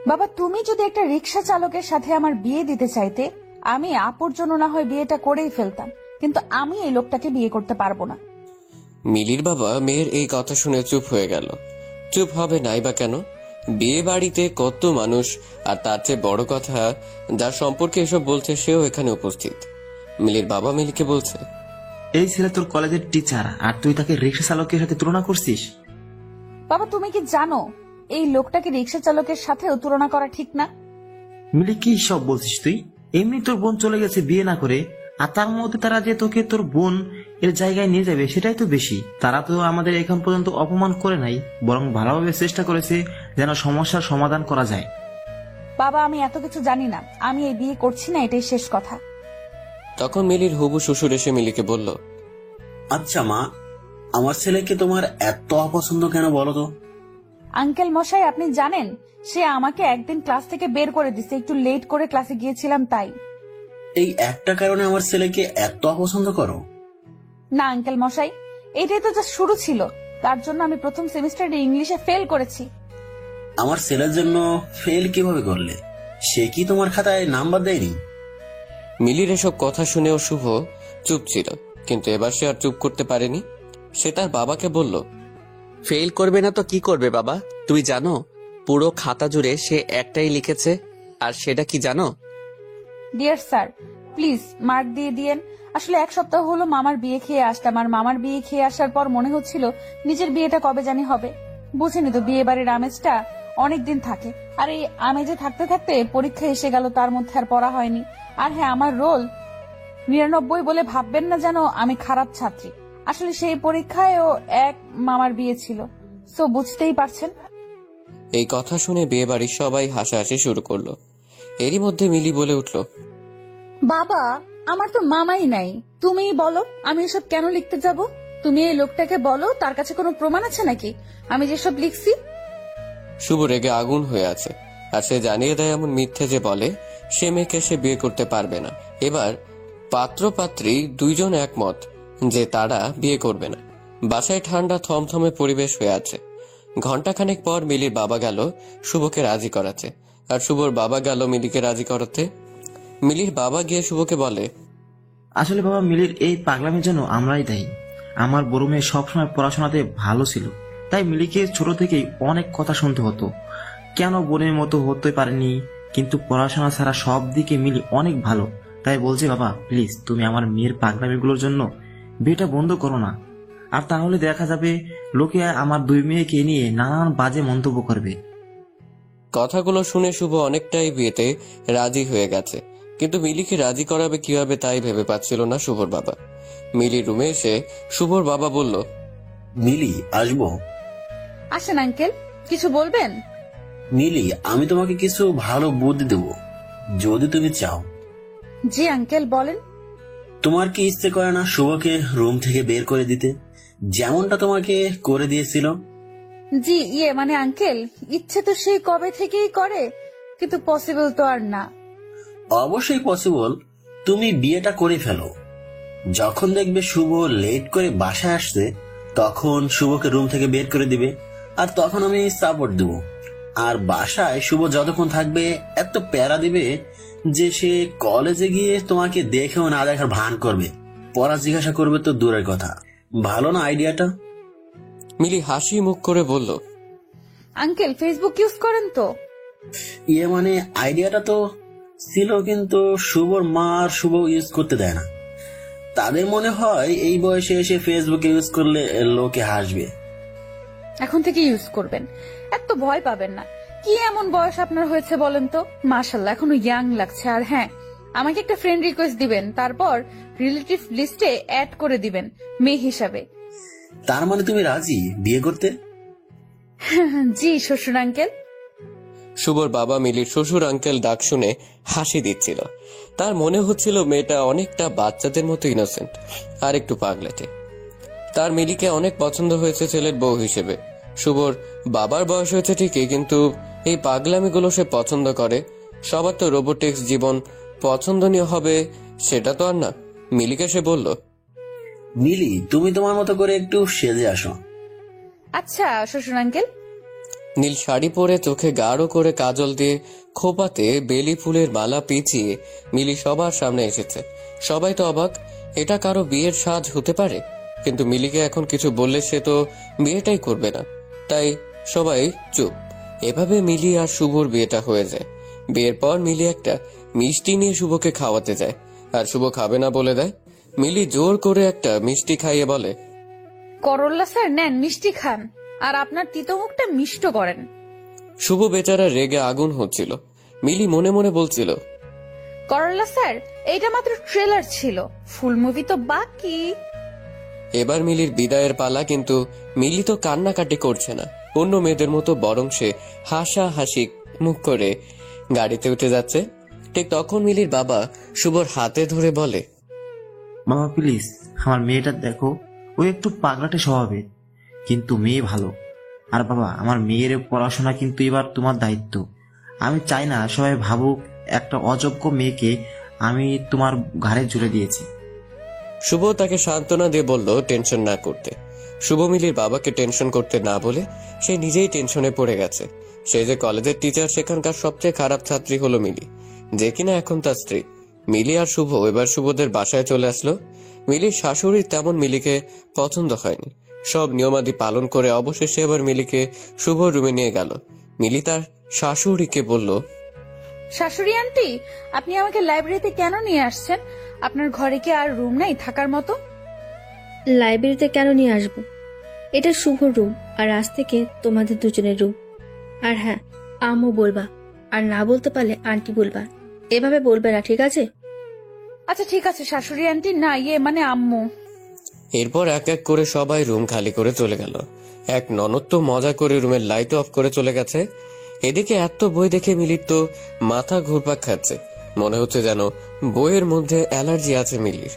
বাবা, তুমি যদি একটা রিক্সা চালকের সাথে আমার বিয়ে দিতে চাইতে, আমি আপুর জন্য না হয় বিয়েটা করেই ফেলতাম, কিন্তু আমি এই লোকটাকে বিয়ে করতে পারবো না। মিলির বাবা মেয়ের এই কথা শুনে চুপ হয়ে গেল। চুপ হবে নাই বা কেন? বিয়ে বাড়িতে কত মানুষ, আর তার চেয়ে বড় কথা, যার সম্পর্কে এসব বলছে সেও এখানে উপস্থিত। মিলির বাবা মিলিকে বলছে, এই ছেলে তোর কলেজের টিচার, আর তুই তাকে রিক্সা চালকের সাথে তুলনা করছিস? বাবা, তুমি কি জানো এই লোকটাকে রিক্সা চালকের সাথেও তুলনা করা ঠিক না? মিলি, কি সব বলছিস তুই? এমনি তোর বোন চলে গেছে বিয়ে না করে, আর তার মধ্যে তারা যে তোকে তোর বোন এর জায়গায় নিয়ে যাবে সেটাই তো বেশি। তারা তো আমাদের এখন পর্যন্ত অপমান করে নাই, বরং ভালোভাবে চেষ্টা করেছে যেন সমস্যার সমাধান করা যায়। বাবা, আমি এত কিছু জানি না, আমি এই বিয়ে করছি না, এটাই শেষ কথা। তখন মিলির হবু শ্বশুর এসে মিলিকে বলল, আচ্ছা মা, আমার ছেলেকে তোমার এত অপছন্দ কেন বলো তো? আঙ্কেল মশাই, আপনি জানেন সে আমাকে একদিন ক্লাস থেকে বের করে দিছে, একটু লেট করে ক্লাসে গিয়েছিলাম তাই। এই একটা কারণে আমার ছেলেকে এত অপছন্দ করো? না আঙ্কেল মশাই, এটাই তো জাস্ট শুরু ছিল। তার জন্য আমি প্রথম সেমিস্টারে ইংলিশে ফেল করেছি। আমার ছেলের জন্য ফেল কিভাবে করলে? সে কি তোমার খাতায় নাম্বার দেয়নি? মিলির এসব কথা শুনেও শুভ চুপ ছিল, কিন্তু এবার সে আর চুপ করতে পারেনি। সে তার বাবাকে বলল, ফেল করবে না তো কি করবে বাবা? তুমি জানো পুরো খাতা জুড়ে সে একটাই লিখেছে, আর সেটা কি জানো? ডিয়ার স্যার, প্লিজ মার্ক দিয়ে দিয়েন। আসলে এক সপ্তাহ হলো মামার বিয়ে খেয়ে আসলাম, আর মামার বিয়ে খেয়ে আসার পর মনে হচ্ছিল নিজের বিয়েটা কবে জানি হবে। বুঝিনি তো, বিয়ে বাড়ির আমেজটা অনেকদিন থাকে, আর এই আমেজে থাকতে থাকতে পরীক্ষা এসে গেল, তার মধ্যে আর পড়া হয়নি। আর হ্যাঁ, আমার রোল 99 বলে ভাববেন না যেন আমি খারাপ ছাত্রী। আসলে সেই পরীক্ষায়ও এক মামার বিয়ে ছিল, সো বুঝতেই পারছেন। এই কথা শুনে বিয়ে বাড়ির সবাই হাসাহাসি শুরু করলো। এরই মধ্যে মিলি বলে উঠল, বাবা, আমার তো মামাই নাই, তুমিই বলো আমি এসব কেন লিখতে যাব। তুমি এই লোকটাকে বলো তার কাছে কোনো প্রমাণ আছে নাকি আমি যেসব লিখছি। শুভ রেগে আগুন হয়ে আছে, আর সে জানিয়ে দেয় এমন মিথ্যে যে বলে সে মেয়েকে সে বিয়ে করতে পারবে না। এবার পাত্র পাত্রী দুইজন একমত যে তারা বিয়ে করবে না। বাসায় ঠান্ডা থমথমে পরিবেশ হয়ে আছে। ঘন্টাখানেক পর মিলির বাবা গেল শুভকে রাজি করাতে, আর শুভর বাবা গেল মিলিকে রাজি করাতে। মিলির বাবা গিয়ে শুভকে বলে, আসলে বাবা, মিলির এই পাগলামির জন্য আমরাই দায়ী। আমার বড় মেয়ে সবসময় পড়াশোনাতে ভালো ছিল, তাই মিলিকে ছোট থেকেই অনেক কথা শুনতে হতো, কেন বোনের মতো হতে পারেনি। কিন্তু পড়াশোনা ছাড়া সব দিকে মিলি অনেক ভালো। তাই বলছে বাবা, প্লিজ তুমি আমার মেয়ের পাগলামিগুলোর জন্য বিয়েটা বন্ধ করো না, আর তাহলে দেখা যাবে লোকে আমার দুই মেয়েকে নিয়ে নানান বাজে মন্তব্য করবে। কথাগুলো শুনে শুভ অনেকটাই বিয়েতে রাজি হয়ে গেছে, কিন্তু মিলিকে রাজি করাবে কিভাবে তাই ভেবে পাচ্ছিল না শুভর বাবা। মিলি রুমে এসে শুভর বাবা বলল, মিলি, আসবো? আসেন আঙ্কেল, কিছু বলবেন? মিলি, আমি তোমাকে কিছু ভালো বুদ্ধি দেবো যদি তুমি চাও। জি আঙ্কেল, বলেন। তোমার কি ইচ্ছে করে না শুভকে রুম থেকে বের করে দিতে, যেমনটা তোমাকে করে দিয়েছিল? জি মানে আঙ্কেল, ইচ্ছে তো সেই কবে থেকেই করে, কিন্তু পসিবল তো আর না। অবশ্যই পসিবল। তুমি বিয়েটা করে ফেলো। যখন দেখবে শুভ লেট করে বাসায় আসছে, তখন শুভকে রুম থেকে বের করে দিবে, আর তখন আমি সাপোর্ট দেবো। আর বাসায় শুভ যতক্ষণ থাকবে এত প্যারা দিবে যে সে কলেজে গিয়ে তোমাকে দেখেও না দেখার ভান করবে, পড়া জিজ্ঞাসা করবে তো দূরের কথা। ভালো না আইডিয়াটা? মিলি হাসি মুখ করে বলল, আঙ্কেল, ফেসবুক ইউজ করেন তো? মানে আইডিয়াটা তো ছিল, কিন্তু শুভর মা আর শুভ ইউজ করতে দেয় না। তাদের মনে হয় এই বয়সে এসে ফেসবুক ইউজ করলে লোকে হাসবে। এখন থেকে ইউজ করবেন, এত ভয় পাবেন না। কি এমন বয়স আপনার হয়েছে বলেন তো? মাশাআল্লাহ, এখনো ইয়াং লাগছে। আর হ্যাঁ, আমাকে একটা ফ্রেন্ড রিকোয়েস্ট দিবেন, তারপর রিলেটিভ লিস্টে অ্যাড করে দিবেন মেয়ে হিসাবে। তার মানে তুমি রাজি বিয়ে করতে? জি শ্বশুর আঙ্কেল। শুভর বাবা মিলির শ্বশুর আঙ্কেল ডাক শুনে হাসি দিচ্ছিল। তার মনে হচ্ছিল মেয়েটা অনেকটা বাচ্চাদের মতো ইনোসেন্ট আর একটু পাগলাটে। তার মিলিকে অনেক পছন্দ হয়েছে ছেলের বউ হিসেবে। শুভর বাবার বয়স হয়েছে ঠিকই, কিন্তু এই পাগলামিগুলো সে পছন্দ করে। সবার তো রোবোটিক্স জীবন পছন্দনীয় হবে সেটা তো আর না। মিলিকে সে বলল, মিলি, তুমি তোমার মতো করে একটু সেজে আসো। আচ্ছা শ্বশুর আঙ্কেল। নীল শাড়ি পরে চোখে গাঢ় করে কাজল দিয়ে খোপাতে বেলি ফুলের মালা পেঁচিয়ে মিলি সবার সামনে এসেছে। সবাই তো অবাক, এটা কারো বিয়ের সাজ হতে পারে? কিন্তু মিলিকে এখন কিছু বললে সে তো বিয়েটাই করবে না, তাই সবাই চুপ। এভাবে মিলি আর শুভর বিয়েটা হয়ে যায়। বিয়ের পর মিলি একটা মিষ্টি নিয়ে শুভকে খাওয়াতে যায়, আর শুভ খাবে না বলে দেয়। মিলি জোর করে একটা মিষ্টি খাইয়ে বলে, করল্লা স্যার নেন, মিষ্টি খান, আর আপনার তিতো মুখটা মিষ্ট করেন। শুভ বেচারা রেগে আগুন হচ্ছিল। মিলি মনে মনে বলছিল, করল্লা স্যার এইটা মাত্র ট্রেলার ছিল, ফুল মুভি তো বাকি। এবার মিলির বিদায়ের পালা, কিন্তু মিলি তো কান্নাকাটি করছে না অন্য মেয়েদের মতো, বরং সে হাসি মুখ করে গাড়িতে উঠে যাচ্ছে। ঠিক তখন মিলির বাবা শুভর হাতে ধরে বলে, বাবা প্লিজ আমার মেয়েটা দেখো, ও একটু পাগলাটে স্বভাবের, কিন্তু মেয়ে ভালো। আর বাবা আমার মেয়ের পড়াশোনা কিন্তু এবার তোমার দায়িত্ব। আমি চাই না সবাই ভাবুক একটা অযোগ্য মেয়েকে আমি তোমার ঘাড়ে জুড়ে দিয়েছি। শুভ তাকে সান্ত্বনা দিয়ে বলল টেনশন না করতে। শুভ মিলির বাবাকে টেনশন করতে না বলে সে নিজেই টেনশনে পড়ে গেছে। সে যে কলেজের টিচার, সেখানকার সবচেয়ে খারাপ ছাত্রী হলো মিলি, যে কিনা এখন তার স্ত্রী। মিলি আর শুভ এবার শুভদের বাসায় চলে আসলো। মিলির শাশুড়ির তেমন মিলিকে পছন্দ হয়নি। সব নিয়মাদি পালন করে অবশেষে এবার মিলিকে শুভ রুমে নিয়ে গেল। মিলি তার শাশুড়িকে বলল, শাশুড়ি আন্টি, আপনি আমাকে লাইব্রেরিতে কেন নিয়ে আসছেন? আপনার ঘরে কি আর রুম নাই থাকার মতো? লাইব্রেরিতে কেন নিয়ে আসবো? এটা শুভ রুম, আর আজ থেকে তোমাদের দুজনের রুম। আর হ্যাঁ, আম্মু বলবা, আর না বলতে পারলে আন্টি বলবা। এভাবে বলবে না, ঠিক আছে? আচ্ছা ঠিক আছে শাশুড়ি আন্টি, না মানে আম্মু। এরপর এক এক করে সবাই রুম খালি করে চলে গেল। এক ননদ তো মজা করে রুমের লাইট অফ করে চলে গেছে। এদিকে এত বই দেখে মিলির তো মাথা ঘুরপাক খাচ্ছে। মনে হচ্ছে যেন বইয়ের মধ্যে অ্যালার্জি আছে মিলির।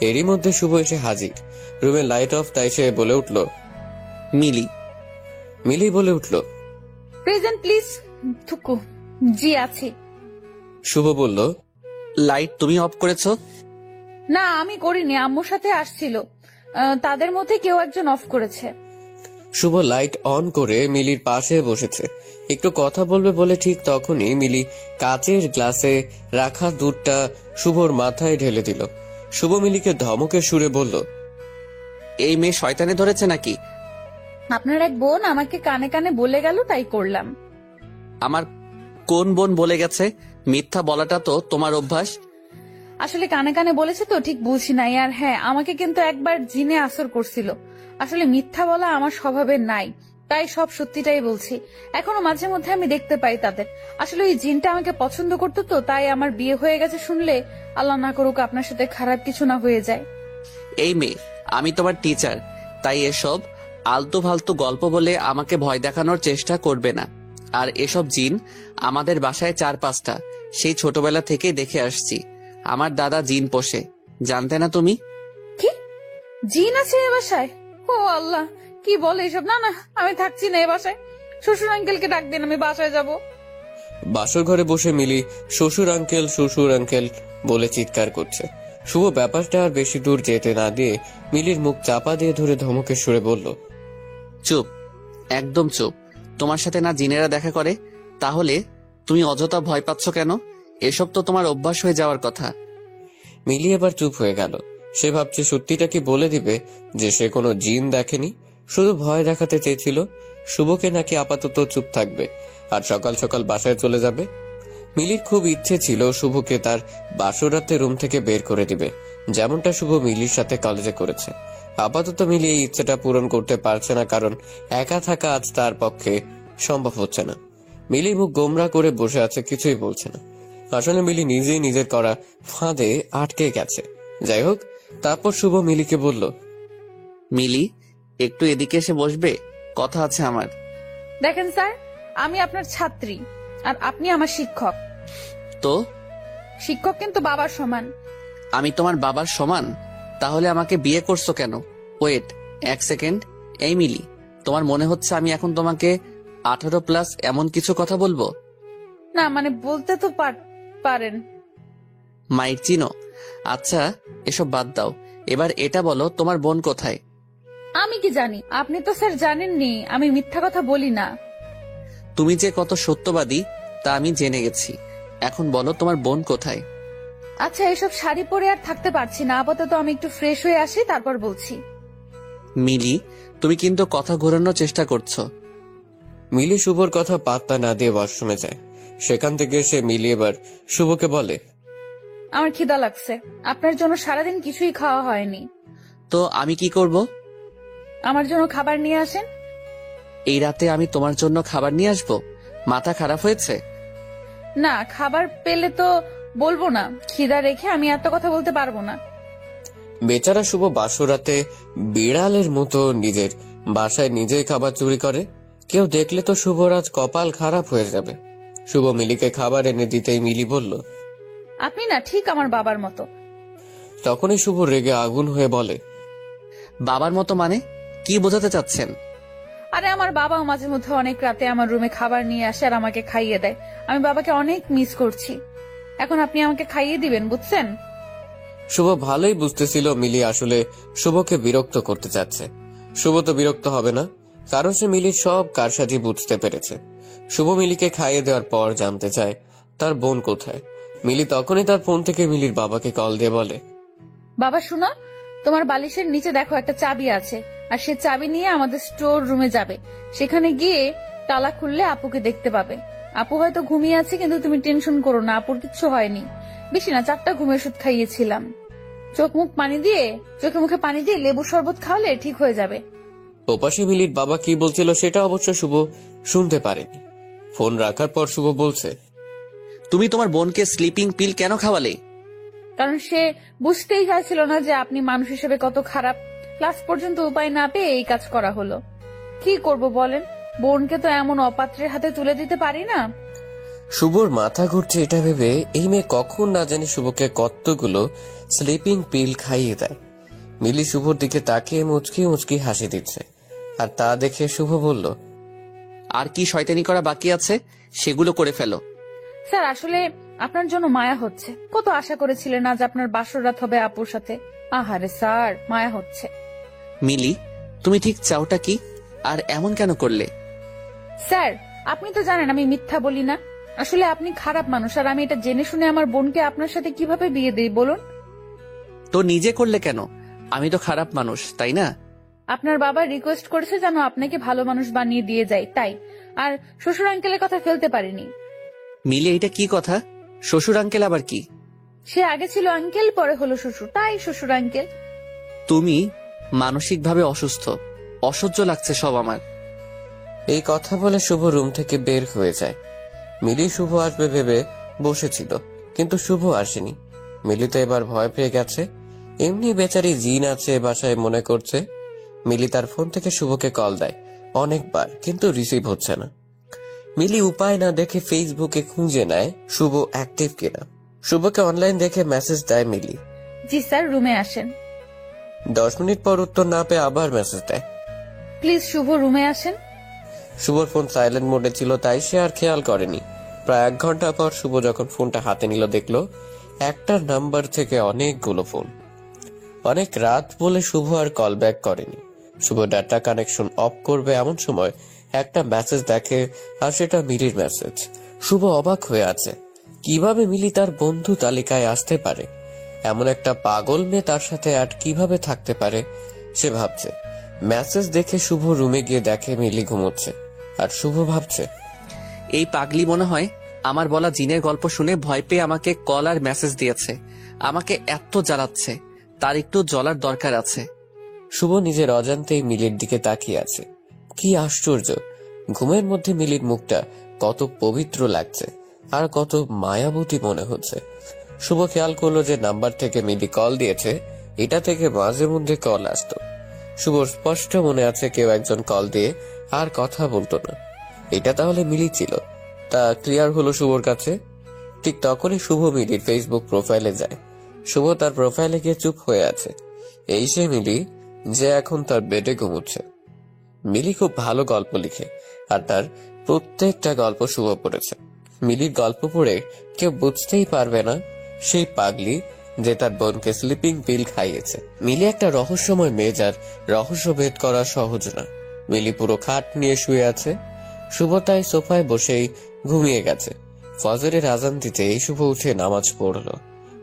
এরই মধ্যে শুভ এসে হাজির। রুমের লাইট অফ, তাই সে বলে উঠল, মিলি বলে উঠল, প্রেজেন্ট প্লিজ। থুকু, জি আছে। শুভ বলল, লাইট তুমি অফ করেছো? না আমি করিনি, আম্মুর সাথে আসছিল, তাদের মধ্যে কেউ একজন অফ করেছে। শুভ লাইট অন করে মিলির পাশে বসেছে। একটু কথা বলবে বলে ঠিক তখনই মিলি কাচের গ্লাসে রাখা দুধটা শুভর মাথায় ঢেলে দিল। শুভ মিলিকে ধমকের সুরে বলল, এই মেয়ে শয়তানে ধরেছে নাকি? আপনার এক বোন আমাকে কানে কানে বলে গেল, তাই করলাম। আমার কোন বোন বলে গেছে? মিথ্যা বলাটা তো তোমার অভ্যাস। আসলে কানে কানে বলেছে তো ঠিক বুঝি নাই। আর হ্যাঁ, আমাকে কিন্তু একবার জিনে আসর করছিল। আসলে মিথ্যা বলা আমার স্বভাবে নাই, তাই সব সত্যিটাই বলছি। এখনো মাঝে মধ্যে আমি দেখতে পাই তাদের। আসলে ওই জিনটা আমাকে পছন্দ করতো তো, তাই আমার বিয়ে হয়ে গেছে শুনলে আল্লাহ না করুক আপনার সাথে খারাপ কিছু না হয়ে যায়। এই মেয়ে, আমি তোমার টিচার, তাই এসব আলতু ফালতু গল্প বলে আমাকে ভয় দেখানোর চেষ্টা করবে না। আর এসব জিন আমাদের বাসায় 4-5টা, সেই ছোটবেলা থেকে দেখে আসছি। আমার দাদা জিন পোষে, জানতে না তুমি? কি জিন আছে এ বাসায়? ও আল্লাহ, কি বলে এসব? না না, আমি থাকছি না এ বাসায়। শ্বশুর আঙ্কেলকে ডাক দিন, আমি বাসায় যাব। বাসর ঘরে বসে মিলি শ্বশুর আঙ্কেল বলে চিৎকার করছে। শুভ ব্যাপারটা আর বেশি দূর যেতে না দিয়ে মিলির মুখ চাপা দিয়ে ধরে ধমকের সুরে বলল, চুপ, একদম চুপ। তোমার সাথে না জিনেরা দেখা করে, তাহলে তুমি অযথা ভয় পাচ্ছ কেন? এসব তো তোমার অভ্যাস হয়ে যাওয়ার কথা। মিলি এবার চুপ হয়ে গেল। সে ভাবছে সত্যিটা কি বলে দিবে যে সে কোনো জিন দেখেনি, শুধু ভয় দেখাতে চেয়েছিল। শুভকে নাকি আপাতত চুপ থাকবে আর সকাল সকাল বাসায় চলে যাবে। মিলির খুব ইচ্ছে ছিল শুভকে তার বাসরাতে রুম থেকে বের করে দিবে, যেমনটা শুভ মিলির সাথে কলেজে করেছে। আপাতত মিলি এই ইচ্ছেটা পূরণ করতে পারছে না, কারণ একা থাকা আজ তার পক্ষে সম্ভব হচ্ছে না। মিলি মুখ গোমরা করে বসে আছে, কিছুই বলছে না। আসলে মিলি নিজেই নিজের করা ফাঁদে আটকে গেছে। যাই হোক, তারপর শুভ মিলিকে বলল, মিলি, একটু এদিকে এসে বসবে, কথা আছে আমার। দেখেন স্যার, আমি আপনার ছাত্রী আর আপনি আমার শিক্ষক। তো শিক্ষক কিন্তু বাবার সমান। আমি তোমার বাবার সমান? তাহলে আমাকে বিয়ে করছো কেন? Wait, 1 second. এই মিলি, তোমার মনে হচ্ছে আমি এখন তোমাকে 18+ এমন কিছু কথা বলবো? না মানে বলতে তো পারেন। মাইর চিনো? আচ্ছা, এসব বাদ দাও। এবার এটা বলো, তোমার বোন কোথায়? আমি কি জানি? আপনি তো স্যার জানেননি, আমি মিথ্যা কথা বলি না। তুমি যে কত সত্যবাদী তা আমি জেনে গেছি। এখন বলো তোমার বোন কোথায়? আচ্ছা, এসব শাড়ি পরে আর থাকতে পারছি না, আপাতত আমি একটু ফ্রেশ হয়ে আসি, তারপর বলছি। মিলি, তুমি কিন্তু কথা ঘোরানোর চেষ্টা করছো। মিলি শুভর কথা পাত্তা না দিয়ে ওয়াশরুমে যায়। সেখান থেকে এসে মিলি এবার শুভকে বলে, আমার খিদা লাগছে, আপনার জন্য সারাদিন কিছুই খাওয়া হয়নি। তো আমি কি করব? আমার জন্য খাবার নিয়ে আসেন। এই রাতে আমি তোমার জন্য খাবার নিয়ে আসবো? মাথা খারাপ হয়েছে? না, খাবার পেলে তো বলবো না, খিদা রেখে আমি এত কথা বলতে পারবো না। বেচারা শুভ বাসরাতে বিড়ালের মতো নিজের বাসায় নিজেই খাবার চুরি করে। কেউ দেখলে তো শুভর আজ কপাল খারাপ হয়ে যাবে। শুভ মিলিকে খাবার এনে দিতেই মিলি বলল, আপনি না ঠিক আমার বাবার মতো। তখনই শুভ রেগে আগুন হয়ে বলে, বাবার মতো মানে কি বোঝাতে চাচ্ছেন? আরে আমার বাবাও মাঝে মধ্যে অনেক রাতে আমার রুমে খাবার নিয়ে আসে আর আমাকে খাইয়ে দেয়। আমি বাবাকে অনেক মিস করছি। এখন আপনি আমাকে খাইয়ে দিবেন, বুঝছেন? শুভ ভালোই বুঝতেছিল মিলি আসলে শুভকে বিরক্ত করতে চাচ্ছে। শুভ তো বিরক্ত হবে না, কারণ সে মিলির সব কারসাজি বুঝতে পেরেছে। শুভ মিলিকে খাইয়ে দেওয়ার পর জানতে চায় তার বোন কোথায়। মিলি তখনই তার ফোন থেকে মিলির বাবাকে কল দিয়ে বলে, বাবা শুনো, তোমার বালিশের নিচে দেখো একটা চাবি আছে, আর সে চাবি নিয়ে আমাদের স্টোর রুমে যাবে। সেখানে গিয়ে তালা খুললে আপুকে দেখতে পাবে। আপু হয়তো ঘুমিয়ে আছে, কিন্তু তুমি টেনশন করো না, আপুর কিচ্ছু হয়নি। বেশি না, 4টা ঘুমের ওষুধ খাইয়েছিলাম। চোখে মুখে পানি দিয়ে লেবু শরবত খাওয়ালে ঠিক হয়ে যাবে। ওপাশে মিলির বাবা কি বলছিল সেটা অবশ্য শুভ শুনতে পারেনি। ফোন রাখার পর শুভ বলছে, তুমি তোমার বোনকে স্লিপিং পিল কেন খাওয়ালে? কারণ সে বুঝতেই চাইছিল না যে আপনি মানুষ হিসেবে কত খারাপ। ক্লাস পর্যন্ত উপায় না পেয়ে এই কাজ করা হলো। কি করব বলেন, বোনকে তো এমন অপাত্রের হাতে তুলে দিতে পারি না। শুভর মাথা ঘুরছে এটা ভেবে এই মেয়ে কখন না জানি শুভকে কতগুলো স্লিপিং পিল খাইয়ে দেয়। মিলি শুভর দিকে তাকিয়ে মুচকি মুচকি হাসি দিচ্ছে, আর তা দেখে শুভ বলল, আর কি শয়তানি করা বাকি আছে সেগুলো করে ফেলো। স্যার, আসলে আপনার জন্য মায়া হচ্ছে। কত আশা করেছিলেন আজ আপনার বাসর রাত হবে আপুর সাথে। আহারে স্যার, মায়া হচ্ছে। মিলি, তুমি ঠিক চাওটা কি, আর এমন কেন করলে? স্যার, আপনি তো জানেন আমি মিথ্যা বলি না। আসলে আপনি খারাপ মানুষ, আর আমি এটা জেনে শুনে আমার বোনকে আপনার সাথে কিভাবে বিয়ে দেই বলুন? তো নিজে করলে কেন? আমি তো খারাপ মানুষ, তাই না? আপনার বাবা রিকোয়েস্ট করেছে যেন আপনাকে ভালো মানুষ বানিয়ে দিয়ে যায়, তাই। আর শ্বশুর আঙ্কেলের কথা ফেলতে পারিনি। মিলি, এটা কি কথা? শ্বশুর আঙ্কেল আবার কি? সে আগে ছিল আঙ্কেল, পরে হলো শ্বশুর, তাই শ্বশুর আঙ্কেল। তুমি মানসিকভাবে অসুস্থ, অসহ্য লাগছে সব আমার। এই কথা বলে শুভ রুম থেকে বের হয়ে যায়। মিলি শুভ আসবে ভেবে বসেছিল, কিন্তু শুভ আসেনি। মিলি তো এবার ভয় পেয়ে গেছে। এমনি বেচারি জিন আছে বাসায় মনে করছে। মিলি তার ফোন থেকে শুভকে কল দেয় অনেকবার, কিন্তু রিসিভ হচ্ছে না। মিলি উপায় না দেখে ফেসবুকে খুঁজে নেয় শুভ অ্যাক্টিভ কিনা। শুভকে অনলাইন দেখে মেসেজ দেয় মিলি। জি স্যার, রুমে আসেন। 10 মিনিট পর উত্তর না পেয়ে আবার মেসেজ দেয়। প্লিজ শুভ, রুমে আসেন। শুভর ফোন সাইলেন্ট মোডে ছিল, তাই সে আর খেয়াল করেনি। প্রায় 1 ঘন্টা পর শুভ যখন ফোনটা হাতে নিল, দেখলো একটা নাম্বার থেকে অনেকগুলো ফোন। অনেক রাত বলে শুভ আর কল ব্যাক করেনি। শুভ ডাটা কানেকশন অফ করবে এমন সময় একটা মেসেজ দেখে, আর সেটা মিলির মেসেজ। শুভ অবাক হয়ে আছে, কিভাবে মিলি তার বন্ধু তালিকায় আসতে পারে। এমন একটা পাগল মেয়ে তার সাথে আর কিভাবে থাকতে পারে সে ভাবছে। মেসেজ দেখে শুভ রুমে গিয়ে দেখে মিলি ঘুমোচ্ছে, আর শুভ ভাবছে, এই পাগলি মনে হয় আমার বলা জিনের গল্প শুনে ভয় পেয়ে আমাকে কল আর মেসেজ দিয়েছে। আমাকে এত জ্বালাচ্ছে, তার একটু জ্বলার দরকার আছে। শুভ নিজের অজান্তেই মিলির দিকে তাকিয়ে আছে। কি আশ্চর্য, ঘুমের মধ্যে মিলির মুখটা কত পবিত্র লাগছে, আর কত মায়াবতী মনে হচ্ছে। শুভ খেয়াল করলো যে নাম্বার থেকে মিলি কল দিয়েছে, এটা থেকে মাঝে মধ্যে কল আসতো। শুভর স্পষ্ট মনে আছে কেউ একজন কল দিয়ে আর কথা বলতো না। এটা তাহলে মিলি ছিল, তা ক্লিয়ার হলো শুভর কাছে। ঠিক তখনই শুভ মিলির ফেসবুক প্রোফাইলে যায়। শুভ তার প্রোফাইলে গিয়ে চুপ হয়ে আছে। এই সে মিলি যে এখন তার বেডে ঘুমোচ্ছে। মিলি খুব ভালো গল্প লিখে, আর তার প্রত্যেকটা গল্প শুভ পড়েছে। মিলির গল্প পড়ে কেউ বুঝতেই পারবে না সেই পাগলি যে তার বোনকে স্লিপিং পিল খাইয়েছে। মিলি একটা রহস্যময় মেয়ে, যার রহস্য ভেদ করা সহজ না। মিলি পুরো খাট নিয়ে শুয়ে আছে। শুভ তাই সোফায় বসেই ঘুমিয়ে গেছে। ফজরের আজান দিতেই শুভ উঠে নামাজ পড়লো,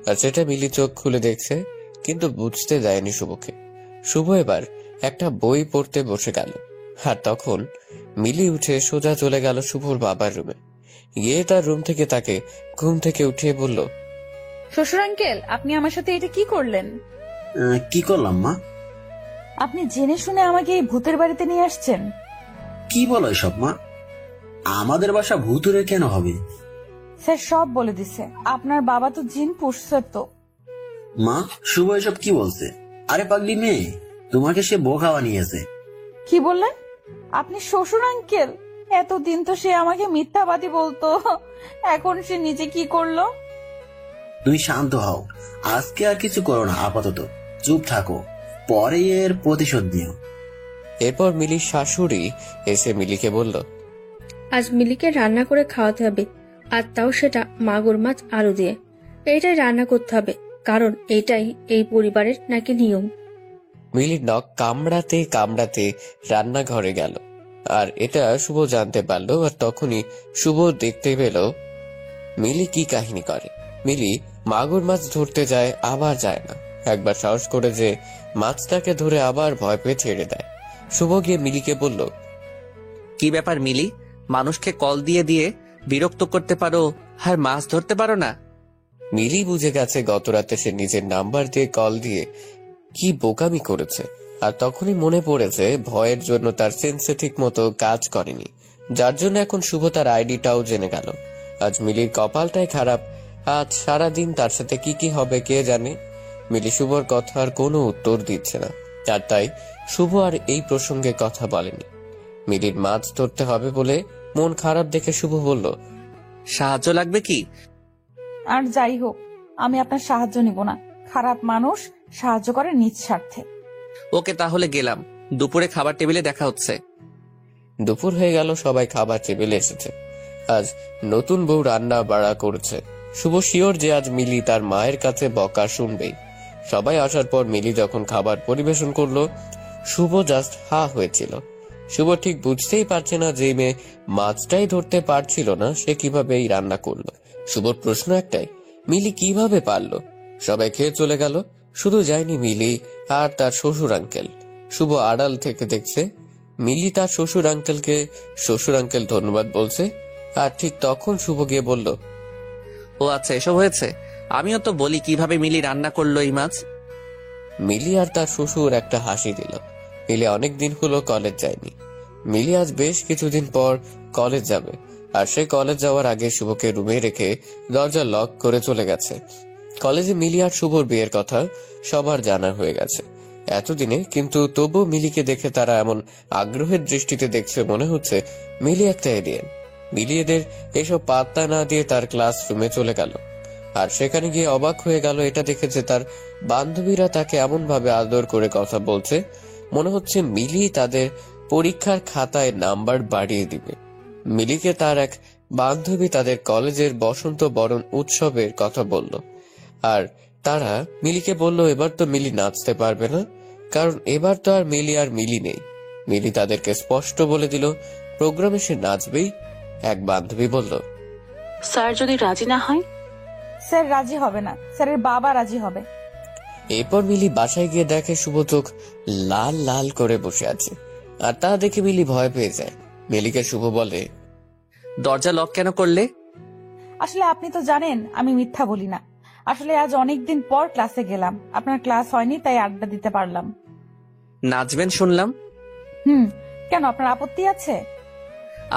আর সেটা মিলি চোখ খুলে দেখছে, কিন্তু বুঝতে দেয়নি শুভকে। শুভ এবার একটা বই পড়তে বসে গেল, আর তখন মিলি উঠে সোজা চলে গেল শুভর বাবার রুমে। গিয়ে তার রুম থেকে তাকে ঘুম থেকে উঠিয়ে বলল, শ্বশুর আঙ্কেল, আপনি আমার সাথে এটা কি করলেন? কি করলাম মা? আপনি জেনে শুনে আমাকে এই ভূতের বাড়িতে নিয়ে আসছেন? কি বলো এসব মা? আমাদের বাসা ভূতুরে কেন হবে? স্যার সব বলে দিছে, আপনার বাবা তো জিন পুষছে তো। মা, শুভ এসব কি বলছে? আরে পাগলি মেয়ে, তোমাকে সে বোকা বানিয়েছে। কি বললেন আপনি? শ্বশুর আঙ্কেল, এতদিন তো সে আমাকে মিথ্যাবাদী বলতো, এখন সে নিজে কি করলো? তুমি শান্ত হও, আজকে আর কিছু করো না, আপাতত চুপ থাকো, পরে এর প্রতিশোধ নিও। এরপর মিলির শাশুড়ি এসে মিলিকে বলল, আজ মিলিকে রান্না করে খাওয়াতে হবে, আর তাও সেটা মাগুর মাছ আলু দিয়ে। এইটাই রান্না করতে হবে, কারণ এইটাই এই পরিবারের নাকি নিয়ম। মিলির নখ কামড়াতে কামড়াতে রান্নাঘরে গেল, আর এটা শুভ জানতে পারলো। আর তখনই শুভ দেখতে পেল মিলি কি কাহিনী করে। মিলি মাগুর মাছ ধরতে যায়, আবার যায় না। একবার সাহস করে যে মাছটাকে ধরে আবার ভয় পেয়ে ছেড়ে দেয়। শুভ গিয়ে মিলিকে বলল, কি ব্যাপার মিলি, মানুষকে কল দিয়ে দিয়ে বিরক্ত করতে পারো আর মাছ ধরতে পারো না? মিলি বুঝে গেছে গত রাতে সে নিজের নাম্বার দিয়ে কল দিয়ে কি বোকামি করেছে। আর তখনই মনে পড়েছে ভয়ের জন্য তার সেন্সে ঠিক মতো কাজ করেনি, যার জন্য এখন শুভ তার আইডিটাও জেনে গেল। আজ মিলির কপালটাই খারাপ, আজ সারাদিন তার সাথে কি কি হবে কে জানে। মিলি শুভর কথার কোনো উত্তর দিচ্ছে না, আর তাই শুভ আর এই প্রসঙ্গে কথা বলেনি। মিলির মাছ ধরতে হবে বলে মন খারাপ দেখে শুভ বলল, সাহায্য লাগবে কি? আর যাই হোক, আমি আপনার সাহায্য নিব না। খারাপ মানুষ সাহায্য করে নিজ স্বার্থে। ওকে, তাহলে গেলাম। দুপুরে খাবার টেবিলে দেখা হচ্ছে। দুপুর হয়ে গেল, সবাই খাবার টেবিলে এসেছে। আজ নতুন বউ রান্না বাড়া করছে। শুভ শিওর যে আজ মিলি তার মায়ের কাছে বকা শুনবেই। সবাই আসার পর মিলি যখন খাবার পরিবেশন করলো, শুভ জাস্ট হা হয়েছিল। শুভ ঠিক বুঝতেই পারছে না যে মেয়ে মাছটাই ধরতে পারছিল না, সে কিভাবে এই রান্না করলো। শুভর প্রশ্ন একটাই, মিলি কিভাবে পারলো? সবাই খেয়ে চলে গেল, শুধু যায়নি মিলি আর তার শ্বশুর আঙ্কেল। শুভ আড়াল থেকে দেখছে মিলি তার শ্বশুর আঙ্কেল ধন্যবাদ বলছে। আর ঠিক তখন শুভ গিয়ে বলল, ও আচ্ছা, এসব হয়েছে। আমিও তো বলি কিভাবে মিলি রান্না করলো এই মাছ। মিলি আর তার শ্বশুর একটা হাসি দিল। মিলি অনেকদিন হলো কলেজ যায়নি। মিলি আজ বেশ কিছুদিন পর কলেজ যাবে, আর সে কলেজ যাওয়ার আগে শুভকে রুমে রেখে দরজা লক করে চলে গেছে। কলেজে মিলি আর শুভর বিয়ের কথা সবার জানা হয়ে গেছে এতদিনে, কিন্তু তবু মিলিকে দেখে তারা এমন আগ্রহের দৃষ্টিতে দেখছে, মনে হচ্ছে মিলি একটা এলিয়েন। মিলি এদের এসব পাত্তা না দিয়ে তার ক্লাসরুমে চলে গেল, আর সেখানে গিয়ে অবাক হয়ে গেল এটা দেখে যে তার বান্ধবীরা তাকে এমন ভাবে আদর করে কথা বলছে, মনে হচ্ছে মিলি তাদের পরীক্ষার খাতায় নাম্বার বাড়িয়ে দিবে। মিলিকে তার এক বান্ধবী তাদের কলেজের বসন্ত বরণ উৎসবের কথা বলল, আর তারা মিলিকে বলল এবার তো মিলি নাচতে পারবে না, কারণ এবার তো আর মিলি নেই। মিলি তাদেরকে স্পষ্ট বলে দিল প্রোগ্রামে সে নাচবেই। এক বান্ধবী বলল, স্যার যদি রাজি না হয়? স্যার রাজি হবে না, স্যারের বাবা রাজি হবে। এরপর মিলি বাসায় গিয়ে দেখে শুভ চোখ লাল লাল করে বসে আছে, আর তা দেখে মিলি ভয় পেয়ে যায়। মিলিকে শুভ বলে, দরজা লক কেন করলে? আসলে আপনি তো জানেন আমি মিথ্যা বলি না। আসলে আজ অনেকদিন পর ক্লাসে গেলাম, আপনার ক্লাস হয়নি তাই আড্ডা দিতে পারলাম। নাচবেন শুনলাম। কেন, আপনার আপত্তি আছে?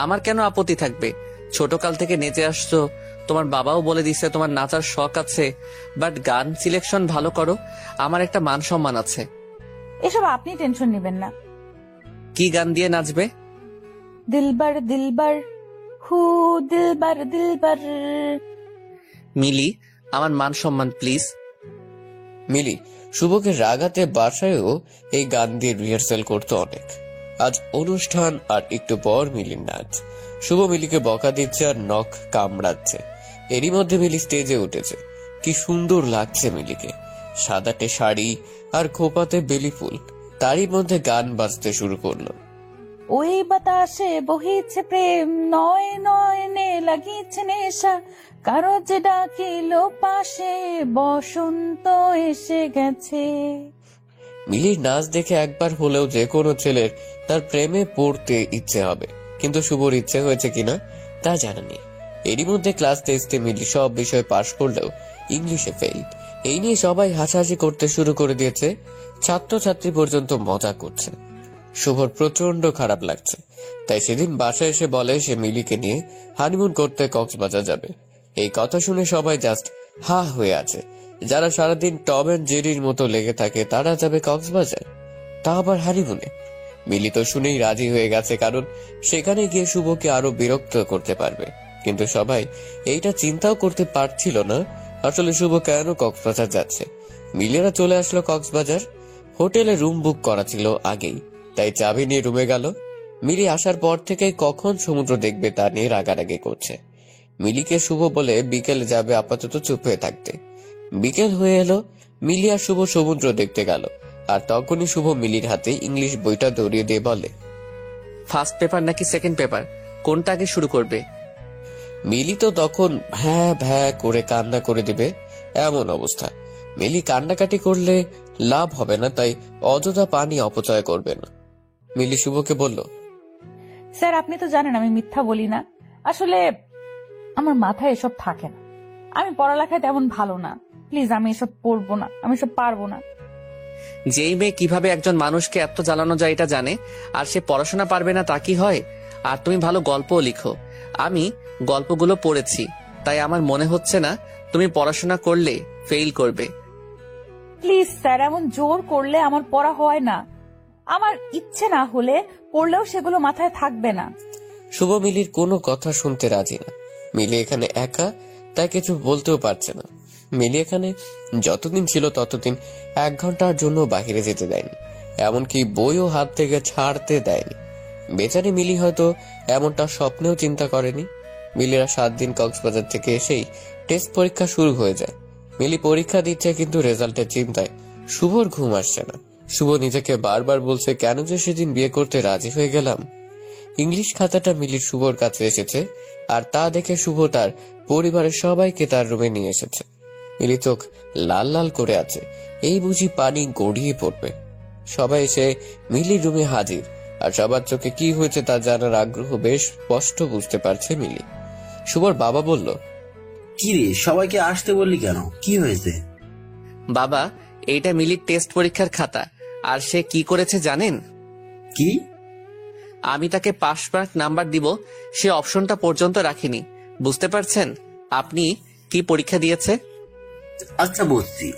আমার কেন আপত্তি থাকবে? ছোটকাল থেকে নেচে আসছো, তোমার বাবাও বলে দিছে তোমার নাচার শখ আছে, বাট গান সিলেকশন ভালো করো। আমার একটা মান সম্মান আছে। এসব আপনি টেনশন নেবেন না। কি গান দিয়ে নাচবে? দিলবার দিলবার হু দিলবার দিলবার। মিলি, আমার মান সম্মান প্লিজ। মিলি শুভকে রাগাতে বাসায়ও এই গান দিয়ে রিহার্সাল করতো অনেক। আজ অনুষ্ঠান, আর একটু পর মিলির নাচ। শুভ মিলিকে বকা দিচ্ছে আর নখ কামড়াচ্ছে। এরই মধ্যে মিলি স্টেজে উঠেছে। কি সুন্দর লাগছে মিলিকে, সাদাটে শাড়ি আর খোপাতে বেলি ফুল। তারই মধ্যে গান বাজতে শুরু করলো। ওই বাতাসে বহিছে প্রেম, নয় নয়নে লাগিয়েছে নেশা, কারো যে ডাকিল পাশে, বসন্ত এসে গেছে। মিলির নাচ দেখে একবার হলেও যে কোনো ছেলের তার প্রেমে পড়তে ইচ্ছে হবে, কিন্তু শুভর ইচ্ছে হয়েছে কিনা তা জানা নেই। এরই মধ্যে ক্লাস টেস্টে মিলি সব বিষয়ে পাশ করলেও ইংলিশে ফেল। এই নিয়ে সবাই হাসাহাসি করতে শুরু করে দিয়েছে, ছাত্রছাত্রী পর্যন্ত মজা করছে। শুভর প্রচন্ড খারাপ লাগছে, তাই সেদিন বাসায় এসে বলে সে মিলিকে নিয়ে হানিমুন করতে কক্সবাজার যাবে। এই কথা শুনে সবাই জাস্ট হা হয়ে আছে। যারা সারাদিন টম এন্ড জেরির মতো লেগে থাকে তারা যাবে কক্সবাজার, তা আবার হানিমুনে। মিলি তো শুনেই রাজি হয়ে গেছে, কারণ সেখানে গিয়ে শুভকে আরো বিরক্ত করতে পারবে। কিন্তু সবাই এইটা চিন্তাও করতে পারছিল না আসলে শুভ কেন কক্সবাজার যাচ্ছে। মিলিরা চলে আসলো কক্সবাজার। হোটেলে রুম বুক করা ছিল আগেই, তাই চাবি নিয়ে রুমে গেল। মিলি আসার পর থেকে কখন সমুদ্র দেখবে তা নিয়ে রাগারাগি করছে। মিলিকে শুভ বলে বিকেলে যাবে, আপাতত চুপ হয়ে থাকতে। বিকেল হয়ে এলো, মিলি আর শুভ সমুদ্র দেখতে গেল। আর তখনই শুভ মিলির হাতে ইংলিশ বইটা ধরিয়ে দিয়ে বলে, ফার্স্ট পেপার নাকি সেকেন্ড পেপার, কোনটা আগে শুরু করবে? মিলি তো তখন ভ্যা ভ্যা করে কান্না করে দিবে এমন অবস্থা। মিলি কান্নাকাটি করলে লাভ হবে না, তাই অযথা পানি অপচয় করবে না। মিলি শুভকে বলল, স্যার আপনি তো জানেন আমি মিথ্যা বলি না, আসলে আমার মাথায় এসব থাকে না, আমি পড়ালেখায় তেমন ভালো না, প্লিজ আমি এসব পড়বো না, আমি এসব পারবো না। যেই মেয়ে কিভাবে একজন মানুষকে এত জ্বালানো যায় এটা জানে, আর সে পড়াশোনা পারবে না তা কি হয়? আর তুমি ভালো গল্পও লিখো, আমি গল্পগুলো পড়েছি, তাই আমার মনে হচ্ছে না তুমি পড়াশোনা করলে ফেল করবে। প্লিজ স্যার, এমন জোর করলে আমার পড়া হয় না, আমার ইচ্ছে না হলে পড়লেও সেগুলো মাথায় থাকবে না। শুভ মিলির কোনো কথা শুনতে রাজি না। মিলি এখানে একা, তাই কিছু বলতেও পারছে না। মিলি এখানে যতদিন ছিল ততদিন 1 ঘন্টার জন্য বাহিরে যেতে দেয়নি, এমনকি বইও হাত থেকে ছাড়তে দেয়নি। বেচারি মিলি হয়তো এমনটা স্বপ্নেও চিন্তা করেনি। মিলিরা 7 দিন কক্সবাজার থেকে এসেই টেস্ট পরীক্ষা শুরু হয়ে যায়। মিলি পরীক্ষা দিচ্ছে, কিন্তু রেজাল্টের চিন্তায় শুভর ঘুম আসছে না। শুভ নিজেকে বারবার বলছে, কেন যে সেদিন বিয়ে করতে রাজি হয়ে গেলাম। ইংলিশ খাতাটা মিলির শুভর কাছে এসেছে, আর তা দেখে শুভ তার পরিবারের সবাইকে তার রুমে নিয়ে এসেছে। মিলি চোখ লাল লাল করে আছে, এই বুঝি পানি গড়িয়ে পড়বে। সবাই এসে মিলির রুমে হাজির, আর সবার চোখে কি হয়েছে তা জানার আগ্রহ বেশ স্পষ্ট বুঝতে পারছে মিলি। শুভর বাবা বলল, কি রে, সবাইকে আসতে বললি কেন, কি হয়েছে? বাবা, এইটা মিলির টেস্ট পরীক্ষার খাতা, আর সে কি করেছে জানেন? কি? আমি তাকে পাস মার্ক নাম্বার দিব সে অপশনটা পর্যন্ত রাখিনি। বুঝতে পারছেন আপনি কি পরীক্ষা দিয়েছে? আচ্ছা বুঝছি,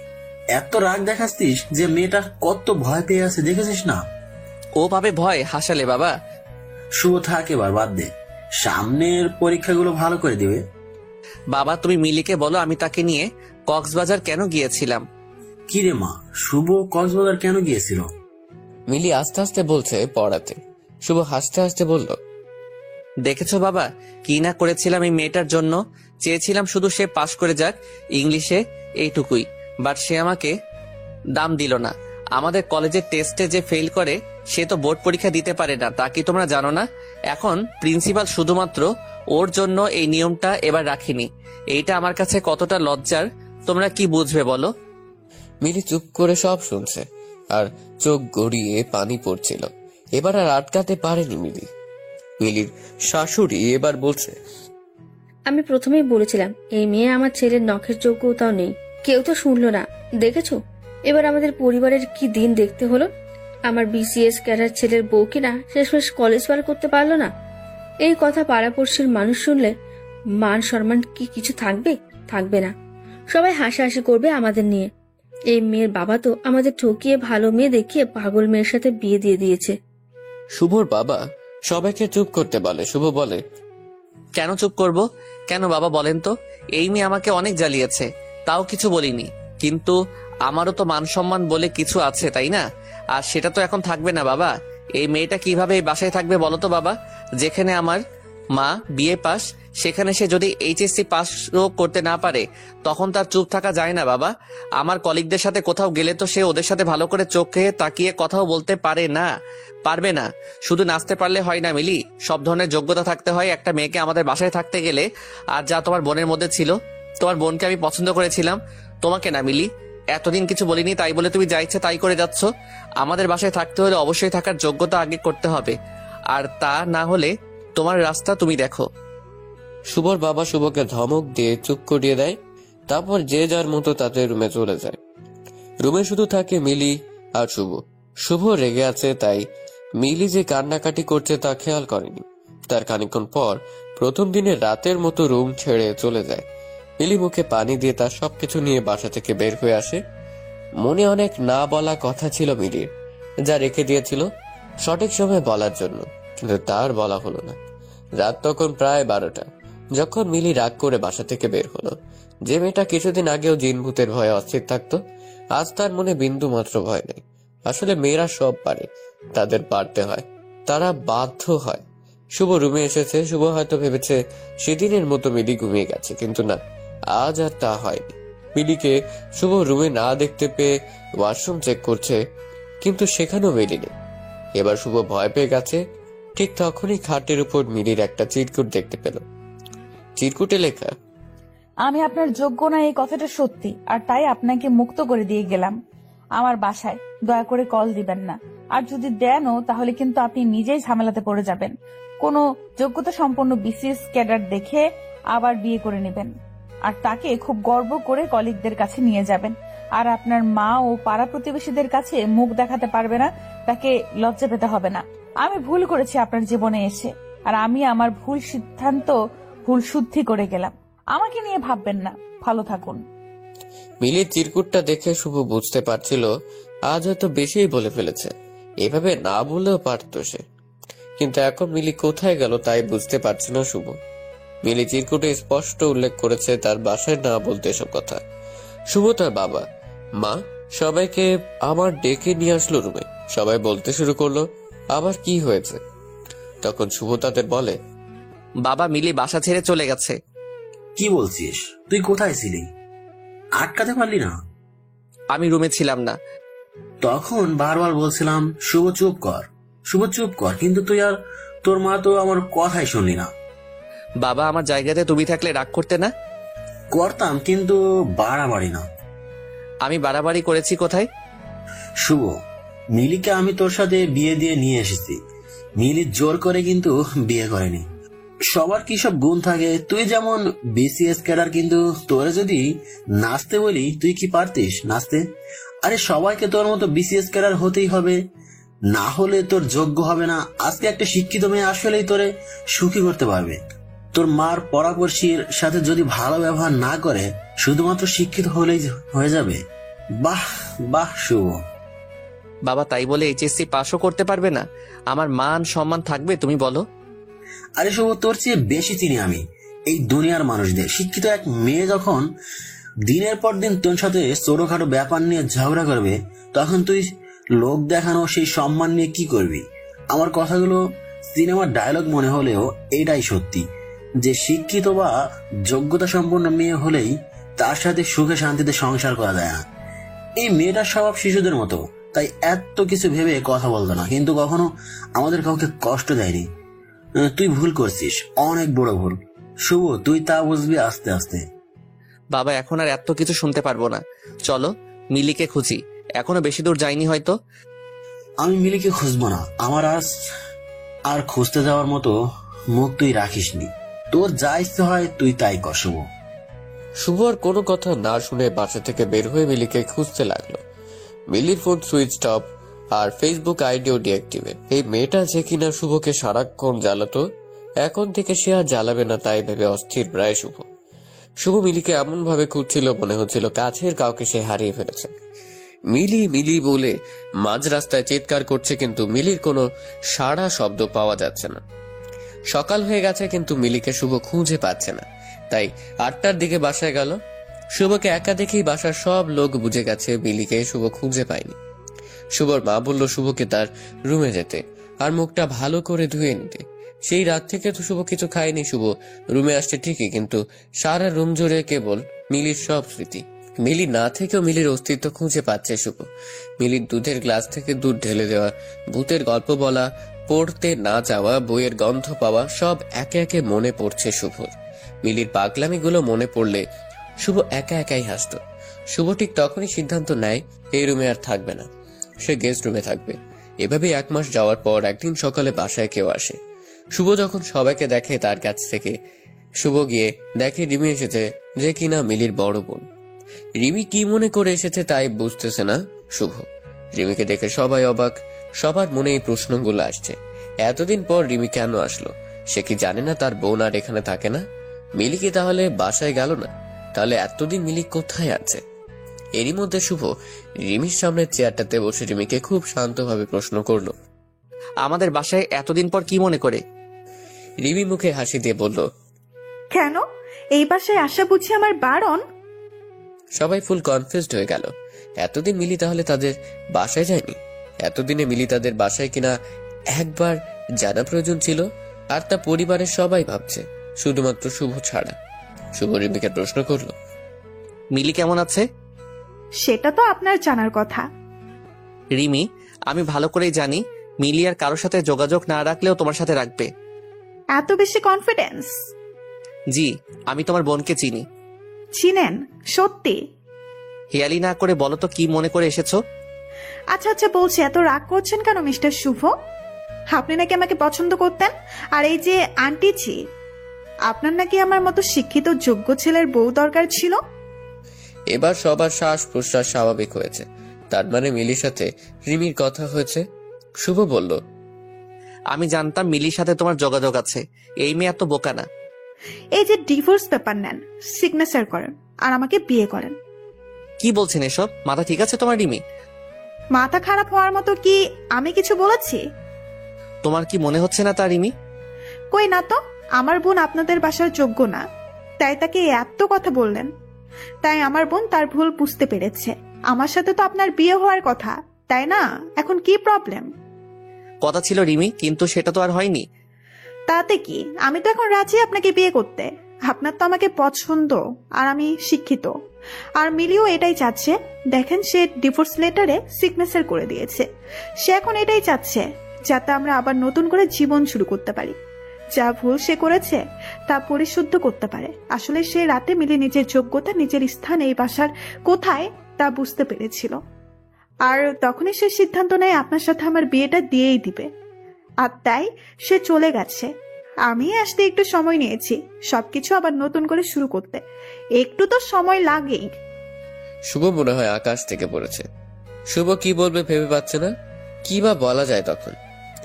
এত রাগ দেখাচ্ছিস যে মেয়েটা কত ভয় পেয়ে আছে, দেখেছিস না? ও ভাবে ভয় হাসালে বাবা। শুভ থাক, এবার বাদ দে, সামনের পরীক্ষাগুলো ভালো করে দিবে। বাবা তুমি মিলিকে বলো আমি তাকে নিয়ে কক্সবাজার কেন গিয়েছিলাম। কি রে মা, শুভ কক্সবাজার কেন গিয়েছিল? মিলি আস্তে আস্তে বলছে পড়াতে। শুভ হাসতে হাসতে বলল, দেখেছো বাবা কি না করেছিলাম এই মেয়েটার জন্য, চেয়েছিলাম শুধু সে পাশ করে যাক ইংলিশে, এইটুকুই। বাট সে আমাকে দাম দিল না। আমাদের কলেজের টেস্টে যে ফেল করে সে তো বোর্ড পরীক্ষা দিতে পারে না, তা কি তোমরা জানো না? এখন প্রিন্সিপাল শুধুমাত্র ওর জন্য এই নিয়মটা এবার রাখিনি। এইটা আমার কাছে কতটা লজ্জার তোমরা কি বুঝবে বলো? মিলি চুপ করে সব শুনছে, আর চোখ গড়িয়ে পানি পড়ছিল। এবার আর আটকাতে পারেনি মিলি। মিলির শাশুড়ি এবার বলছে, আমি প্রথমেই বলেছিলাম এই মেয়ে আমার ছেলের নখের যোগ্যতাও নেই, কেউ তো শুনলো না। দেখেছো এবার আমাদের পরিবারের কি দিন দেখতে হলো। আমার বিসিএস ক্যাডার ছেলের বউ কিনা শেষমেশ কলেজ পার করতে পারলো না। এই কথা পাড়াপড়শির মানুষ শুনলে মান সম্মান কি কিছু থাকবে? থাকবে না। সবাই হাসাহাসি করবে আমাদের নিয়ে। এই মেয়ের বাবা তো আমাদের ঠকিয়ে ভালো মেয়ে দেখিয়ে পাগল মেয়ের সাথে বিয়ে দিয়ে দিয়েছে। শুভর বাবা সবাইকে চুপ করতে বলে। শুভ বলে, কেন চুপ করব? কেন বাবা বলেন তো? এই মেয়ে আমাকে অনেক জ্বালিয়েছে, তাও কিছু বলিনি, কিন্তু আমারও তো মান সম্মান বলে কিছু আছে তাই না? আর সেটা তো এখন থাকবে না বাবা। এই মেয়েটা কিভাবে এই বাসায় থাকবে বলো তো বাবা, যেখানে আমার মা বিএ পাস, সেখানে সে যদি এইচএসসি পাসও করতে না পারে তখন তার চুপ থাকা যায় না বাবা। আমার কলিগদের সাথে কোথাও গেলে তো সে ওদের সাথে ভালো করে চোখে তাকিয়ে কথাও বলতে পারবে না। শুধু নাচতে পারলে হয় না মিলি, সব ধরনের যোগ্যতা থাকতে হয় একটা মেয়েকে আমাদের বাসায় থাকতে গেলে। আর যা তোমার বোনের মধ্যে ছিল, তোমার বোনকে আমি পছন্দ করেছিলাম, তোমাকে না মিলি। এতদিন কিছু বলিনি তাই বলে তুমি যা ইচ্ছে তাই করে যাচ্ছ। আমাদের বাসায় থাকতে হলে অবশ্যই থাকার যোগ্যতা আগে করতে হবে, আর তা না হলে তোমার রাস্তা তুমি দেখো। শুভর বাবা শুভকে ধমক দিয়ে চুপ করিয়ে দেয়। তারপর যে যার মতো তাদের রুমে চলে যায়। রুমে শুধু থাকে মিলি আর শুভ। শুভ রেগে আছে, তাই মিলি যে কান্নাকাটি করছে তা খেয়াল করেনি। তার খানিকক্ষণ পর প্রথম দিনের রাতের মতো রুম ছেড়ে চলে যায়। মিলি মুখে পানি দিয়ে তার সবকিছু নিয়ে বাসা থেকে বের হয়ে আসে। মনে অনেক না বলা কথা ছিল মিলির, যা রেখে দিয়েছিল সঠিক সময় বলার জন্য, কিন্তু তার বলা হলো না। রাত তখন প্রায় 12টা যখন মিলি রাগ করে বাসা থেকে বের হলো। যে মেয়েটা কিছুদিন আগেও জিন ভূতের ভয়ে অস্থির থাকতো, আজ তার মনে বিন্দু মাত্র ভয় নেই। আসলে মেয়েরা সব পারে, তাদের পারতে হয়, তারা বাধ্য হয়। শুভ রুমে এসেছে। শুভ হয়তো ভেবেছে সেদিনের মতো মিলি ঘুমিয়ে গেছে, কিন্তু না, আজ আর তা হয়নি। মিলিকে শুভ রুমে না দেখতে পেয়ে ওয়াশরুম চেক করছে, কিন্তু সেখানেও মিলি নেই। এবার শুভ ভয় পেয়ে গেছে। ঠিক তখনই খাটের উপর মিলির একটা চিরকুট দেখতে পেল। চিরকুটে লেখা, আমি আপনার যোগ্য না এই কথাটা সত্যি, আর তাই আপনাকে মুক্ত করে দিয়ে গেলাম আমার বাসায়। দয়া করে কল দিবেন না, আর যদি দেনও তাহলে কিন্তু আপনি নিজেই ঝামেলাতে পড়ে যাবেন। কোনো যোগ্যতা সম্পন্ন বিসিএস ক্যাডার দেখে আবার বিয়ে করে নেবেন, আর তাকে খুব গর্ব করে কলিগদের কাছে নিয়ে যাবেন। আর আপনার মা ও পাড়া প্রতিবেশীদের কাছে মুখ দেখাতে পারবে না, তাকে লজ্জা পেতে হবে না। আমি ভুল করেছি আপনার জীবনে এসে, আর আমি আমার ভুল সিদ্ধান্ত ভুল শুদ্ধি করে গেলাম। আমাকে নিয়ে ভাববেন না, ভালো থাকুন। মিলির চিরকুটটা দেখে শুভ বুঝতে পারছিল আজ হয়তো বেশিই বলে ফেলেছে। এভাবে না বললেও পারত সে, কিন্তু এখন মিলি কোথায় গেল তাই বুঝতে পারছে না শুভ। মিলি চিরকুটে স্পষ্ট উল্লেখ করেছে তার বাসায় না বলতে এসব কথা। শুভ তার বাবা মা সবাইকে আমার ডেকে নিয়ে আসলো রুমে। সবাই বলতে শুরু করলো আবার কি হয়েছে। তখন শুভ তাদের বলে, বাবা মিলি বাসা ছেড়ে চলে গেছে। কি বলছিস? তুই কোথায় ছিলি? আটকাতে পারলি না? আমি রুমে ছিলাম না। তখন বারবার বলছিলাম শুভ চুপ কর, শুভ চুপ কর, কিন্তু তুই আর তোর মা তো আমার কথাই শুনলি না। বাবা আমার জায়গাতে তুমি থাকলে রাগ করতে না? করতাম, কিন্তু বাড়াবাড়ি না। আমি বাড়াবাড়ি করেছি কোথায়? শুভ, মিলিকে আমি তোর সাথে বিয়ে দিয়ে নিয়ে এসেছি। মিলি জোর করে কিন্তু বিয়ে করেনি। সবার কি সব গুণ থাকে, তুই যেমন বিসিএস ক্যাডার, কিন্তু তোরে যদি নাচতে বলি তুই কি পারতিস নাচতে? আরে সবাইকে তোর মতো বিসিএস ক্যাডার হতেই হবে, না হলে তোর যোগ্য হবে না। আজকে একটা শিক্ষিত মেয়ে আসলেই তোরে সুখী করতে পারবে। তোর মার পরামর্শের সাথে যদি ভালো ব্যবহার না করে শুধুমাত্র শিক্ষিত হলেই হয়ে যাবে। বাহ বাহ শুভ। বাবা তাই বলে এইচএসসি পাসও করতে পারবে না? আমার মান সম্মান থাকবে তুমি বলো? আরে শুভ, তোর চেয়ে বেশি চিনি আমি এই দুনিয়ার মানুষদের। শিক্ষিত এক মেয়ে যখন দিনের পর দিন তোর সাথে ছোটখাটো ব্যাপার নিয়ে ঝগড়া করবে, তখন তুই লোক দেখানো সেই সম্মান নিয়ে কি করবি? আমার কথাগুলো সিনেমার ডায়লগ মনে হলেও এটাই সত্যি, যে শিক্ষিত বা যোগ্যতা সম্পন্ন মেয়ে হলেই তার সাথে সুখে শান্তিতে সংসার করা যায় না। এই মেয়েটার স্বভাব শিশুদের মতো, তাই এত কিছু ভেবে কথা বলতো না, কিন্তু কখনো আমাদের কাউকে কষ্ট দেয়নি। তুই ভুল করছিস, অনেক বড় ভুল। শুভ, তুই তা বুঝবি আস্তে আস্তে। বাবা এখন আর এত কিছু শুনতে পারবো না, চলো মিলিকে খুঁজি। এখনো বেশি দূর যাইনি হয়তো। আমি মিলিকে খুঁজবো না, আমার আজ আর খুঁজতে যাওয়ার মতো মুখ তুই রাখিসনি। তোর যা ইচ্ছে হয় তুই তাই কর শুভ। শুভ আর কোনো কথা না শুনে বাসা থেকে বের হয়ে মিলিকে খুঁজতে লাগলো। মিলির ফোন সুইচ অফ আর ফেসবুক আইডিও ডিঅ্যাক্টিভেট। এই মেয়েটা যে কিনা শুভকে সারাক্ষণ জ্বালাতো, এখন থেকে সে আর জ্বালাবে না, তাই ভেবে অস্থির প্রায় শুভ। শুভ মিলিকে এমন ভাবে খুঁজছিল মনে হচ্ছিল কাছের কাউকে সে হারিয়ে ফেলেছে। মিলি মিলি বলে মাঝ রাস্তায় চিৎকার করছে, কিন্তু মিলির কোনো সাড়া শব্দ পাওয়া যাচ্ছে না। সকাল হয়ে গেছে, কিন্তু মিলিকে শুভ খুঁজে পাচ্ছে না। তাই 8টার দিকে বাসায় গেল। শুভকে একা দেখেই বাসার সব লোক বুঝে গেছে মিলিকে শুভ খুঁজে পায়নি। শুভর মা বলল শুভকে তার রুমে যেতে আর মুখটা ভালো করে ধুয়ে নিতে। সেই রাত থেকে তো শুভ কিছু খায়নি। শুভ রুমে আসছে ঠিকই, কিন্তু সারা রুম জুড়ে কেবল মিলির সব স্মৃতি। মিলি না থেকেও মিলির অস্তিত্ব খুঁজে পাচ্ছে শুভ। মিলির দুধের গ্লাস থেকে দুধ ঢেলে দেওয়া, ভূতের গল্প বলা, পড়তে না যাওয়া, বইয়ের গন্ধ পাওয়া, সব একে একে মনে পড়ছে শুভর। মিলির পাগলামিগুলো মনে পড়লে শুভ একা একাই হাসত। শুভ ঠিক তখনই সিদ্ধান্ত নেয় এই রুমে আর থাকবে না, সে গেস্ট রুমে থাকবে। এভাবে 1 মাস যাওয়ার পর একদিন সকালে বাসায় কেউ আসে। শুভ যখন সবাইকে দেখে তার কাছ থেকে, শুভ গিয়ে দেখে রিমি এসেছে, যে কিনা মিলির বড় বোন। রিমি কি মনে করে এসেছে তাই বুঝতেছে না শুভ। রিমিকে দেখে সবাই অবাক, সবার মনে এই প্রশ্নগুলো আসছে। এতদিন পর রিমি কেন আসলো? সে কি জানে না তার বোন আর এখানে থাকে না? মিলি কি তাহলে বাসায় গেল না? তাহলে এতদিন মিলি কোথায় আছে? এরই মধ্যে শুভ রিমির সামনের চেয়ারটাতে বসে রিমিকে খুব শান্তভাবে প্রশ্ন করলো, আমাদের বাসায় এতদিন পর কি মনে করে? রিমি মুখে হাসি দিয়ে বলল, কেন এই বাসায় আসা বুঝি আমার বারণ? সবাই ফুল কনফিউজড হয়ে গেল। এতদিন মিলি তাহলে তাদের বাসায় যায়নি? এতদিনে মিলি তাদের বাসায় কিনা একবার জানা প্রয়োজন ছিল। আর তা পরিবারের সবাই ভাবছে, শুধুমাত্র শুভ ছাড়া। শুভ রিমিকে প্রশ্ন করলো, মিলি কেমন আছে? সেটা তো আপনার জানার কথা। রিমি, আমি ভালো করেই জানি মিলি আর কারোর সাথে যোগাযোগ না রাখলেও তোমার সাথে রাখবে। এত বেশি কনফিডেন্স? জি, আমি তোমার বোনকে চিনি। চিনেন? সত্যি? হেয়ালি না করে বলো তো কি মনে করে এসেছো? আচ্ছা আচ্ছা বলছি, এত রাগ করছেন কেন মিস্টার শুভ? আপনি নাকি আমাকে পছন্দ করতেন, আর এই যে আন্টি জি, আপনার নাকি আমার মতো শিক্ষিত যোগ্য ছেলের বউ দরকার ছিল। এবার সবার শ্বাস প্রশ্বাস স্বাভাবিক হয়েছে। তার মানে মিলির সাথে রিমির কথা হয়েছে। শুভ বলল, আমি জানতাম মিলির সাথে তোমার যোগাযোগ আছে। এই মেয়ে এত বোকা না। এই যে ডিভোর্স পেপার নেন, সিগনেচার করেন, আর আমাকে বিয়ে করেন। কি বলছেন এসব? মাথা ঠিক আছে তোমার রিমি? মাথা খারাপ হওয়ার মতো কি আমি কিছু বলেছি? তোমার কি মনে হচ্ছে না তা রিমি? কই না তো, আমার বোন আপনাদের বাসার যোগ্য না, তাই তাকে এত কথা বললেন। তাই আমার বোন তার ভুল বুঝতে পেরেছে। আমার সাথে তো আপনার বিয়ে হওয়ার কথা, তাই না? এখন কি প্রবলেম? কথা ছিল রিমি, কিন্তু সেটা তো আর হয়নি। তাতে কি, আমি তো এখন রাজি আপনাকে বিয়ে করতে। আপনার তো আমাকে পছন্দ, আর আমি শিক্ষিত। আর মিলিও এটাই চাচ্ছে। দেখেন, সে ডিভোর্স লেটারে সিগনেচার করে দিয়েছে। সে এখন এটাই চাচ্ছে যাতে আমরা আবার নতুন করে জীবন শুরু করতে পারি। যা ভুল সে করেছে তা পরিশুদ্ধ করতে পারে। আসলে সে রাতে মিলে নিজের যোগ্যতা, নিজের স্থান এই বাসার কোথায় তা বুঝতে পেরেছিল। আর তখনই সে সিদ্ধান্ত নেয় আপনার সাথে আমার বিয়েটা দিয়েই দিবে। আর তাই সে চলে গেছে। আমি আসতে একটু সময় নিয়েছি সবকিছু আবার নতুন করে শুরু করতে। একটু তো সময় লাগেই। শুভ মনে হয় আকাশ থেকে পড়েছে। শুভ কি বলবে ভেবে পাচ্ছে না। কি বা বলা যায় তখন?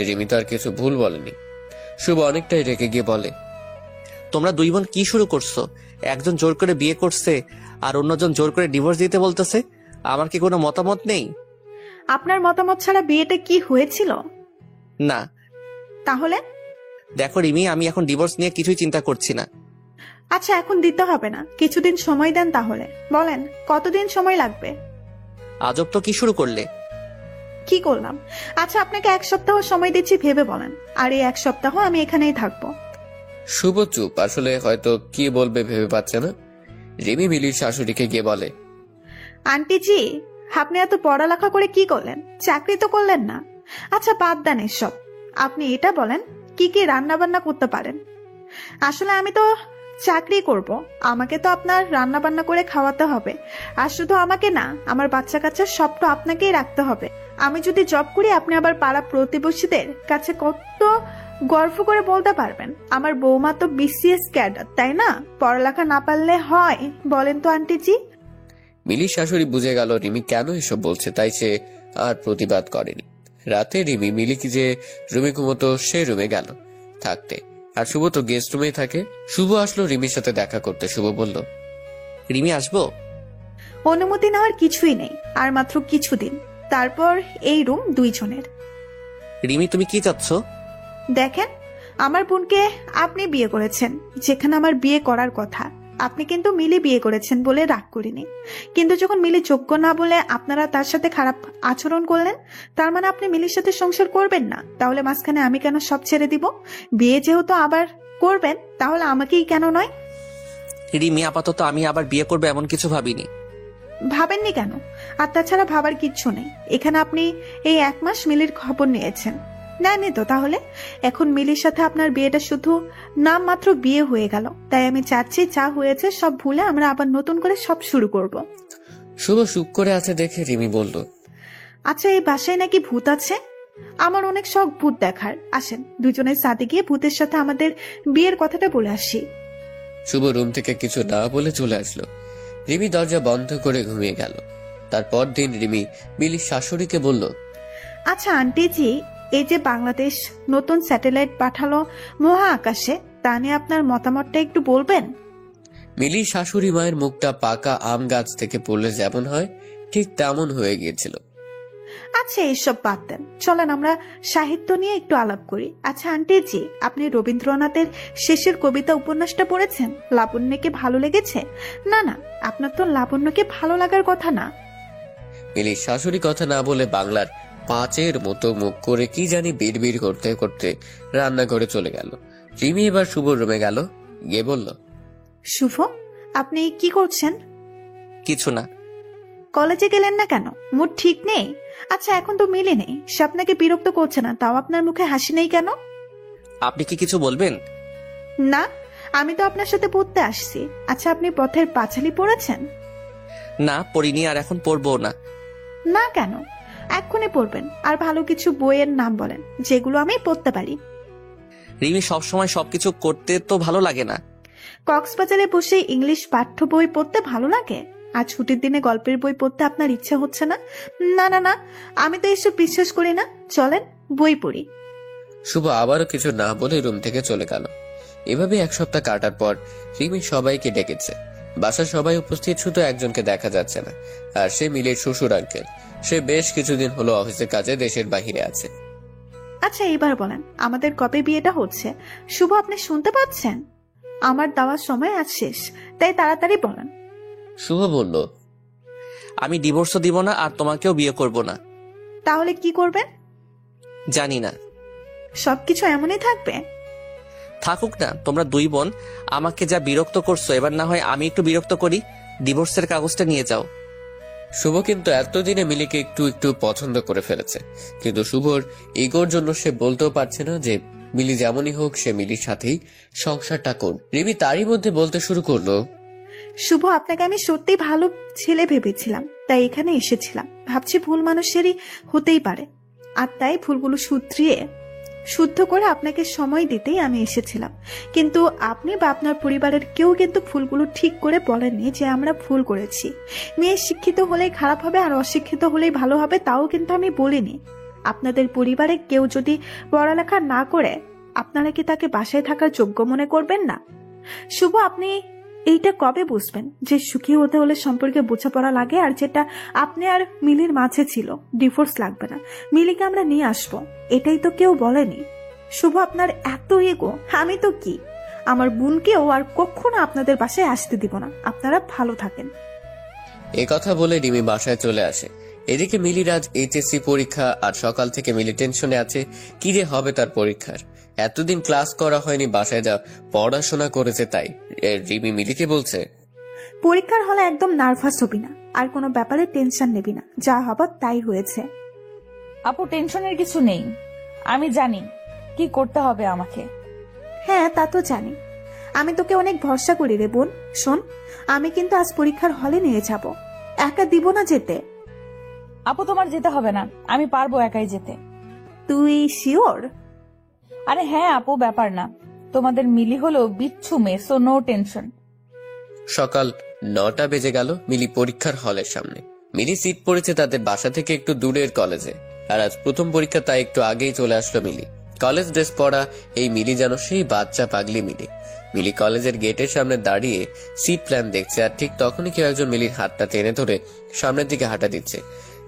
রিমি তো আর কিছু ভুল বলেনি। শুভ অনেকটাই রেগে গিয়ে বলে, তোমরা দুই বোন কি শুরু করছো? একজন জোর করে বিয়ে করছে আর অন্যজন জোর করে ডিভোর্স দিতে বলতেছে। আমার কি কোনো মতামত নেই? আপনার মতামত ছাড়া বিয়েটা কি হয়েছিল? না। তাহলে? দেখো রিমি, আমি এখন ডিভোর্স নিয়ে কিছুই চিন্তা করছি না। আচ্ছা, এখন দিতে হবে না, কিছুদিন সময় দেন। তাহলে বলেন কতদিন সময় লাগবে? আজব তো, কি শুরু করলে? কি করলাম? আচ্ছা, আপনাকে 1 সপ্তাহ সময় দিচ্ছি, ভেবে বলেন। আর এই 1 সপ্তাহ আমি এখানেই থাকবো। শুভ চুপ। আসলে হয়তো কি বলবে ভেবে পাচ্ছে না। রিমি মিলির শাশুড়িকে গিয়ে বলে, আন্টি জি, আপনি এত পড়ালেখা করে কি করলেন? চাকরি তো করলেন না। আচ্ছা, বাদ দেন এসব। আপনি এটা বলেন কি কি রান্না বান্না করতে পারেন? আসলে আমি তো চাকরি করব, আমাকে তো আপনার রান্না বান্না করে খাওয়াতে হবে। আর শুধু আমাকে না, আমার বাচ্চা কাচ্চা সব তো আপনাকেই রাখতে হবে। আমি যদি জব করি, আপনি আবার পাড়া প্রতিবেশীদের কাছে কত গর্ব করে বলতে পারবেন আমার বৌমা তো BCS ক্যাডার, তাই না? পড়ালেখা না পারলে হয় বলেন তো আন্টি জি? মিলির শাশুড়ি বুঝে গেল রিমি কেন এসব বলছে, তাই সে আর প্রতিবাদ করেনি। রাতে রিমি মিলিকে যে রুমে ঘুমতো সে রুমে গেল থাকতে। আর শুভ তো গেস্ট রুমেই থাকে। শুভ আসলো রিমির সাথে দেখা করতে। শুভ বলল, রিমি আসবো? অনুমতি নেওয়ার কিছুই নেই, আর মাত্র কিছুদিন, তারপর এই রুম 2 জনের। রিমি, তুমি কি চাচ্ছ? দেখেন, আমার বোনকে আপনি বিয়ে করেছেন যেখানে আমার বিয়ে করার কথা। আপনি কিন্তু মিলি বিয়ে করেছেন বলে রাগ করিনি, কিন্তু যখন মিলি যোগ্য না বলে আপনারা তার সাথে খারাপ আচরণ করলেন, তার মানে আপনি মিলির সাথে সংসার করবেন না। তাহলে মাঝখানে আমি কেন সব ছেড়ে দিব? বিয়ে যেহেতু আবার করবেন, তাহলে আমাকেই কেন নয়? রিমি, আপাতত আমি আবার বিয়ে করবো এমন কিছু ভাবিনি। ভাবেননি কেন? আর তাছাড়া ভাবার কিচ্ছু নেই। এখানে আপনি এই 1 মাস মিলির খবর নিয়েছেন, নেননি তো? তাহলে এখন মিলির সাথে আপনার বিয়েটা শুধু নাম মাত্র বিয়ে হয়ে গেল। তাই আমি চাচ্ছি যা হয়েছে সব ভুলে আমরা আবার নতুন করে সব শুরু করব। শুভ চুপ করে আছে দেখে রিমি বলল, আচ্ছা, এই বাসায় নাকি ভূত আছে? আমার অনেক শখ ভূত দেখার। আসেন দুজনের সাথে গিয়ে ভূতের সাথে আমাদের বিয়ের কথাটা বলে আসি। শুভ রুম থেকে কিছু না বলে চলে আসলো। রিমি দরজা বন্ধ করে ঘুমিয়ে গেল। তারপর দিন রিমি মিলির শাশুড়িকে বলল, আচ্ছা আন্টিজি, এই যে বাংলাদেশ নতুন স্যাটেলাইট পাঠালো মহা আকাশে, তা নিয়ে আপনার মতামতটা একটু বলবেন? মিলির শাশুড়ি মায়ের মুখটা পাকা আম গাছ থেকে পড়লে যেমন হয় ঠিক তেমন হয়ে গিয়েছিল। আচ্ছা এইসব বাদ দেন, চলেন আমরা সাহিত্য নিয়ে একটু আলাপ করি। আচ্ছা আন্টিজি, আপনি রবীন্দ্রনাথের শেষের কবিতা উপন্যাসটা পড়েছেন? লাবণ্যকে ভালো লেগেছে? না না, আপনার তো লাবণ্যকে ভালো লাগার কথা না। মিলির শাশুড়ি কথা না বলে বাংলার 5-এর মতো মুখ করে কি জানি বিড়বিড় করতে করতে রান্নাঘরে চলে গেল। রিমি এবার শুভর রুমে গেল, গিয়ে বলল, শুভ, আপনি কি করছেন? কিছু না। কলেজে গেলেন না কেন? মুড ঠিক নেই? আচ্ছা এখন তো মিলে নেই, সে আপনাকে বিরক্ত করছে না, তাও আপনার মুখে হাসি নেই কেন? আপনি কি কিছু বলবেন? না, আমি তো আপনার সাথে পড়তে আসছি। আচ্ছা আপনি পথের পাঁচালী পড়েছেন? না, পড়িনি, আর এখন পড়বো না। না কেন? এক্ষুনি পড়বেন। আর ভালো কিছু বইয়ের নাম বলেন যেগুলো আমি পড়তে পারি। রিমি, সবসময় সবকিছু করতে তো ভালো লাগে না। কক্সবাজারে বসে ইংলিশ পাঠ্য বই পড়তে ভালো লাগে, আর ছুটির দিনে গল্পের বই পড়তে আপনার ইচ্ছা হচ্ছে না? না না না, আমি তো এসব বিশ্বাস করি না। চলেন বই পড়ি। শুভ আবারও কিছু না বলে রুম থেকে চলে গেল। এভাবে 1 সপ্তাহ কাটার পর রিমি সবাইকে ডেকেছে। বাসার সবাই উপস্থিত, শুধু একজনকে দেখা যাচ্ছে না, আর সে মিলির শ্বশুর আঙ্কেল। সে বেশ কিছুদিন হলো অফিসের কাজে দেশের বাহিরে আছে। আচ্ছা এবার বলেন, আমাদের কবে বিয়েটা হচ্ছে? শুভ, আপনি শুনতে পাচ্ছেন? আমার দেওয়ার সময় আজ শেষ, তাই তাড়াতাড়ি বলেন। শুভ বলল, আমি ডিভোর্সও দিব না, আর তোমাকেও বিয়ে করব না। তাহলে কি করবেন? জানি না। সবকিছু এমনই থাকবে? থাকুক না, তোমরা 2 বোন আমাকে যা বিরক্ত করছো, এবার না হয় আমি একটু বিরক্ত করি। ডিভোর্সের কাগজটা নিয়ে যাও। শুভ কিন্তু এতদিনে মিলিকে একটু একটু পছন্দ করে ফেলেছে, কিন্তু শুভর ইগোর জন্য সে বলতেও পারছে না যে মিলি যেমনই হোক সে মিলির সাথেই সংসারটা করবে। রিমি তারই মধ্যে বলতে শুরু করলো, শুভ, আপনাকে আমি সত্যি ভালো ছেলে ভেবেছিলাম, তাই এখানে এসেছিলাম। ভাবছি ভুল মানুষেরই হতেই পারে, আর তাই ভুলগুলো শুদ্ধ করে আপনাকে সময় দিতেই আমি এসেছিলাম। কিন্তু আপনি বা আপনার পরিবারের কেউ কিন্তু ভুলগুলো ঠিক করে বলেননি যে আমরা ভুল করেছি। মেয়ে শিক্ষিত হলেই খারাপ হবে আর অশিক্ষিত হলেই ভালো হবে, তাও কিন্তু আমি বলিনি। আপনাদের পরিবারে কেউ যদি পড়ালেখা না করে, আপনারা কি তাকে বাসায় থাকার যোগ্য মনে করবেন না? শুভ, আপনি এইটা কবে বুঝবেন যে সুখী হতে হলে সম্পর্কে বোঝাপড়া লাগে, আর যেটা আপনি আর মিলির মাঝে ছিল, ডিভোর্স লাগবে না, মিলিকে আমরা নিয়ে আসবো, এটাই তো কেউ বলেনি। শুভ, আপনার এত ইগো। আমি তো কি, আমার বোনকেও আর কখনো আপনাদের বাসায় আসতে দিব না। আপনারা ভালো থাকেন। এ কথা বলে রিমি বাসায় চলে আসে। এদিকে মিলির আজ এইচএসসি পরীক্ষা, আর সকাল থেকে মিলি টেনশনে আছে কি যে হবে তার পরীক্ষার। এতদিন ক্লাস করা হয়নি, বাসায় যা পড়াশোনা করেছে তাই। রিমি মিলিকে বলছে, পরীক্ষার হলে একদম নার্ভাস হবি না, আর কোনো ব্যাপারে টেনশন নেবি না, যা হবার তাই হয়েছে। আপু টেনশনের কিছু নেই, আমি জানি কি করতে হবে আমাকে। হ্যাঁ তা তো জানি, আমি তোকে অনেক ভরসা করি রে বোন। শোন, আমি কিন্তু আজ পরীক্ষার হলে নিয়ে যাব, একা দিব না যেতে। আপু তোমার যেতে হবে না, আমি পারবো একাই যেতে। তুই শিওর? আরে হ্যাঁ আপু, ব্যাপার না, তোমাদের মিলি হলো বিচ্ছু মেয়ে, সো নো টেনশন। সকাল 9টা বেজে গেল। মিলি পরীক্ষার হলের সামনে। মিলি সিট পড়েছে তাদের বাসা থেকে একটু দূরের কলেজে, আর আজ প্রথম পরীক্ষা, তাই একটু আগেই চলে আসলো মিলি। কলেজ ড্রেস পরা এই মিলি যেন সেই বাচ্চা পাগলি মিলি। মিলি কলেজের গেটের সামনে দাঁড়িয়ে সিট প্ল্যান দেখছে, আর ঠিক তখনই কেউ একজন মিলির হাতটা টেনে ধরে সামনের দিকে হাঁটা দিচ্ছে।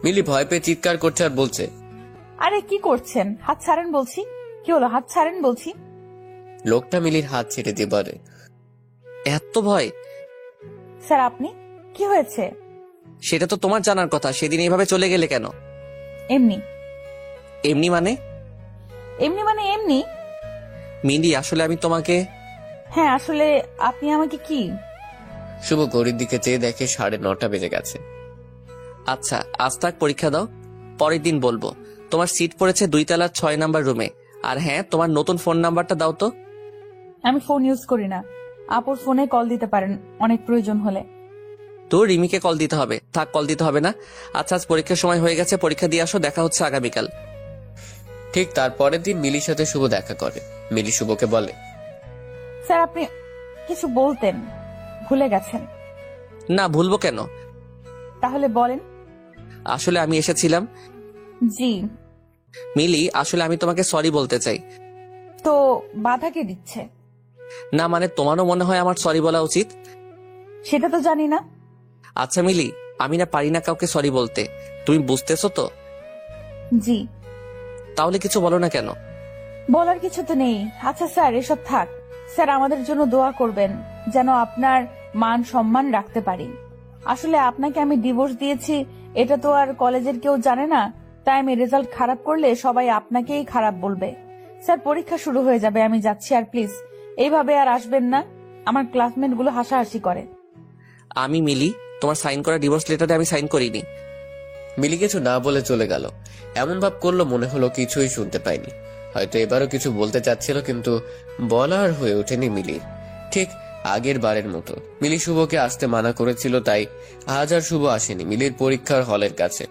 মিলি ভয় পেয়ে চিৎকার করছে আর বলছে, আরে কি করছেন, হাত ছাড়েন বলছি। কি হলো, হাত ছাড়েন বলছি। লোকটা মিলির হাত ছেড়ে দিয়ে বলে, এত ভয়? স্যার আপনি কি হয়েছে? সেটা তো তোমার জানার কথা। সেদিন এইভাবে চলে গেলে কেন? এমনি। এমনি মানে? এমনি মানে এমনি। মিলি, আসলে আমি তোমাকে... হ্যাঁ, আসলে আপনি আমাকে কি? শুভ ঘড়ির দিকে চেয়ে দেখে 9:30 বেজে গেছে। আচ্ছা, আজ থাক, পরীক্ষা দাও, পরের দিন বলবো। তোমার সিট পড়েছে 2 তলার 6 নাম্বার রুমে। আর হ্যাঁ, তোমার নতুন ফোন নাম্বারটা দাও তো। আমি ফোন ইউজ করি না। আপুর ফোনে কল দিতে পারেন অনেক প্রয়োজন হলে। তো রিমিকে কল দিতে হবে। থাক, কল দিতে হবে না। আচ্ছা, আজ পরীক্ষার সময় হয়ে গেছে, পরীক্ষা দিয়ে আসো, দেখা হচ্ছে আগামীকাল। ঠিক তার পরের দিন মিলির সাথে শুভ দেখা করে। মিলি শুভকে বলে, স্যার আপনি কিছু বলতেন, ভুলে গেছেন? না, ভুলবো কেন? তাহলে বলেন। আসলে আমি এসেছিলাম। জি। মিলি, আসলে আমি তোমাকে সরি বলতে চাই। তো বাধা কে দিচ্ছে? না মানে, তোমারও মনে হয় আমার সরি বলা উচিত? সেটা তো জানি না। আচ্ছা মিলি, আমি না পারি না কাউকে সরি বলতে, তুমি বুঝতেছো তো? জি। তাহলে কিছু বলো না কেন? বলার কিছু তো নেই। আচ্ছা স্যার, এসব থাক। স্যার আমাদের জন্য দোয়া করবেন যেন আপনার মান সম্মান রাখতে পারি। আসলে আপনাকে আমি ডিভোর্স দিয়েছি, এটা তো আর কলেজের কেউ জানে না। তাই আমি রেজাল্ট খারাপ করলে সবাই আপনাকেই খারাপ বলবে। স্যার পরীক্ষা শুরু হয়ে যাবে, আমি যাচ্ছি। আর প্লিজ এইভাবে আর আসবেন না। আমার ক্লাসমেট গুলো হাসাহাসি করে। আমি মিলি, তোমার সাইন করা ডিভোর্স লেটারে আমি সাইন করিনি। মিলি কিছু না বলে চলে গেল। এমন ভাব করলো মনে হলো কিছুই শুনতে পাইনি। হয়তো এবারও কিছু বলতে চাচ্ছিল, কিন্তু বলার হয়ে ওঠেনি মিলির। ঠিক আগের বারের মতো মিলি শুভকে আসতে মানা করেছিল, তাই আজ আর শুভ আসেনি মিলির পরীক্ষার হলের কাছে।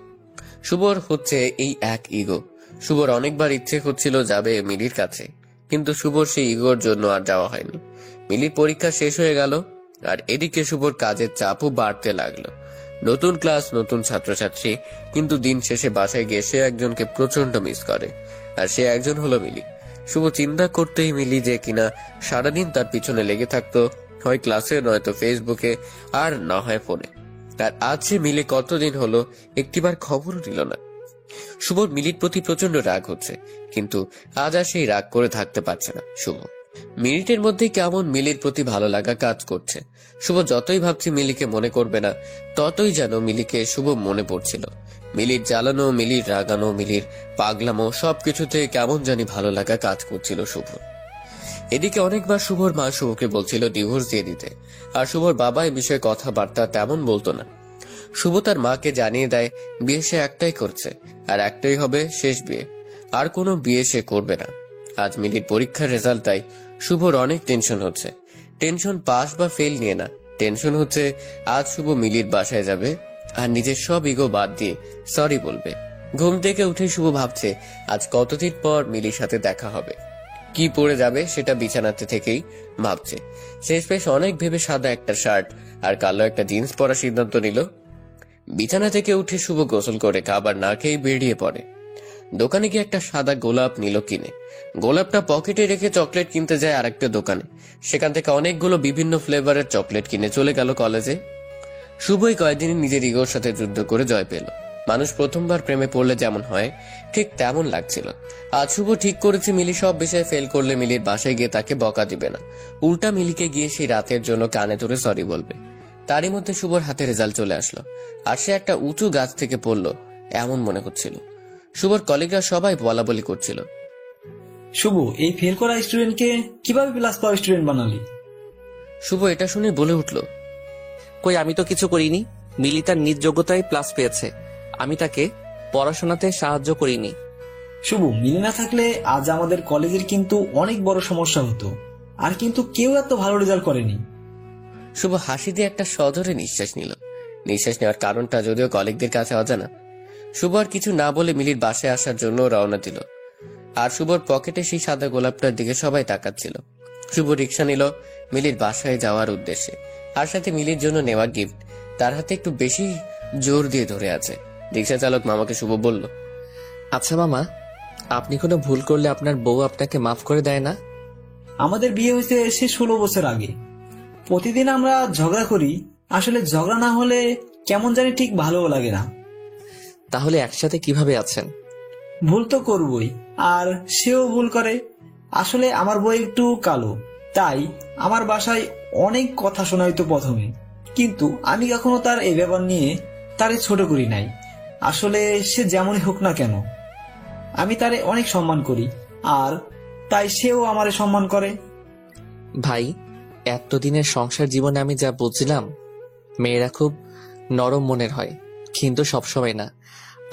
শুভর হচ্ছে এই এক ইগো। শুভর অনেকবার ইচ্ছে হচ্ছিল যাবে মিলির কাছে, কিন্তু শুভর সেই ইগোর জন্য আর যাওয়া হয়নি। মিলির পরীক্ষা শেষ হয়ে গেল, আর এদিকে শুভর কাজের চাপও বাড়তে লাগলো। নতুন ক্লাস, নতুন ছাত্রছাত্রী, কিন্তু দিন শেষে বাসায় গিয়ে সে একজনকে প্রচন্ড মিস করে, আর সে একজন হলো মিলি। শুভ চিন্তা করতেই মিলি যে কিনা সারাদিন তার পিছনে লেগে থাকতো, হয় ক্লাসে, নয়তো ফেসবুকে, আর না হয় ফোনে। আর আজ সে মিলি কতদিন হলো একটিবার খবরও নিল না। শুভর মিলির প্রতি প্রচন্ড রাগ হচ্ছে, কিন্তু আজ আর সেই রাগ করে থাকতে পারছে না শুভ। মিনিটের মধ্যে কেমন মিলির প্রতি ভালো লাগা কাজ করছে। শুভ যতই ভাবছে মিলিকে মনে করবে না, ততই যেন মিলিকে শুভ মনে পড়ছিল। মিলির জ্বালানো, মিলির রাগানো, মিলির পাগলামো, সবকিছুতে কেমন জানি ভালো লাগা কাজ করছিল শুভ। এদিকে অনেকবার শুভর মা শুভকে বলছিল ডিভোর্স দিয়ে দিতে, আর শুভর বাবা এই বিষয়ে কথাবার্তা তেমন বলতো না। শুভ তার মাকে জানিয়ে দেয় বিয়ে সে একটাই করছে, আর একটাই হবে শেষ বিয়ে, আর কোনো বিয়ে সে করবে না। আজ মিলির পরীক্ষার রেজাল্ট, তাই শুভর অনেক টেনশন হচ্ছে। টেনশন পাস বা ফেল নিয়ে না, টেনশন হচ্ছে আজ শুভ মিলির বাসায় যাবে আর নিজের সব ইগো বাদ দিয়ে সরি বলবে। ঘুম থেকে উঠে শুভ ভাবছে আজ কতদিন পর মিলির সাথে দেখা হবে, কি পরে যাবে সেটা বিছানাতে থেকেই ভাবছে। শেষমেশ অনেক ভেবে সাদা একটা শার্ট আর কালো একটা জিন্স পরার সিদ্ধান্ত নিল। বিছানা থেকে উঠে শুভ গোসল করে খাবার না খেয়ে বেরিয়ে পড়ে। দোকানে গিয়ে একটা সাদা গোলাপ নিল কিনে। গোলাপটা পকেটে রেখে চকলেট কিনতে যায় আরেকটা দোকানে। সেখান থেকে অনেকগুলো বিভিন্ন ফ্লেভারের চকলেট কিনে চলে গেল কলেজে। শুভই কয়েকদিন নিজের ইগোর সাথে যুদ্ধ করে জয় পেল। মানুষ প্রথমবার প্রেমে পড়লে যেমন হয় ঠিক তেমন লাগছিল। আজ শুভ ঠিক করেছে মিলি সব বিষয়ে ফেল করলে মিলির বাসায় গিয়ে তাকে বকা দিবে না, উল্টা মিলিকে গিয়ে সেই রাতের জন্য কানে ধরে সরি বলবে। তারই মধ্যে শুভর হাতে রেজাল্ট চলে আসলো, আর সে একটা উঁচু গাছ থেকে পড়লো এমন মনে হচ্ছিল। শুভর কলিগরা সবাই বলা বলি করছিল, শুভ, এই ফেল করা স্টুডেন্টকে কিভাবে প্লাস পাওয়া স্টুডেন্ট বানালি? শুভ এটা শুনে বলে উঠল, কই, আমি তো কিছু করিনি। মিলি তার নিজ যোগ্যতায় প্লাস পেয়েছে, আমি তাকে পড়াশোনাতে সাহায্য করিনি। শুভ, মিলি না থাকলে আজ আমাদের কলেজের কিন্তু অনেক বড় সমস্যা হতো, আর কিন্তু কেউ এত ভালো রেজাল্ট করেনি। শুভ হাসি দিয়ে একটা সজোরে নিঃশ্বাস নিল। নিঃশ্বাস নেওয়ার কারণটা যদিও কলিগদের কাছে অজানা। শুভ আর কিছু না বলে মিলির বাসায় আসার জন্য রওনা দিল, আর শুভর পকেটে সেই সাদা গোলাপটার দিকে সবাই তাকাচ্ছিল। শুভ রিক্সা নিল মিলির বাসায় যাওয়ার উদ্দেশ্যে, আর সাথে মিলির জন্য নেওয়া গিফট তার হাতে একটু বেশি জোর দিয়ে ধরে আছে। রিক্সা চালক মামাকে শুভ বলল, আচ্ছা মামা, আপনি কোনো ভুল করলে আপনার বউ আপনাকে মাফ করে দেয় না? আমাদের বিয়ে হয়েছে সে 16 বছর আগে। প্রতিদিন আমরা ঝগড়া করি, আসলে ঝগড়া না হলে কেমন জানি ঠিক ভালো লাগে না। তাহলে একসাথে কিভাবে আছেন? ভুল তো করবই, আর সেও ভুল করে। আসলে আমার বউ একটু কালো, তাই আমার বাসায় অনেক কথা শোনাইতো প্রথমে। কিন্তু আমি কখনো তার এই ব্যাপার নিয়ে তারে ছোট করি নাই। আসলে সে যেমনই হোক না কেন, আমি তারে অনেক সম্মান করি, আর তাই সেও আমারে সম্মান করে। ভাই, এতদিনের সংসার জীবনে আমি যা বুঝলাম, মেয়েরা খুব নরম মনের হয়, কিন্তু সবসময় না।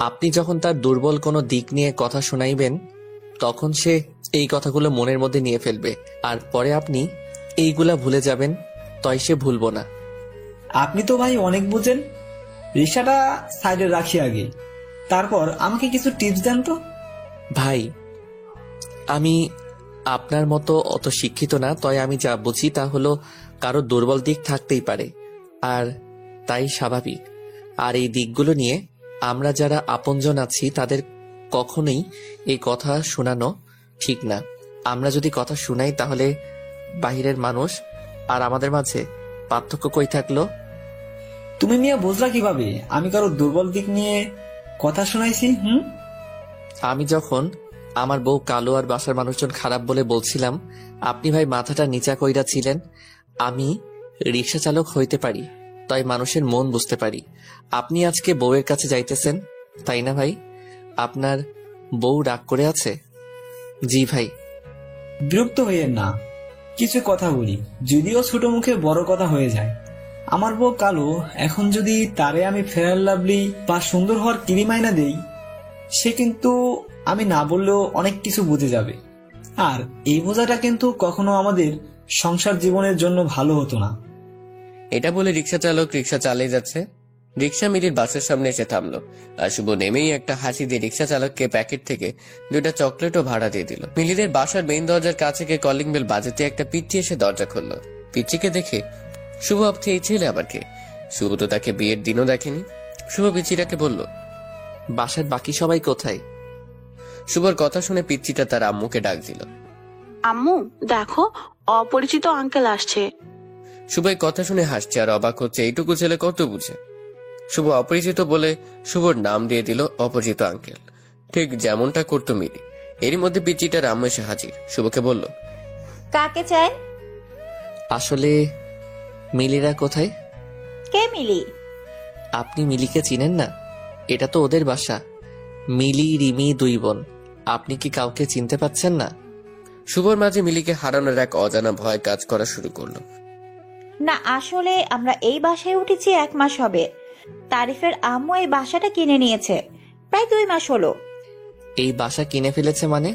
আপনি যখন তার দুর্বল কোনো দিক নিয়ে কথা শোনাইবেন, তখন সে এই কথাগুলো মনের মধ্যে নিয়ে ফেলবে, আর পরে আপনি এইগুলা ভুলে যাবেন। তাই সে ভুলবো না। আপনি তো ভাই অনেক বুঝেন। রিক্সাটা সাইডে রাখি আগে, তারপর আমাকে কিছু টিপস দেন তো। ভাই, আমি আপনার মতো অত শিক্ষিত না, তাই আমি যা বুঝি তা হলো কারো দুর্বল দিক থাকতেই পারে, আর তাই স্বাভাবিক। আর এই দিকগুলো নিয়ে আমরা যারা আপনজন আছি তাদের কখনোই এই কথা শোনানো ঠিক না। আমরা যদি কথা শুনাই তাহলে বাহিরের মানুষ আর আমাদের মাঝে পার্থক্য কই থাকলো? তুমি মিয়া বুঝলা কিভাবে আমি কারো দুর্বল দিক নিয়ে কথা শোনাইছি? আমি যখন আমার বউ কালো আর বাসার মানুষজন খারাপ বলে বলছিলাম, আপনি ভাই মাথাটা নিচা কইরা ছিলেন। আমি রিক্সা চালক হইতে পারি, তাই মানুষের মন বুঝতে পারি। আপনি আজকে বউয়ের কাছে যাইতেছেন, তাই না ভাই? আপনার বউ রাগ করে আছে? জি ভাই। বিরক্ত হইয়েন না, কিছু কথা বলি, যদিও ছোট মুখে বড় কথা হয়ে যায়। আমার বউ কালো, এখন যদি তারে আমি ফেয়ার লাভলি বা সুন্দর হওয়ার ক্রিম আইনা দেই, সে কিন্তু আমি না বললেও অনেক কিছু বুঝে যাবে। আর এই বোঝাটা কিন্তু কখনো আমাদের সংসার জীবনের জন্য ভালো হতো না। এটা বলে রিক্সা চালক রিক্সা চালিয়ে যাচ্ছে। রিক্সা মিলির বাসের সামনে এসে থামলো, আর শুভ নেমেই একটা হাসি দিয়ে রিক্সা চালককে প্যাকেট থেকে 2টা চকলেটও ভাড়া দিয়ে দিল। মিলিদের বাসার মেইন দরজার কাছে গিয়ে কলিং বেল বাজাতে একটা পিচ্চি এসে দরজা খুললো। পিচ্চিকে দেখে শুভ ভাবছে এই ছেলে আবার কে? শুভ তো তাকে বিয়ের দিনও দেখেনি। শুভ পিচ্চিটাকে বলল, বাসার বাকি সবাই কোথায়? শুভর কথা শুনে পিচ্চিটা তার আম্মুকে ডাক দিল। আম্মু দেখো, অপরিচিত আঙ্কেল আসছে। শুভ এই কথা শুনে হাসছে আর অবাক হচ্ছে, এইটুকু ছেলে কত বুঝে। শুভ অপরিচিত বলে শুভর নাম দিয়ে দিল অপরিচিত আঙ্কেল, ঠিক যেমনটা করতো মিলি। এরই মধ্যে পিচ্চিটার আম্মু এসে হাজির। শুভকে বলল, কাকে চাই? আসলে মিলিরা কোথায়? কে মিলি? আপনি মিলিকে চিনেন না? এটা তো ওদের বাসা। মিলি, রিমি 2 বোন। আপনি কি কাউকে চিনতে পাচ্ছেন না? শুভর মাঝে মিলিকে হারানোর এক অজানা ভয় কাজ করা শুরু করলো। না, আসলে আমরা এই বাসায় উঠেছি 1 মাস হবে। তারিফের আম্মু এই বাসাটা কিনে নিয়েছে, প্রায় 2 মাস হলো। এই বাসা কিনে ফেলেছে মানে?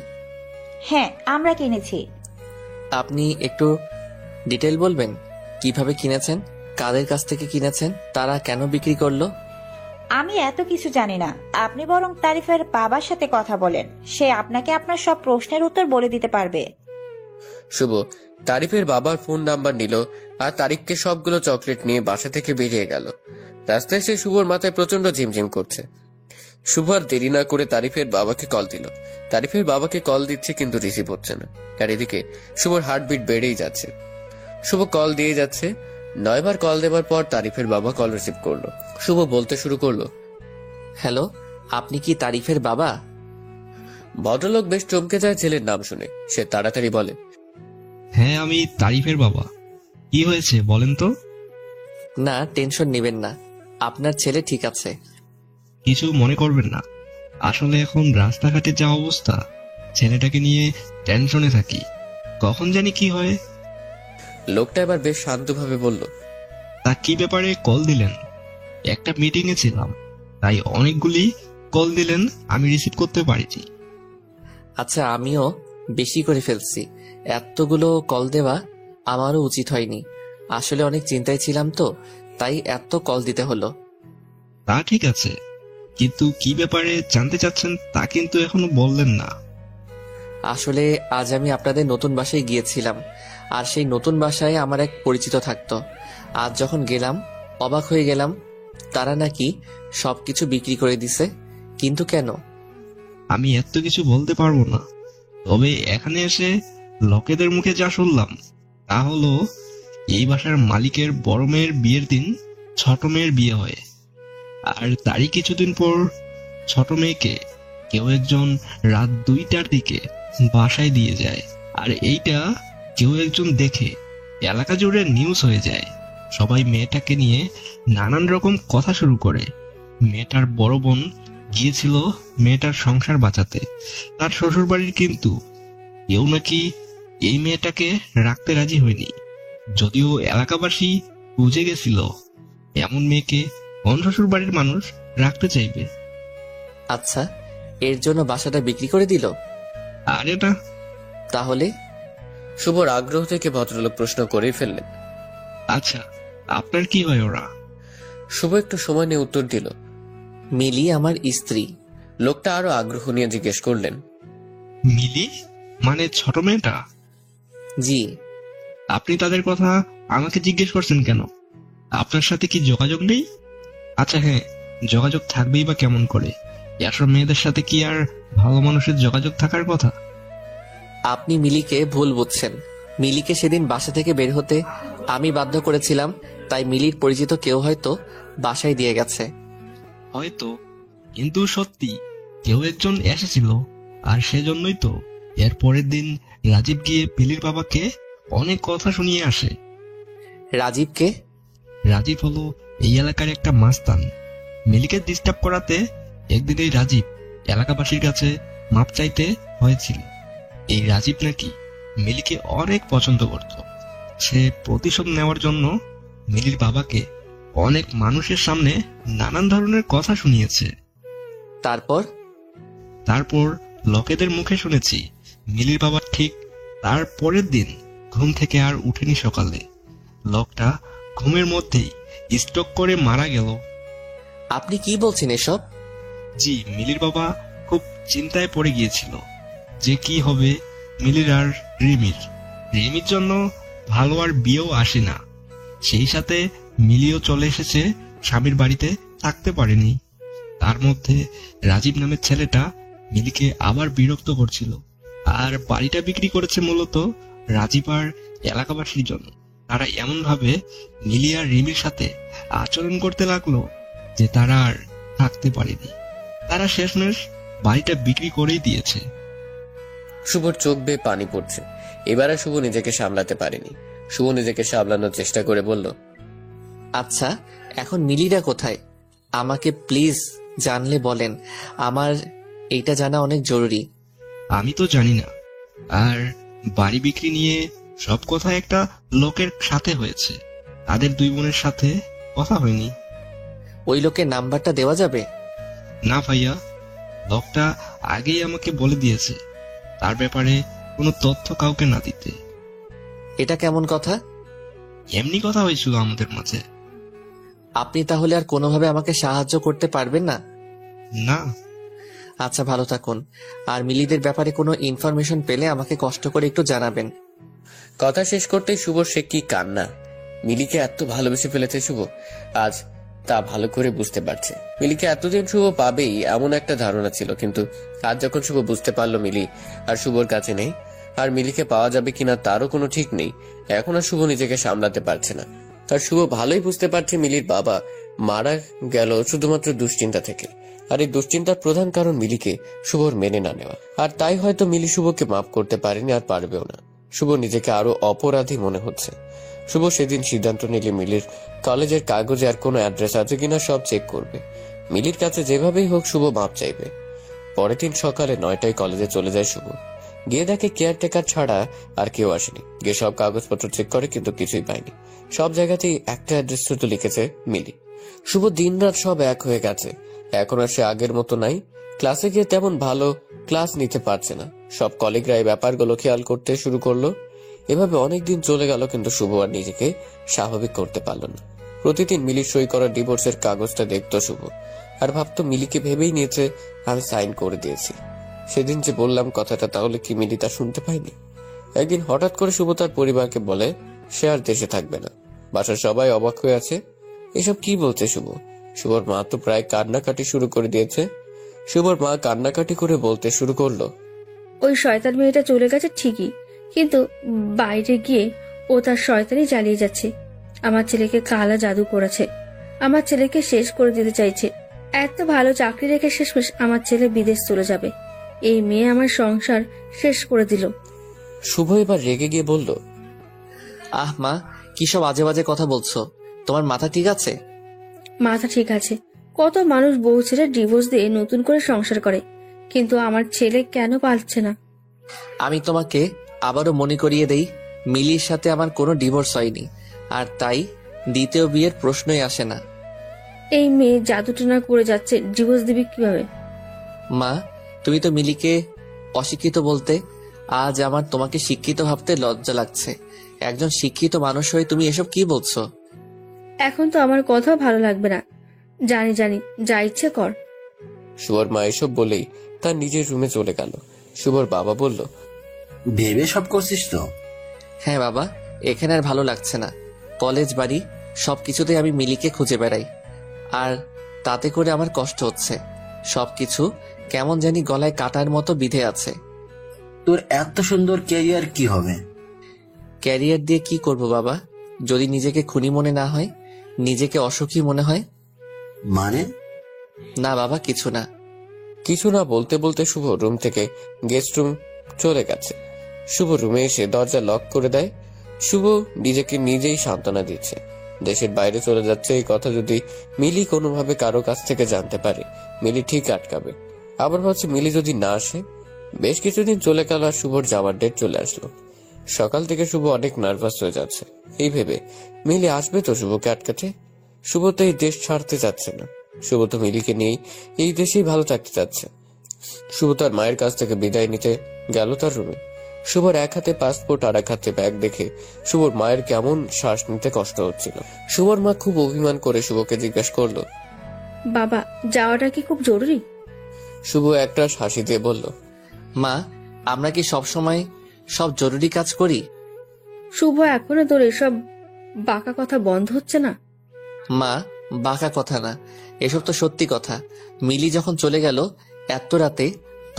হ্যাঁ, আমরা কিনেছি। আপনি একটু ডিটেল বলবেন, কিভাবে কিনেছেন, কাদের কাছ থেকে কিনেছেন, তারা কেন বিক্রি করলো? আমি এত কিছু জানি না, আপনি বরং তারিফের বাবার সাথে কথা বলেন, সে আপনাকে আপনার সব প্রশ্নের উত্তর বলে দিতে পারবে। শুভ তারিফের বাবার ফোন নাম্বার নিল আর তারিফকে সবগুলো চকলেট নিয়ে বাসা থেকে বেরিয়ে গেল। রাস্তায় সে শুভর মাথায় প্রচন্ড ঝিমঝিম করছে। শুভ আর দেরি না করে তারিফের বাবাকে কল দিল। তারিফের বাবাকে কল দিচ্ছে কিন্তু রিসিভ হচ্ছে না, আর এদিকে শুভর হার্টবিট বেড়েই যাচ্ছে। শুভ কল দিয়ে যাচ্ছে, 9 বার কল দেওয়ার পর তারিফের বাবা কল রিসিভ করলো। শুভ বলতে শুরু করলো, হ্যালো, আপনি কি তারিফের বাবা? ভদ্রলোক বেশ চমকে যায় ছেলের নাম শুনে। সে তাড়াতাড়ি বলে, হ্যাঁ, আমি তারিফের বাবা। কি হয়েছে বলেন তো? না, টেনশন নেবেন না, আপনার ছেলে ঠিক আছে। কিছু মনে করবেন না, আসলে এখন রাস্তাঘাটে যা অবস্থা, ছেলেটাকে নিয়ে টেনশনে থাকি, কখন জানি কি হয়। লোকটা এবার বেশ শান্তভাবে বলল, তা কি ব্যাপারে কল দিলেন? একটা মিটিং এ ছিলাম, তাই অনেকগুলি কল দিলেন, আমি রিসিভ করতে পারিনি। আচ্ছা, আমিও বেশি করে ফেলছি, এতগুলো কল দেওয়া আমারও উচিত হয়নি। আসলে অনেক চিন্তায় ছিলাম তো, তাই এত কল দিতে হলো। তা ঠিক আছে, কিন্তু কি ব্যাপারে জানতে চাচ্ছেন তা কিন্তু এখনো বললেন না। আসলে আজ আমি আপনাদের নতুন বাসায় গিয়েছিলাম, আর সেই নতুন বাসায় আমার এক পরিচিত থাকতো। আজ যখন গেলাম অবাক হয়ে গেলাম, তারা নাকি সবকিছু বিক্রি করে দিছে। কিন্তু কেন? আমি এত কিছু বলতে পারবো না, তবে এখানে এসে লোকেদের মুখে যা শুনলাম তা হলো এই বাসার মালিকের বড় মেয়ের বিয়ের দিন ছোট মেয়ের বিয়ে হয়, আর তারই কিছুদিন পর ছোট মেয়েকে কেউ একজন রাত 2টার দিকে বাসায় দিয়ে যায়, আর এইটা কেউ একজন দেখে এলাকা জুড়ে নিউজ হয়ে যায়। সবাই মেয়েটাকে নিয়ে নানান রকম কথা শুরু করে। মেয়েটার বড় বোন গিয়েছিল মেয়েটার সংসার বাঁচাতে তার শ্বশুর বাড়ির, কিন্তু কেউ নাকি এই মেয়েটাকে রাখতে রাজি হয়নি। যদিও এলাকাবাসী বুঝে গেছিল এমন মেয়েকে কোন শ্বশুর বাড়ির মানুষ রাখতে চাইবে। আচ্ছা, এর জন্য বাসাটা বিক্রি করে দিল? আর এটা তাহলে? শুভর আগ্রহ থেকে ভদ্রলোক প্রশ্ন করেই ফেললেন। আচ্ছা, আপনার কি হয় ওরা? শুভ একটু সময় নিয়ে উত্তর দিল, মিলি আমার স্ত্রী। লোকটা আরো আগ্রহ নিয়ে জিজ্ঞেস করলেন, মিলি মানে ছোট মেয়েটা? জি। আপনি তাদের কথা আমাকে জিজ্ঞেস করছেন কেন? আপনার সাথে কি যোগাযোগ নেই? আচ্ছা হ্যাঁ, যোগাযোগ থাকবেই বা কেমন করে? এসব মেয়েদের সাথে কি আর ভালো মানুষের যোগাযোগ থাকার কথা? আপনি মিলিকে ভুল বুঝছেন। মিলিকে সেদিন বাসা থেকে বের হতে আমি বাধ্য করেছিলাম, তাই মিলির পরিচিত কেউ হয়তো বাসায় দিয়ে গেছে। হয়তো, কিন্তু সত্যি কেউ একজন এসেছিল। আর সেজন্যই তো এর পরের দিন রাজীব গিয়ে মিলির বাবাকে অনেক কথা শুনিয়ে আসে। রাজীবকে? রাজীব হলো এই এলাকার একটা মাস্তান। মিলিকে ডিস্টার্ব করাতে একদিন এই রাজীব এলাকাবাসীর কাছে মাপ চাইতে হয়েছিল। এই রাজীব নাকি মিলিকে অনেক পছন্দ করত। সে প্রতিশোধ নেওয়ার জন্য মিলির বাবাকে অনেক মানুষের সামনে নানান ধরনের কথা শুনিয়েছে। তারপর লোকেদের মুখে শুনেছি মিলির বাবা ঠিক তার পরের দিন ঘুম থেকে আর উঠেনি। সকালে লোকটা ঘুমের মধ্যেই স্ট্রোক করে মারা গেল। আপনি কি বলছেন এসব? জি, মিলির বাবা খুব চিন্তায় পড়ে গিয়েছিল যে কি হবে মিলির আর রিমির জন্য ভালো আর বিয়েও আসে না। সেই সাথে মিলিও চলে এসেছে স্বামীর বাড়িতে, থাকতে পারেনি। তার মধ্যে রাজীব নামের ছেলেটা মিলিকে আবার বিরক্ত করছিল। আর বাড়িটা বিক্রি করেছে মূলত রাজীব আর এলাকাবাসীর জন্য। তারা এমন ভাবে মিলি আর রিমির সাথে আচরণ করতে লাগলো যে তারা আর থাকতে পারেনি। তারা শেষমেশ বাড়িটা বিক্রি করেই দিয়েছে। শুভর চোখ বেয়ে পানি পড়ছে। এবারে শুভ নিজেকে সামলাতে পারেনি। শুভ নিজেকে সামলানোর চেষ্টা করে বলল, আচ্ছা, এখন মিলিরা কোথায়? আমাকে প্লিজ জানলে বলেন, আমার এইটা জানা অনেক জরুরি। আমি তো জানি না। আর বাড়ি বিক্রি নিয়ে সব কথা একটা লোকের সাথে হয়েছে, তাদের দুই বোনের সাথে কথা হয়নি। ওই লোকের নাম্বারটা দেওয়া যাবে? না ভাইয়া, লোকটা আগেই আমাকে বলে দিয়েছে তার ব্যাপারে কোনো তথ্য কাউকে না দিতে। এটা কেমন কথা? এমনি কথা হয়েছিল আমাদের মাঝে। আপনি তাহলে আর কোনোভাবে আমাকে সাহায্য করতে পারবেন না? না। আচ্ছা, ভালো থাকুন। আর মিলিদের ব্যাপারে কোনো ইনফরমেশন পেলে আমাকে কষ্ট করে একটু জানাবেন। কথা শেষ করতেই শুভর সে কি কান্না। মিলিকে এত ভালোবেসে ফেলেছে শুভ, আজ তা ভালো করে বুঝতে পারছে। মিলিকে এতদিন শুভ পাবেই এমন একটা ধারণা ছিল, কিন্তু আজ যখন শুভ বুঝতে পারলো মিলি আর শুভর কাছে নেই, আর মিলিকে পাওয়া যাবে কিনা তারও কোনো ঠিক নেই, এখন আর শুভ নিজেকে সামলাতে পারছে না। তার শুভ ভালোই বুঝতে পারছে মিলির বাবা মারা গেল শুধুমাত্র দুশ্চিন্তা থেকে। আর এই দুশ্চিন্তার প্রধান কারণ মিলিকে শুভর মেনে না নেওয়া। আর তাই হয়তো মিলি শুভকে মাফ করতে পারেনি, আর পারবেও না। শুভ নিজেকে আরো অপরাধী মনে হচ্ছে। শুভ সেদিন সিদ্ধান্ত নিলে মিলির কলেজের কাগজে আর কোনো অ্যাড্রেস আছে কিনা সব চেক করবে। মিলির কাছে যেভাবেই হোক শুভ মাপ চাইবে। পরের দিন সকালে 9টায় কলেজে চলে যায় শুভ। গিয়ে দেখে কেয়ারটেকার ছাড়া আর কেউ আসেনি। গিয়ে সব কাগজপত্র চেক করে, কিন্তু কিছুই পায়নি। সব জায়গাতেই একটা অ্যাড্রেস শুধু লিখেছে মিলি। শুভ দিন রাত সব এক হয়ে গেছে। এখন আর সে আগের মতো নাই। ক্লাসে গিয়ে তেমন ভালো ক্লাস নিতে পারছে না। সব কলিগরা এই ব্যাপারগুলো খেয়াল করতে শুরু করলো। এভাবে অনেকদিন চলে গেল, কিন্তু শুভ আর নিজেকে স্বাভাবিক করতে পারল না। প্রতিদিন মিলির সই করা ডিভোর্সের কাগজটা দেখতো শুভ, আর ভাবতো মিলিকে ভেবেই নিয়েছে আমি সাইন করে দিয়েছি। সেদিন যে বললাম কথাটা, তাহলে কি মিলি তা শুনতে পাইনি? একদিন হঠাৎ করে শুভ তার পরিবারকে বলে সে আর দেশে থাকবে না। বাসার সবাই অবাক হয়ে আছে, এসব কি বলছে শুভ? শুভর মা তো প্রায় কান্নাকাটি শুরু করে দিয়েছে। শুভর মা কান্নাকাটি করে বলতে শুরু করলো, ওই শয়তান মেয়েটা চলে গেছে ঠিকই, কিন্তু বাইরে গিয়ে ও তার শয়তানি চালিয়ে যাচ্ছে। আমার ছেলেকে কালা জাদু করেছে, আমার ছেলেকে শেষ করে দিতে চাইছে। এত ভালো চাকরি রেখে শেষমেশ আমার ছেলে বিদেশ চলে যাবে। এই মেয়ে আমার সংসার শেষ করে দিল। শুভ এবার রেগে গিয়ে বলল, আহ মা, কি সব আজে বাজে কথা বলছো? তোমার মাথা ঠিক আছে? মাথা ঠিক আছে। কত মানুষ বউ ছেড়ে ডিভোর্স দিয়ে নতুন করে সংসার করে, কিন্তু আমার ছেলে কেন পারছে না? আমি তোমাকে আবারও মনে করিয়ে দেই, মিলির সাথে আমার কোনো ডিভোর্স হয়নি, আর তাই দ্বিতীয় বিয়ের প্রশ্নই আসে না। এই মেয়ে জাদুটনা করে যাচ্ছে, ডিভোর্স দিবি কিভাবে? মা, তুমি তো মিলিকে অশিক্ষিত বলতে, আজ আমার তোমাকে শিক্ষিত ভাবতে লজ্জা লাগছে। একজন শিক্ষিত মানুষ হয়ে তুমি এসব কি বলছো? এখন তো আমার কথাও ভালো লাগবে না। জানি জানি, যা ইচ্ছে কর। শুভর মা এসব বলেই তার নিজের রুমে চলে গেল। শুভর বাবা বলল, ভেবে সব করছিস তো? হ্যাঁ বাবা, এখানে আর ভালো লাগছে না। কলেজ, বাড়ি সবকিছুতেই আমি মিলিকে খুঁজে বেড়াই, আর তাতে করে আমার কষ্ট হচ্ছে। সবকিছু কেমন জানি গলায় কাটার মতো বিধে আছে। তোর এত সুন্দর ক্যারিয়ার কি হবে? ক্যারিয়ার দিয়ে কি করব বাবা, যদি নিজেকে খুনি মনে না হয়, নিজেকে অসুখী মনে হয়? মানে? না বাবা, কিছু না। কিছু না বলতে বলতে শুভ রুম থেকে গেস্ট রুম চলে গেছে। শুভ রুমে এসে দরজা লক করে দেয়। শুভ নিজেকে নিজেই সান্ত্বনা দিচ্ছে, দেশের বাইরে চলে যাচ্ছে এই কথা যদি মিলি কোনোভাবে কারো কাছ থেকে জানতে পারে, মিলি ঠিক আটকাবে। আবার ভাবছে মিলি যদি না আসে। বেশ কিছুদিন চলে গেল আর শুভর যাওয়ার ডেট চলে আসলো। সকাল থেকে শুভ অনেক নার্ভাস হয়ে যাচ্ছে, এই ভেবে মিলি আসবে তো শুভকে আটকাতে। শুভ তো এই দেশ ছাড়তে যাচ্ছে না, শুভ তো মিলিকে নিয়েই এই দেশেই ভালো থাকতে চাচ্ছে। শুভ তার মায়ের কাছ থেকে বিদায় নিতে গেল তার রুমে। শুভর এক হাতে পাসপোর্ট আর এক হাতে ব্যাগ দেখে শুভর মায়ের কেমন শ্বাস নিতে কষ্ট হচ্ছিল। শুভর মা খুব অভিমান করে শুভকে জিজ্ঞেস করলো, বাবা, যাওয়াটা কি খুব জরুরি? শুভ একটা হাসি দিয়ে বলল, মা, আমরা কি সব সময় সব জরুরি কাজ করি? শুভ, এখনো তোর এসব বাঁকা কথা বন্ধ হচ্ছে না? মা, বাঁকা কথা না, এসব তো সত্যি কথা। মিলি যখন চলে গেল এত রাতে,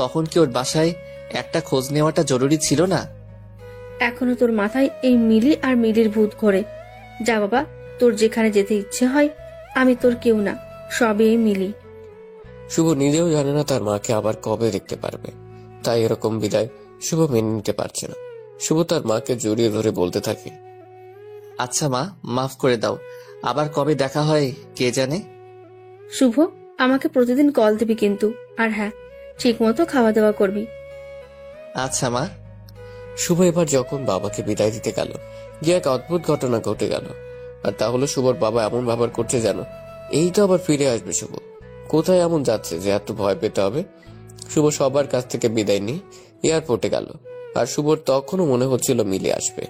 তখন কি ওর বাসায় একটা খোঁজ নেওয়াটা জরুরি ছিল না? এখনো তোর মাথায় এই মিলি আর মিলির ভূত ঘোরে। যা বাবা, তোর যেখানে যেতে ইচ্ছে হয়। আমি তোর কেউ না, সবই এই মিলি। শুভ নিজেও জানে না তার মাকে আবার কবে দেখতে পারবে, তাই এরকম বিদায় শুভ মেনে নিতে পারছে না। শুভ তার মাকে জড়িয়ে ধরে বলতে থাকে, আচ্ছা মা, মাফ করে দাও, আবার কবে দেখা হয় কে জানে। শুভ, আমাকে প্রতিদিন কল দিবি কিন্তু, আর হ্যাঁ, ঠিক মতো খাওয়া দাওয়া করবি। আচ্ছা মা। শুভ এবার যখন বাবাকে বিদায় দিতে গেল, গিয়ে এক অদ্ভুত ঘটনা ঘটে গেল। আর তা হলো শুভর বাবা এমন ব্যবহার করছে যেন এই তো আবার ফিরে আসবে শুভ। কোথায় এমন যাচ্ছে যে এত ভয় পেতে হবে? শুভ সবার কাছ থেকে বিদায় নিয়ে এয়ারপোর্টে গেল, আর শুভর তখনও মনে হচ্ছিল মিলে আসবে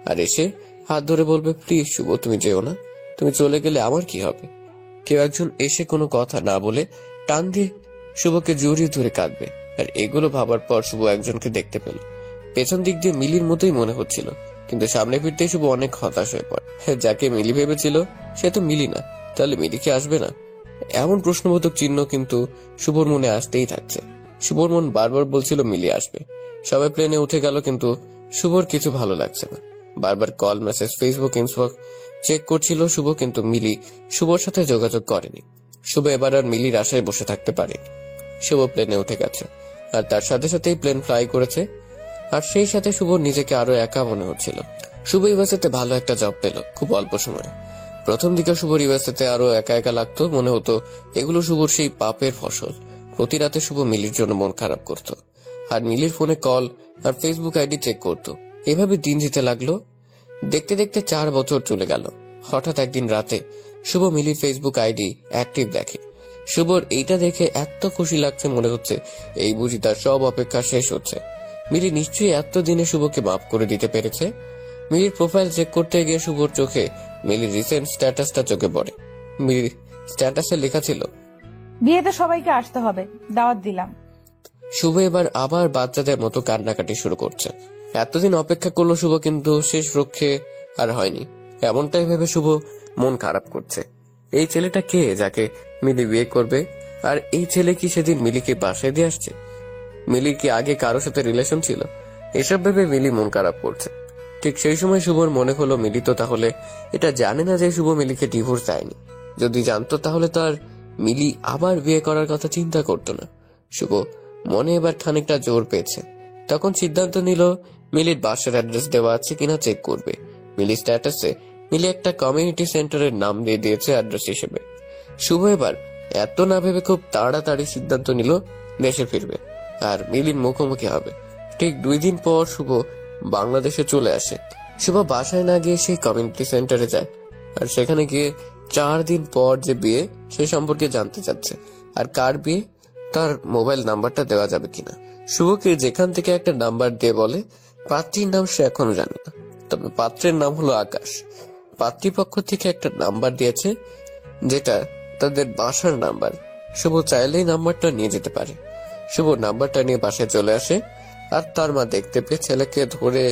আর এসে হাত ধরে বলবে, প্লিজ শুভ, তুমি যেও না, তুমি চলে গেলে আমার কি হবে। কেউ একজন এসে কোনো কথা না বলে টান দিয়ে শুভকে জড়িয়ে ধরে কাঁদবে। আর এগুলো ভাবার পর শুভ একজনকে দেখতে পেল। পেছন দিক দিয়ে মিলির মতোই মনে হচ্ছিল, কিন্তু সামনে ফিরতেই শুভ অনেক হতাশ হয়ে পড়ে। যাকে মিলি ভেবেছিল সে তো মিলি না, তাহলে মিলি কি আসবে না? এমন প্রশ্নবোধক চিহ্ন কিন্তু শুভর মনে আসতেই থাকছে। শুভর মন বারবার বলছিল মিলি আসবে। সবাই প্লেনে উঠে গেল, কিন্তু শুভর কিছু ভালো লাগছে না। বারবার call, message, Facebook, inbox check করছিল শুভ, কিন্তু মিলি শুভর সাথে যোগাযোগ করেনি। শুভ এবার আর মিলির আশায় বসে থাকতে পারেনি। শুভ প্লেনে উঠে গেছে, আর তার সাথে সাথেই প্লেন ফ্লাই করেছে। আর সেই সাথে শুভ নিজেকে আরো একা মনে হচ্ছিল। শুভ ইউএসএতে ভালো একটা জব পেল খুব অল্প সময়ে। প্রথম দিকে শুভর ইউএসএতে আরো একা একা লাগতো, মনে হতো এগুলো শুভর সেই পাপের ফসল। প্রতি রাতে শুভ মিলির জন্য মন খারাপ করত, আর মিলির ফোনে কল আর ফেসবুক আইডি চেক করত। এভাবে দিন যেতে লাগলো। দেখতে দেখতে 4 বছর চলে গেল। হঠাৎ একদিন রাতে শুভ মিলির ফেসবুক আইডি অ্যাক্টিভ দেখে। শুভর এইটা দেখে এত খুশি লাগছে, মনে হচ্ছে এই বুঝি তার সব অপেক্ষা শেষ হচ্ছে। মিলি নিশ্চয়ই এতদিনে শুভকে মাফ করে দিতে পেরেছে। মিলির প্রোফাইল চেক করতে গিয়ে শুভর চোখে মিলির রিসেন্ট স্ট্যাটাসটা চোখে পড়ে। মিলির স্ট্যাটাসে লেখা ছিল, বিয়েতে সবাইকে আসতে হবে, দাওয়াত দিলাম। শুভ এবার আবার বাচ্চাদের মতো কান্নাকাটি শুরু করছে। এতদিন অপেক্ষা করলো শুভ, কিন্তু শেষ রক্ষে আর হয়নি। এমনটাই ভেবে শুভ মন খারাপ করছে। এই ছেলেটা কে যাকে মিলি বিয়ে করবে? আর এই ছেলে কি সেদিন মিলিকে বাসায় দিয়ে আসছে? মিলির কি আগে কারো সাথে রিলেশন ছিল? এসব ভেবে মিলি মন খারাপ করছে। ঠিক সেই সময় শুভর মনে হলো মিলি তো তাহলে এটা জানে না যে শুভ মিলিকে ডিভোর্স দেয়নি। যদি জানতো তাহলে তো আর মিলি আবার বিয়ে করার কথা চিন্তা করতো না। শুভ মনে এবার খানিকটা জোর পেয়েছে। তখন সিদ্ধান্ত নিল মিলির বাসার অ্যাড্রেস দেওয়া আছে কিনা চেক করবে। মিলি স্ট্যাটাসে মিলি একটা কমিউনিটি সেন্টারের নাম দিয়ে দিয়েছে অ্যাড্রেস হিসেবে। শুভ এবার এত না ভেবে খুব তাড়াতাড়ি সিদ্ধান্ত নিল দেশে ফিরবে আর মিলির মুখোমুখি হবে। ঠিক 2 দিন পর শুভ বাংলাদেশে চলে আসে। শুভ বাসায় না গিয়ে সেই কমিউনিটি সেন্টারে যায় আর সেখানে গিয়ে 4 দিন পর যে বিয়ে সে সম্পর্কে জানতে চাচ্ছে। আর কার বিয়ে তার মোবাইল নাম্বারটা দেওয়া যাবে কিনা। শুভকে যেখান থেকে একটা নাম্বার দিয়ে বলে পাত্রীর নাম সে এখনো জানে না, তবে পাত্রের নাম হলো আকাশ। পাত্রীপক্ষ থেকে একটা নাম্বার দিয়েছে যেটা তাদের বাসার নাম্বার। শুভ চাইলেই নাম্বারটা নিয়ে যেতে পারে। শুভ নাম্বারটা নিয়ে বাসায় চলে আসে আর তার মা দেখতে পেয়ে ছেলেকে ধরে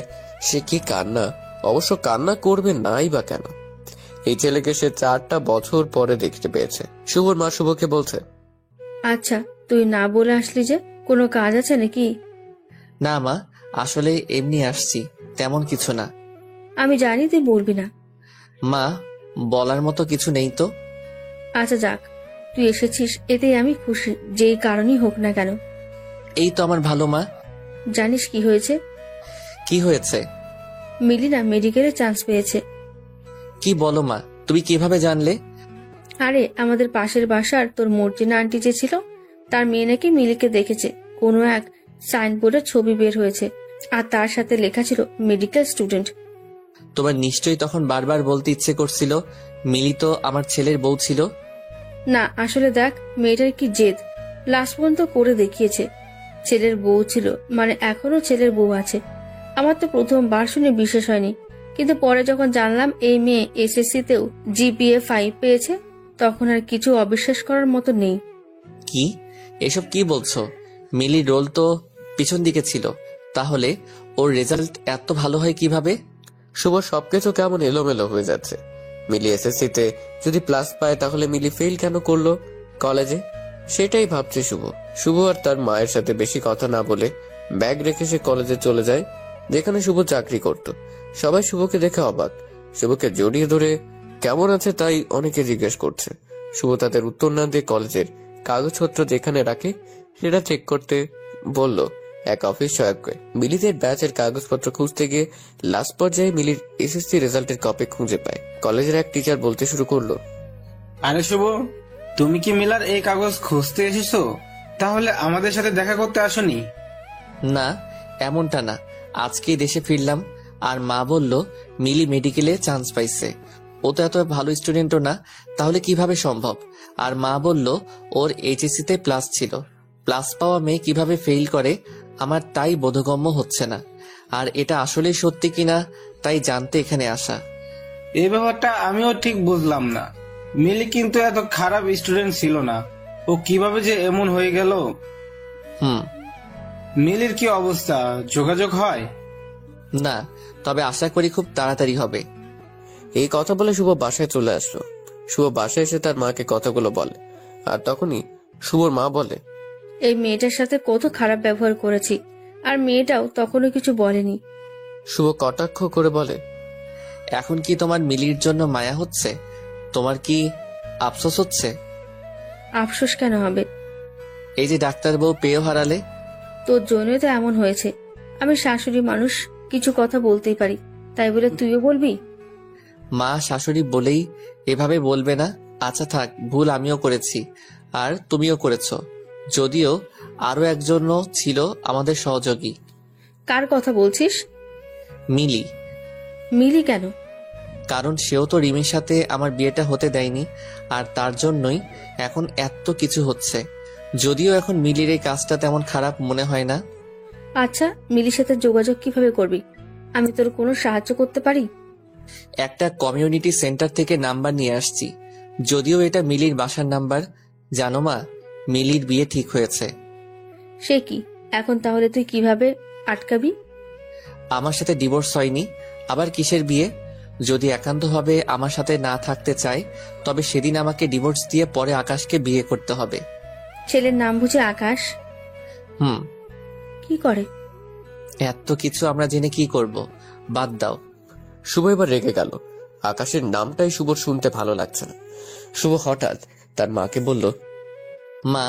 সে কি কান্না, অবশ্য কান্না করবে নাই বা কেন, এই ছেলেকে সে 4টা বছর পরে দেখতে পেয়েছে। শুভর মা শুভকে বলছে, আচ্ছা তুই না বলে আসলি যে, কোনো কাজ আছে নাকি? না মা, আসলে এমনি আসছি, তেমন কিছু না। আমি জানি তুই বলবি না। মা, বলার মতো কিছু নেই তো। আচ্ছা যাক, তুই এসেছিস এতেই আমি খুশি, যেই কারণই হোক না কেন। এই তো আমার ভালো মা। জানিস কি হয়েছে? কি হয়েছে? মিলি না মেডিকেলে চান্স পেয়েছে। কি বলো মা, তুমি কিভাবে জানলে? আরে আমাদের পাশের বাসার তোর মর্জিনা আন্টি যে ছিল, তার মেয়ে নাকি মিলিকে দেখেছে। কোনো এক সাইনবোর্ডের ছবি বের হয়েছে আর তার সাথে লেখা ছিল মেডিকেল স্টুডেন্ট। তোমার নিশ্চয়ই তখন বারবার বলতে ইচ্ছে করছিল মিলি তো আমার ছেলের বউ ছিল। না আসলে দেখ, মেয়েটার কি জেদ, লাস্ট পর্যন্ত করে দেখিয়েছে ছেলের বউ ছিল, মানে এখনো ছেলের বউ আছে। আমার তো প্রথমবার শুনে বিশ্বাস হয়নি, কিন্তু পরে যখন জানলাম এই মেয়ে এসএসসি-তেও জিপিএ 5 পেয়েছে, তখন আর কিছু অবিশ্বাস করার মতো নেই। কি এসব কি বলছো? মিলির রোল তো পিছন দিকে ছিল, তাহলে ওর রেজাল্ট এত ভালো হয় কিভাবে? শুভ সবকিছু কেমন এলোমেলো হয়ে যাচ্ছে। মিলি এসএসসিতে যদি প্লাস পায় তাহলে মিলি ফেল কেন করলো কলেজে, সেটাই ভাবছে শুভ। শুভ আর তার মায়ের সাথে বেশি কথা না বলে ব্যাগ রেখে সে কলেজে চলে যায় যেখানে শুভ চাকরি করত। সবাই শুভকে দেখে অবাক। শুভকে জড়িয়ে ধরে কেমন আছে তাই অনেকে জিজ্ঞেস করছে। শুভ তাদের উত্তর না দিয়ে কলেজের কাগজপত্র যেখানে রাখে সেটা চেক করতে বলল এক অফিস সহায়ককে। মিলিদের ব্যাচের কাগজপত্র খুঁজতে গিয়ে লাস্ট পর্যায়ে মিলির এসএসসি রেজাল্টের কপি খুঁজে পায়। কলেজের এক টিচার বলতে শুরু করলো, আরে শুভ, তুমি কি মিলার এই কাগজ খুঁজতে এসেছো? তাহলে আমাদের সাথে দেখা করতে আসোনি? না, এমনটা না, আজকেই দেশে ফিরলাম আর মা বলল মিলি মেডিকেলে চান্স পাইছে। ও তো এত ভালো স্টুডেন্টও না, তাহলে কিভাবে সম্ভব? আর মা বলল ওর এইচএসসিতে প্লাস ছিল। প্লাস পাওয়া মেয়ে কিভাবে ফেল করে আমার তাই বোধগম্য হচ্ছে না। আর এটা আসলে সত্যি কিনা তাই জানতে এখানে আসা। এই ব্যাপারটা আমিও ঠিক বুঝলাম না। মিলি কিন্তু এত খারাপ স্টুডেন্ট ছিল না, ও কিভাবে যে এমন হয়ে গেল। মিলির কি অবস্থা, যোগাযোগ হয়? না, তবে আশা করি খুব তাড়াতাড়ি হবে। এই কথা বলে শুভ বাসায় চলে আসলো। শুভ বাসায় এসে তার মাকে কথাগুলো বলে আর তখনই শুভর মা বলে, এই মেয়েটার সাথে কত খারাপ ব্যবহার করেছি, আর মেয়েটাও তখনও কিছু বলেনি। শুভ কটাক্ষ করে বলে, এখন কি তোমার মিলির জন্য মায়া হচ্ছে? তোমার কি আফসোস হচ্ছে? আফসোস কেন হবে? এই যে ডাক্তার বউ পেয়েও হারালে। তোর জন্যই তো এমন হয়েছে। আমি শাশুড়ি মানুষ, কিছু কথা বলতেই পারি, তাই বলে তুইও বলবি? মা শাশুড়ি বলেই এভাবে বলবে না। আচ্ছা থাক, ভুল আমিও করেছি আর তুমিও করেছো। যদিও আরো একজনও ছিল আমাদের সহযোগী। কার কথা বলছিস? মিলি। মিলি কেন? কারণ সেও তো রিমির সাথে আমার বিয়েটা হতে দেয়নি, আর তার জন্যই এখন এত কিছু হচ্ছে। যদিও এখন মিলির এই কাজটা তেমন খারাপ মনে হয় না। আচ্ছা, মিলির সাথে যোগাযোগ কিভাবে করবি? আমি তোর কোনো সাহায্য করতে পারি? একটা কমিউনিটি সেন্টার থেকে নাম্বার নিয়ে আসছি, যদিও এটা মিলির বাসার নাম্বার। জানো মা, মিলির বিয়ে ঠিক হয়েছে। সে কি? এখন তাহলে তুই কিভাবে আটকাবি? আমার সাথে ডিভোর্স হয়নি, আবার কিসের বিয়ে? যদি একান্তভাবে আমার সাথে না থাকতে চায় তবে সেদিন আমাকে ডিভোর্স দিয়ে পরে আকাশকে বিয়ে করতে হবে। ছেলের নাম বুঝে আকাশ? কি করে? এত কিছু আমরা জেনে কি করব? বাদ দাও। শুভ এবার রেগে গেল। আকাশের নামটাই শুভর শুনতে ভালো লাগছে না। শুভ হঠাৎ তার মাকে বলল, মা,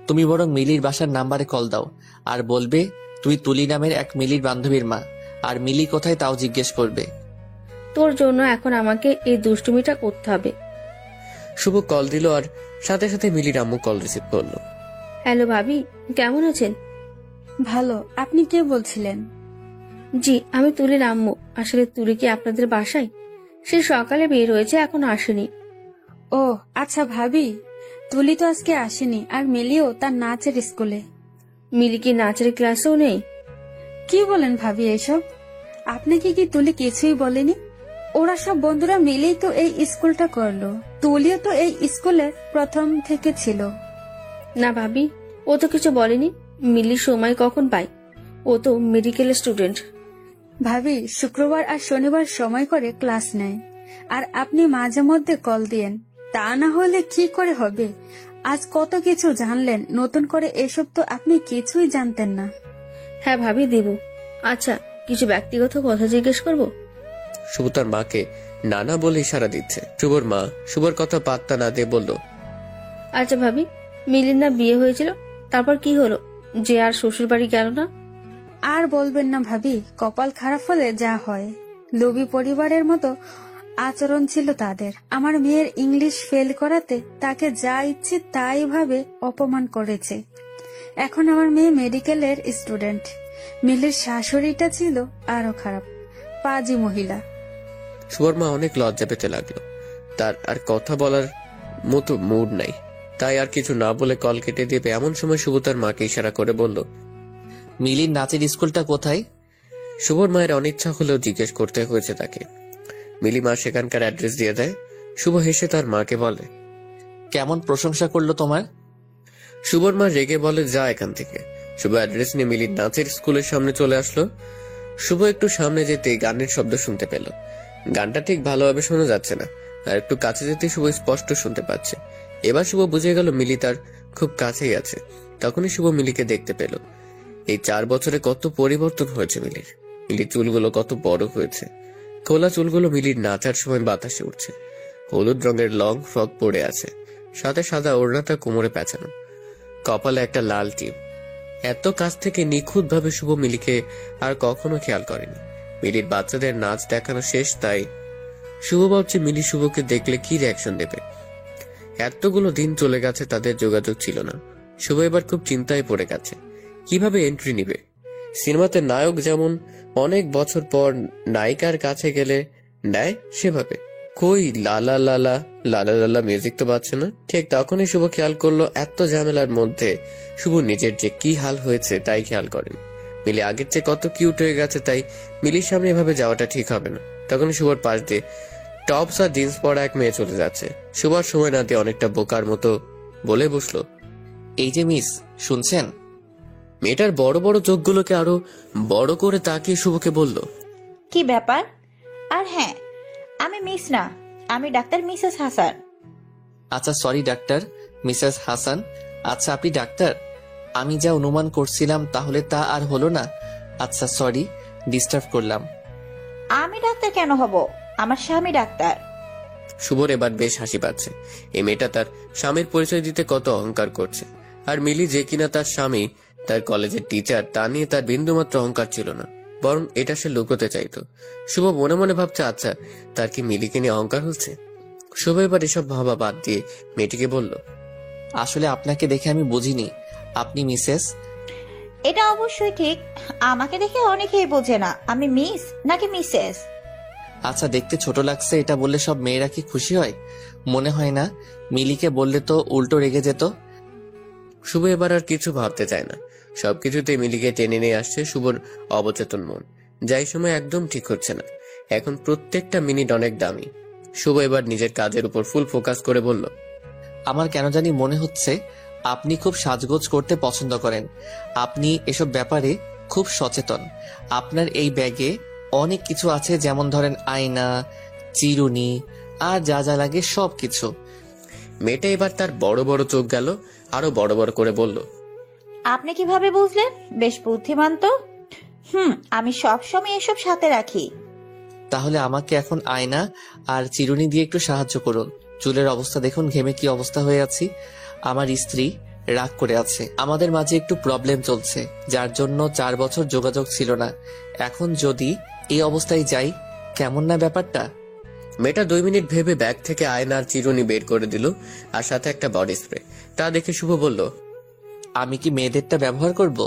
তুমি বরং মিলির বাসার নাম্বারে কল দাও আর বলবে তুই তুলি নামের এক মিলির বান্ধবীর মা, আর মিলি কোথায় তাও জিজ্ঞেস করবে। তোর জন্য এখন আমাকে এই দুষ্টুমিটা করতে হবে। শুভ কল দিল আর সাথে সাথে মিলির আম্মু কল রিসিভ করলো। হ্যালো ভাবি, কেমন আছেন? ভালো। আপনি কে বলছিলেন? জি, আমি তুলির আম্মু। আসলে তুলি কি আপনাদের বাসায়? সে সকালে বের হয়েছে, এখনো আসেনি। ও আচ্ছা ভাবি, তুলি তো আজকে আসেনি, আর মিলিও তার নাচের স্কুলে। মিলি কি নাচের ক্লাসেও নেই? কি বলেন ভাবি এসব? আপনাকে কি তুলি কিছুই বলেনি? ওরা সব বন্ধুরা মিলেই তো এই স্কুলটা করলো। তুলিও তো এই স্কুলের প্রথম থেকে ছিল। না ভাবি, ও তো কিছু বলেনি। মিলি সময় কখন পায়? ও তো মেডিকেল স্টুডেন্ট। ভাবি শুক্রবার আর শনিবার সময় করে ক্লাস নেয়, আর আপনি মাঝে মধ্যে কল দিয়েন। তা না হলে কি করে হবে? আজ কত কিছু জানলেন, নতুন করে এসব তো আপনি কিছুই জানতেন না। হ্যাঁ ভাবি, দেব। আচ্ছা, কিছু ব্যক্তিগত কথা জিজ্ঞেস করব? শুভ তার মাকে নানা বলে ইশারা দিচ্ছে। শুভর মা শুভর কথা পাত্তা না দিয়ে বলল, আচ্ছা ভাবি, মিলির না বিয়ে হয়েছিল, তারপর কি হলো যে আর শ্বশুর বাড়ি গেল না? আর বলবেন না ভাবি, কপাল খারাপ হলে যা হয়। লোভী পরিবারের মতো আচরণ ছিল তাদের। আমার মেয়ের ইংলিশ ফেল করাতে তাকে যা ইচ্ছে তাই ভাবে অপমান করেছে। এখন আমার মেয়ে মেডিকেলের স্টুডেন্ট। মিলির শাশুড়িটা ছিল আরো খারাপ, পাজি মহিলা। শুভর মা অনেক লজ্জা পেতে লাগলো। তার আর কথা বলার মতো মুড নাই, তাই আর কিছু না বলে কল কেটে দেবে। এমন সময় শুভ তার মাকে ইশারা করে বলল, মিলির নাচের স্কুলটা কোথায়? শুভর মায়ের অনিচ্ছা হলেও জিজ্ঞেস করতে হয়েছে তাকে। মিলি মা সেখানকার অ্যাড্রেস দিয়ে দেয়। শুভ হেসে তার মাকে বলে, কেমন প্রশংসা করলো তোমার? শুভর মা রেগে বলে, যা এখান থেকে। শুভ অ্যাড্রেস নিয়ে মিলির নাচের স্কুলের সামনে চলে আসলো। শুভ একটু সামনে যেতে গানের শব্দ শুনতে পেল। গানটা ঠিক ভালোভাবে শোনা যাচ্ছে না, আর একটু কাছে যেতে শুভ স্পষ্ট শুনতে পাচ্ছে। এবার শুভ বুঝে গেল মিলি তার খুব কাছেই আছে। তখনই শুভ মিলিকে দেখতে পেল। এই 4 বছরে কত পরিবর্তন হয়েছে মিলির। মিলির চুলগুলো কত বড় হয়েছে। খোলা চুলগুলো মিলির নাচার সময় বাতাসে উঠছে। হলুদ রঙের লং ফ্রক পরে আছে, সাথে সাদা ওড়নাটা কোমরে পেঁচানো, কপালে একটা লাল টিপ। এত কাছ থেকে নিখুঁত ভাবে শুভ মিলিকে আর কখনো খেয়াল করেনি। মিলির বাচ্চাদের নাচ দেখানো শেষ, তাই শুভ ভাবছে মিলি শুভকে দেখলে কি রিয়াকশন দেবে। এতগুলো দিন চলে গেছে, তাদের যোগাযোগ ছিল না। শুভ এবার খুব চিন্তায় পড়ে গেছে, কিভাবে এন্ট্রি নিবে। সিনেমাতে নায়ক যেমন অনেক বছর পর নায়িকার কাছে গেলে নেয়, সেভাবে কই লালা লালা লালা লালা মিউজিক তো বাজছে না। ঠিক তখনই শুভ খেয়াল করলো এত ঝামেলার মধ্যে শুভ নিজের যে কি হাল হয়েছে তাই খেয়াল করেন। মিলি আগের চেয়ে কত কিউট হয়ে গেছে, তাই মিলির সামনে এভাবে যাওয়াটা ঠিক হবে না। তখন শুভর পাশ দিয়ে টপস আর জিন্স পরা এক মেয়ে চলে যাচ্ছে। শুভর সময় না দিয়ে অনেকটা বোকার মতো বলে বসলো, এই যে মিস, শুনছেন? মেয়েটার বড় বড় চোখগুলোকে আরো বড় করে তাকিয়ে শুভকে বলল, কি ব্যাপার? আর হ্যাঁ, আমি মিস না, আমি ডাক্তার মিসেস হাসান। আচ্ছা সরি ডাক্তার মিসেস হাসান। আচ্ছা আপনি ডাক্তার? আমি যা অনুমান করছিলাম তাহলে তা আর হলো না। আচ্ছা সরি, ডিস্টার্ব করলাম। আমি ডাক্তার কেন হব? আমার স্বামী ডাক্তার। শুভর এবার বেশ হাসি পাচ্ছে। এই মেয়েটা তার স্বামীর পরিচয় দিতে কত অহংকার করছে। আর মিলি যে কিনা তার স্বামী, তার কলেজের টিচার, তা নিয়ে তার বিন্দুমাত্র অহংকার ছিল না, বরং এটা সে লুকোতে চাইতো। শুভ মনে মনে ভাবছে, আচ্ছা তার কি মিলিকে নিয়ে অহংকার হচ্ছে। শুভ এবার এসব ভাবা বাদ দিয়ে মেয়েটিকে বলল, আসলে আপনাকে দেখে আমি বুঝিনি আপনি মিসেস। এটা অবশ্যই ঠিক, আমাকে দেখে অনেকেই বোঝে না আমি মিস নাকি মিসেস। আচ্ছা দেখতে ছোট লাগছে এটা বললে সব মেয়েরা কি খুশি হয়? মনে হয় না। মিলিকে বললে তো উল্টো রেগে যেত। শুভ এবার আর কিছু ভাবতে চায় না। সবকিছুতে মিলিকে টেনে নিয়ে আসছে শুভর অবচেতন মন। যাই সময় একদম ঠিক হচ্ছে না। এখন প্রত্যেকটা মিনিট অনেক দামি। শুভ এবার নিজের কাজের উপর ফুল ফোকাস করে বলল, আমার কেন জানি মনে হচ্ছে আপনি খুব সাজগোজ করতে পছন্দ করেন। আপনি এসব ব্যাপারে খুব সচেতন। আপনার এই ব্যাগে অনেক কিছু আছে, যেমন ধরেন আয়না, চিরুনি আর যা যা লাগে সবকিছু। মেয়েটা এবার তার বড় বড় চোখ গেল, আরো বড় বড় করে বলল, আপনি কিভাবে বুঝলেন? বেশ বুদ্ধিমান তো। আমি সবসময় এসব সাথে রাখি। তাহলে আমাকে এখন আয়না আর চিরুনি দিয়ে একটু সাহায্য করুন। চুলের অবস্থা দেখুন, ঘেমে কি অবস্থা হয়ে আছি। আমার স্ত্রী রাগ করে আছে। আমাদের মাঝে একটু প্রবলেম চলছে, যার জন্য 4 বছর যোগাযোগ ছিল না। এখন যদি এই অবস্থায় যাই কেমন না ব্যাপারটা? মেয়েটা 2 মিনিট ভেবে ব্যাগ থেকে আয়নার চিরুনি বের করে দিল আর সাথে একটা বডি স্প্রে। তা দেখে শুভ বলল, আমি কি মেয়েদেরটা ব্যবহার করব?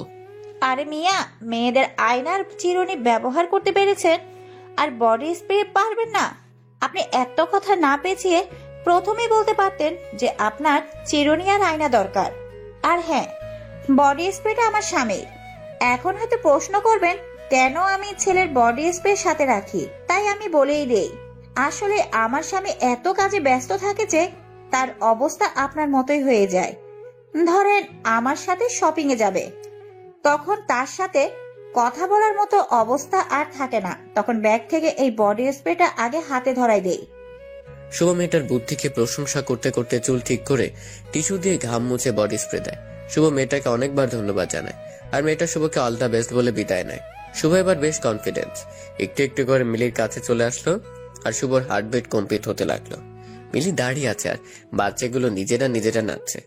আরে মিয়া, মেয়েদের আয়নার চিরুনি ব্যবহার করতে পেরেছেন আর বডি স্প্রে পারবেন না? আপনি এত কথা না পেঁচিয়ে প্রথমেই বলতে পারতেন যে আপনার চিরুনি আর আয়না দরকার। আর হ্যাঁ, বডি স্প্রেটা আমার স্বামীর। এখন হয়তো প্রশ্ন করবেন কেন আমি ছেলের বডি স্প্রে সাথে রাখি। তাই আমি বলেই দেই, আসলে আমার স্বামী এত কাজে ব্যস্ত থাকে যে তার অবস্থা আপনার মতোই হয়ে যায়। ধরেন আমার সাথে শপিং এ যাবে, তখন তার সাথে কথা বলার মতো অবস্থা আর থাকে না, তখন ব্যাগ থেকে এই বডি স্প্রেটা আগে হাতে ধরাই দেই। শুভ মেয়েটার বুদ্ধিকে প্রশংসা করতে করতে চুল ঠিক করে টিস্যু দিয়ে ঘাম মুছে বডি স্প্রে দেয়। শুভ মেয়েটাকে অনেকবার ধন্যবাদ জানায় আর মেয়েটা শুভকে অল দ্য বেস্ট বলে বিদায় নেয়। শুভ এবার বেশ কনফিডেন্স, একটু একটু করে মিলির কাছে চলে আসলো আর শুভর হার্টবিট কম্পিত হতে লাগলো। মিলি দাঁড়িয়ে আছে আর বাচ্চাগুলো নিজেরা নিজেরা নাচছে।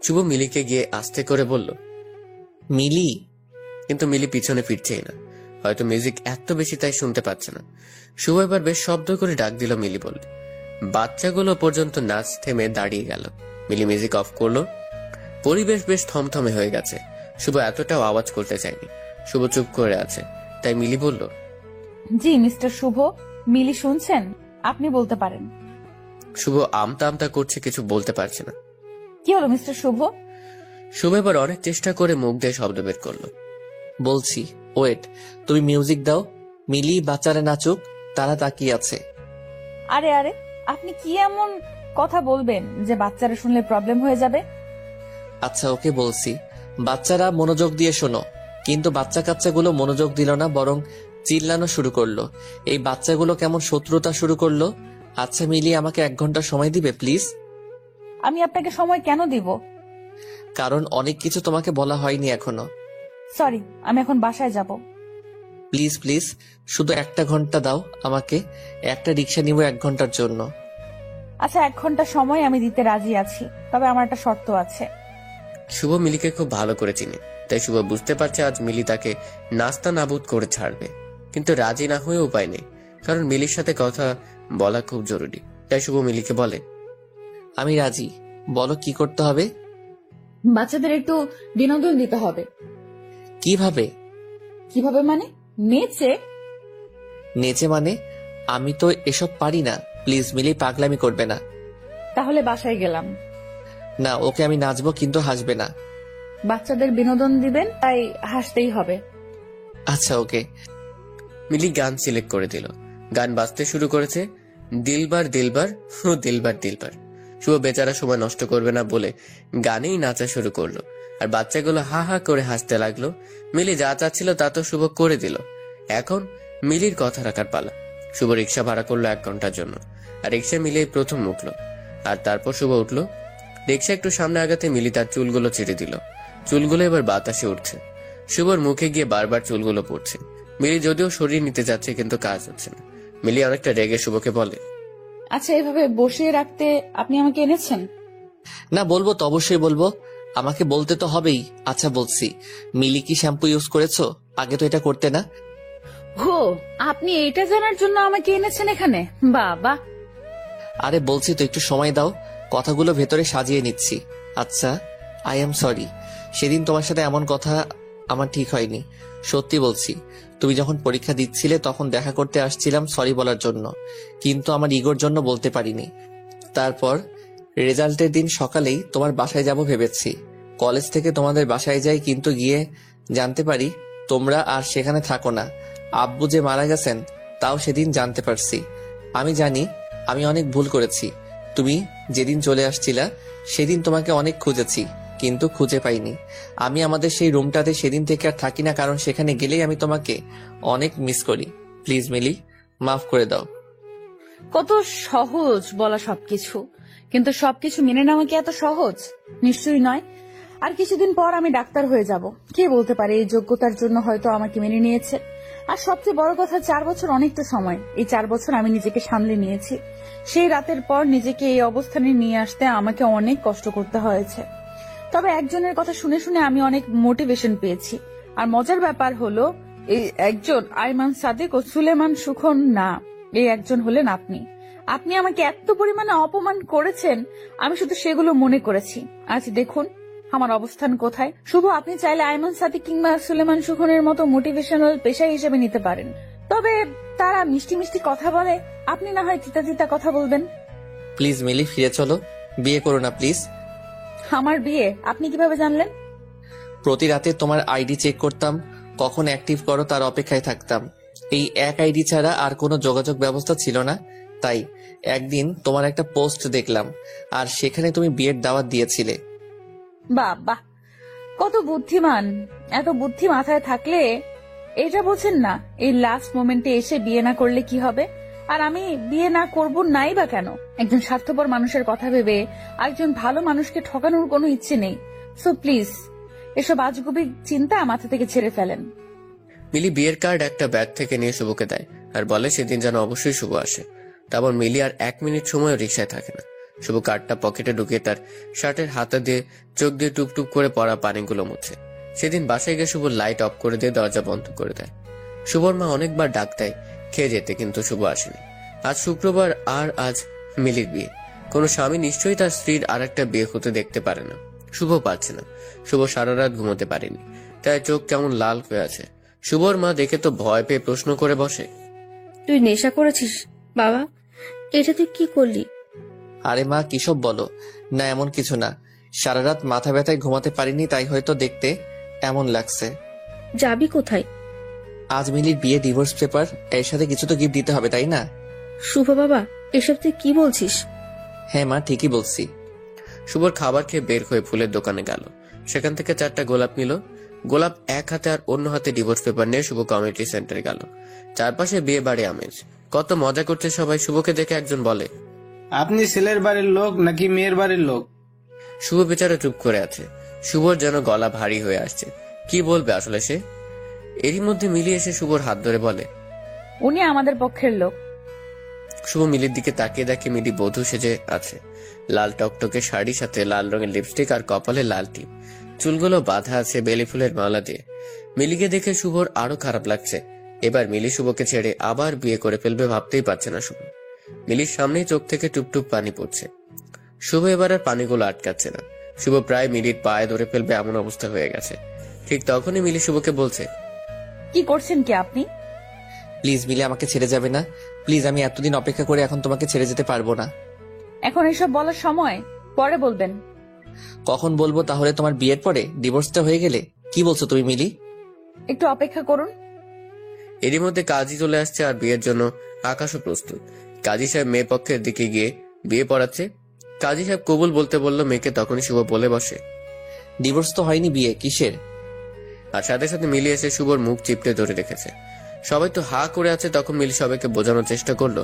শুভ মিলিকে গিয়ে আস্তে করে বলল, মিলি। কিন্তু মিলি পিছনে ফিরছেই না, হয়তো মিউজিক এত বেশি তাই শুনতে পাচ্ছে না। শুভ এবার বেশ শব্দ করে ডাক দিল মিলি বলে। বাচ্চাগুলো পর্যন্ত নাচ থেমে দাঁড়িয়ে গেল। মিলি মিউজিক অফ করলো। পরিবেশ বেশ থমথমে হয়ে গেছে। শুভ এতটাও আওয়াজ করতে চায়নি। শুভ চুপ করে আছে, তাই মিলি বলল, জি মিস্টার শুভ, মিলি শুনছেন, আপনি বলতে পারেন। শুভ আমতা আমতা করছে, কিছু বলতে পারছে না। কি হলো মিস্টার শুভ? শুভ এবার অনেক চেষ্টা করে মুখ দিয়ে শব্দ বের করলো। বলছি, ওয়েট, তুমি মিউজিক দাও, মিলি বাচ্চারা নাচুক, তারা তাকিয়ে আছে। আরে আরে, আপনি কি এমন কথা বলবেন যে বাচ্চারা শুনলে প্রবলেম হয়ে যাবে? আচ্ছা ওকে বলছি, বাচ্চারা মনোযোগ দিয়ে শোনো। কিন্তু বাচ্চা কাচ্চাগুলো মনোযোগ দিল না, বরং চিল্লানো শুরু করলো। এই বাচ্চাগুলো কেমন শত্রুতা শুরু করলো। আচ্ছা মিলি, আমাকে 1 ঘন্টা সময় দিবে প্লিজ? আমি আপনাকে সময় কেন দিব? কারণ অনেক কিছু তোমাকে বলা হয়নি এখনো। সরি, আমি এখন বাসায় যাব। প্লিজ প্লিজ, শুধু 1 ঘন্টা দাও আমাকে, একটা রিক্সা নিব 1 ঘন্টার জন্য। আচ্ছা, 1 ঘন্টা সময় আমি দিতে রাজি আছি, তবে আমার একটা শর্ত আছে। শুভ মিলিকে খুব ভালো করে চিনে, তাই শুভ বুঝতে পারছে আজ মিলি তাকে নাস্তা নাবুদ করে ছাড়বে। কিন্তু রাজি না হয়ে উপায় নেই, কারণ মিলির সাথে কথা বলা খুব জরুরি। তাই শুভ মিলিকে বলে, আমি রাজি, বলো কি করতে হবে? বাচ্চাদের একটু বিনোদন দিতে হবে। কিভাবে? কিভাবে মানে? নেচে। নেচে মানে? আমি তো এসব পারি না, প্লিজ মিলি পাগলামি করবে না। তাহলে বাসায় গেলাম। না, ওকে আমি নাচবো, কিন্তু হাসবে না। বাচ্চাদের বিনোদন দিবেন, তাই হাসতেই হবে। আচ্ছা ওকে। মিলি গান সিলেক্ট করে দিল। গান বাজতে শুরু করেছে, দিলবার দিলবার ও দিলবার দিলবার। শুভ বেচারা সময় নষ্ট করবে না বলে গানেই নাচা শুরু করলো আর বাচ্চাগুলো হা হা করে হাসতে লাগলো। মিলি যা চাচ্ছিল তা তো শুভ করে দিল। এখন মিলির কথা রাখার পালা। শুভ রিক্সা ভাড়া করলো 1 ঘন্টার জন্য আর রিক্সা মিলি প্রথম উঠলো আর তারপর শুভ উঠলো। রিক্সা একটু সামনে আগাতে মিলি তার চুলগুলো ছেড়ে দিল। চুলগুলো এবার বাতাসে উঠছে। শুভর মুখে গিয়ে বারবার চুলগুলো পড়ছে। মিলি যদিও সরিয়ে নিতে যাচ্ছে, কিন্তু কাজ হচ্ছে না। মিলি অনেকটা রেগে শুভকে বলে, আচ্ছা, এভাবে বসিয়ে রাখতে আপনি আমাকে এনেছেন? না, বলবো তো, অবশ্যই বলবো, আমাকে বলতে তো হবেই। আচ্ছা বলছি, মিলি কি শ্যাম্পু ইউজ করেছো? আগে তো এটা করতে না। ও, আপনি এটা জানার জন্য আমাকে এনেছেন এখানে? বাবা। আরে বলছি তো, একটু সময় দাও, কথাগুলো ভেতরে সাজিয়ে নিচ্ছি। আচ্ছা, আই এম সরি, সেদিন তোমার সাথে এমন কথা আমার ঠিক হয়নি। সত্যি বলছি, তুমি যখন পরীক্ষা দিচ্ছিলে তখন দেখা করতে আসছিলাম সরি বলার জন্য, কিন্তু আমার ইগোর জন্য বলতে পারিনি। তারপর রেজাল্টের দিন সকালেই তোমার বাসায় যাব ভেবেছি। কলেজ থেকে তোমাদের বাসায় যাই, কিন্তু গিয়ে জানতে পারি তোমরা আর সেখানে থাকো না। আব্বু যে মারা গেছেন তাও সেদিন জানতে পারছি। আমি জানি আমি অনেক ভুল করেছি। তুমি যেদিন চলে আসছিলা সেদিন তোমাকে অনেক খুঁজেছি, কিন্তু খুঁজে পাইনি। আমি আমাদের সেই রুমটাতে সেদিন থেকে আর থাকি না, কারণ সেখানে গেলেই আমি তোমাকে অনেক মিস করি। প্লিজ মিলি, মাফ করে দাও। কত সহজ বলা সবকিছু, কিন্তু সবকিছু মেনে নেওয়া কি এত সহজ? নিশ্চয়ই নয়। আর কিছুদিন পর আমি ডাক্তার হয়ে যাব। কে বলতে পারে এই যোগ্যতার জন্য হয়তো আমাকে মেনে নিয়েছে। আর সবচেয়ে বড় কথা, 4 বছর অনেকটা সময়। এই 4 বছর আমি নিজেকে সামলে নিয়েছি। সেই রাতের পর নিজেকে এই অবস্থানে নিয়ে আসতে আমাকে অনেক কষ্ট করতে হয়েছে। তবে একজনের কথা শুনে শুনে আমি অনেক মোটিভেশন পেয়েছি। আর মজার ব্যাপার হলো, এই একজন আইমান সাদেক ও সুলেমান সুখন না, এই একজন হলেন আপনি। আপনি আমাকে এত পরিমাণে অপমান করেছেন, আমি শুধু সেগুলো মনে করেছি। আজ দেখুন আমার অবস্থান কোথায়। শুভ, আপনি চাইলে আইমান সাদিক কিংবা সুলেমান সুখনের মতো মোটিভেশনাল পেশা হিসেবে নিতে পারেন, তবে তারা মিষ্টি মিষ্টি কথা বলে, আপনি না হয় তিতা তিতা কথা বলবেন। প্লিজ মিলি, ফিরে চলো, বিয়ে করো না প্লিজ। আমার বিয়ে আপনি কিভাবে জানলেন? প্রতি রাতে তোমার আইডি চেক করতাম, কখন অ্যাক্টিভ করো তার অপেক্ষায় থাকতাম। এই এক আইডি ছাড়া আর কোনো যোগাযোগ ব্যবস্থা ছিল না, তাই একদিন তোমার একটা পোস্ট দেখলাম, আর সেখানে তুমি বিয়ের দাওয়াত দিয়েছিলে। বাহ বাহ, কত বুদ্ধিমান। এত বুদ্ধি মাথায় থাকলে এটা বোঝেন না এই লাস্ট মোমেন্টে এসে বিয়ে না করলে কি হবে। আর আমি বিয়ে না করব নাই বা কেন? একজন স্বার্থপর মানুষের কথা ভেবে একজন ভালো মানুষকে ঠকানোর কোনো ইচ্ছে নেই। সো প্লিজ এসব আজগুবি চিন্তা মাথা থেকে ছেড়ে ফেলেন। মিলি বিয়ের কার্ড একটা ব্যাগ থেকে নিয়ে শুভকে দেয় আর বলে সেদিন যেন অবশ্যই শুভ আসে। তারপর মিলি আর 1 মিনিট সময় রিক্সায় থাকে না। শুভ কার্ডটা পকেটে ঢুকিয়ে তার শার্টের হাতা দিয়ে চোখ দিয়ে টুপ টুপ করে পড়া পানিগুলো মুছে। সেদিন বাসায় গিয়ে শুভ লাইট অফ করে দিয়ে দরজা বন্ধ করে দেয়। শুভর মা অনেকবার ডাক দেয় খেয়ে যেতে, কিন্তু শুভ আসেনি। আজ শুক্রবার আর আজ মিলির বিয়ে। কোনো স্বামী নিশ্চয়ই তার স্ত্রীর আর একটা বিয়ে হতে দেখতে পারে না। শুভ পারছে না। শুভ সারা রাত ঘুমোতে পারেনি, তাই চোখ কেমন লাল হয়ে আছে। শুভর মা দেখে তো ভয় পেয়ে প্রশ্ন করে বসে, তুই নেশা করেছিস বাবা? এটা তুই কি করলি? আরে মা কিসব বলো না, এমন কিছু না। সারা রাত মাথা ব্যথায় ঘুমাতে পারিনি, তাই হয়তো দেখতে এমন লাগছে। যাবি কোথায়? আজ মিলির বিয়ে, ডিভোর্স পেপার, এর সাথে কিছু তো গিফট দিতে হবে, তাই না? শুভ বাবা, এসব তুই কি বলছিস? হ্যাঁ মা, ঠিকই বলছি। শুভর খাবার খেয়ে বের হয়ে ফুলের দোকানে গেল। সেখান থেকে 4টা গোলাপ নিল। গোলাপ এক হাতে আর অন্য হাতে ডিভোর্স পেপার নিয়ে শুভ কমিউনিটি সেন্টারে গেল। চারপাশে বিয়ে বাড়ি আমেজ, কত মজা করছে সবাই। শুভকে দেখে একজন বলে, আপনি ছেলের বাড়ির লোক নাকি মেয়ের বাড়ির লোক? শুভ বেচারা চুপ করে আছে। শুভর যেন গলা ভারী হয়ে আসছে, কি বলবে আসলে সে। এরই মধ্যে মিলি এসে শুভর হাত ধরে বলে, উনি আমাদের পক্ষের লোক। শুভ মিলির দিকে তাকিয়ে দেখে মিলি বধূ সেজে আছে। লাল টকটকে শাড়ির সাথে লাল রঙের লিপস্টিক আর কপালে লাল টিপ, চুলগুলো বাঁধা আছে বেলি ফুলের মালা দিয়ে। মিলিকে দেখে শুভর আরো খারাপ লাগছে। এবার মিলি শুভকে ছেড়ে আবার বিয়ে করে ফেলবে ভাবতেই পারছে না শুভ। মিলির সামনেই চোখ থেকে টুপটুপ পানি পড়ছে। শুভ এবার আর পানিগুলো আটকাচ্ছে না। শুভ প্রায় মিলির পায়ে ধরে ফেলবে এমন অবস্থা হয়ে গেছে। ঠিক তখনই মিলি শুভকে বলছে, কি করছেন কি আপনি? প্লিজ মিলি, আমাকে ছেড়ে যাবে না প্লিজ। আমি এতদিন অপেক্ষা করে এখন তোমাকে ছেড়ে যেতে পারবো না। এখন এসব বলার সময়, পরে বলবেন। কখন বলবো তাহলে? তোমার বিয়ের পরে? ডিভোর্সটা হয়ে গেলে? কি বলছো তুমি মিলি? একটু অপেক্ষা করুন। এরই মধ্যে কাজী চলে আসছে আর বিয়ের জন্য আকাশও প্রস্তুত। কাজী সাহেব মেয়ে পক্ষের দিকে গিয়ে বিয়ে পড়াচ্ছে। কাজী সাহেব কবুল বলতে বলল মেয়েকে, তখনই শুভ বলে বসে, ডিভোর্স তো হয়নি, বিয়ে কিসের? আর সাথে সাথে মিলি এসে শুভর মুখ চিপটে ধরে রেখেছে। সবাই তো হা করে আছে। তখন মিলি সবাইকে বোঝানোর চেষ্টা করলো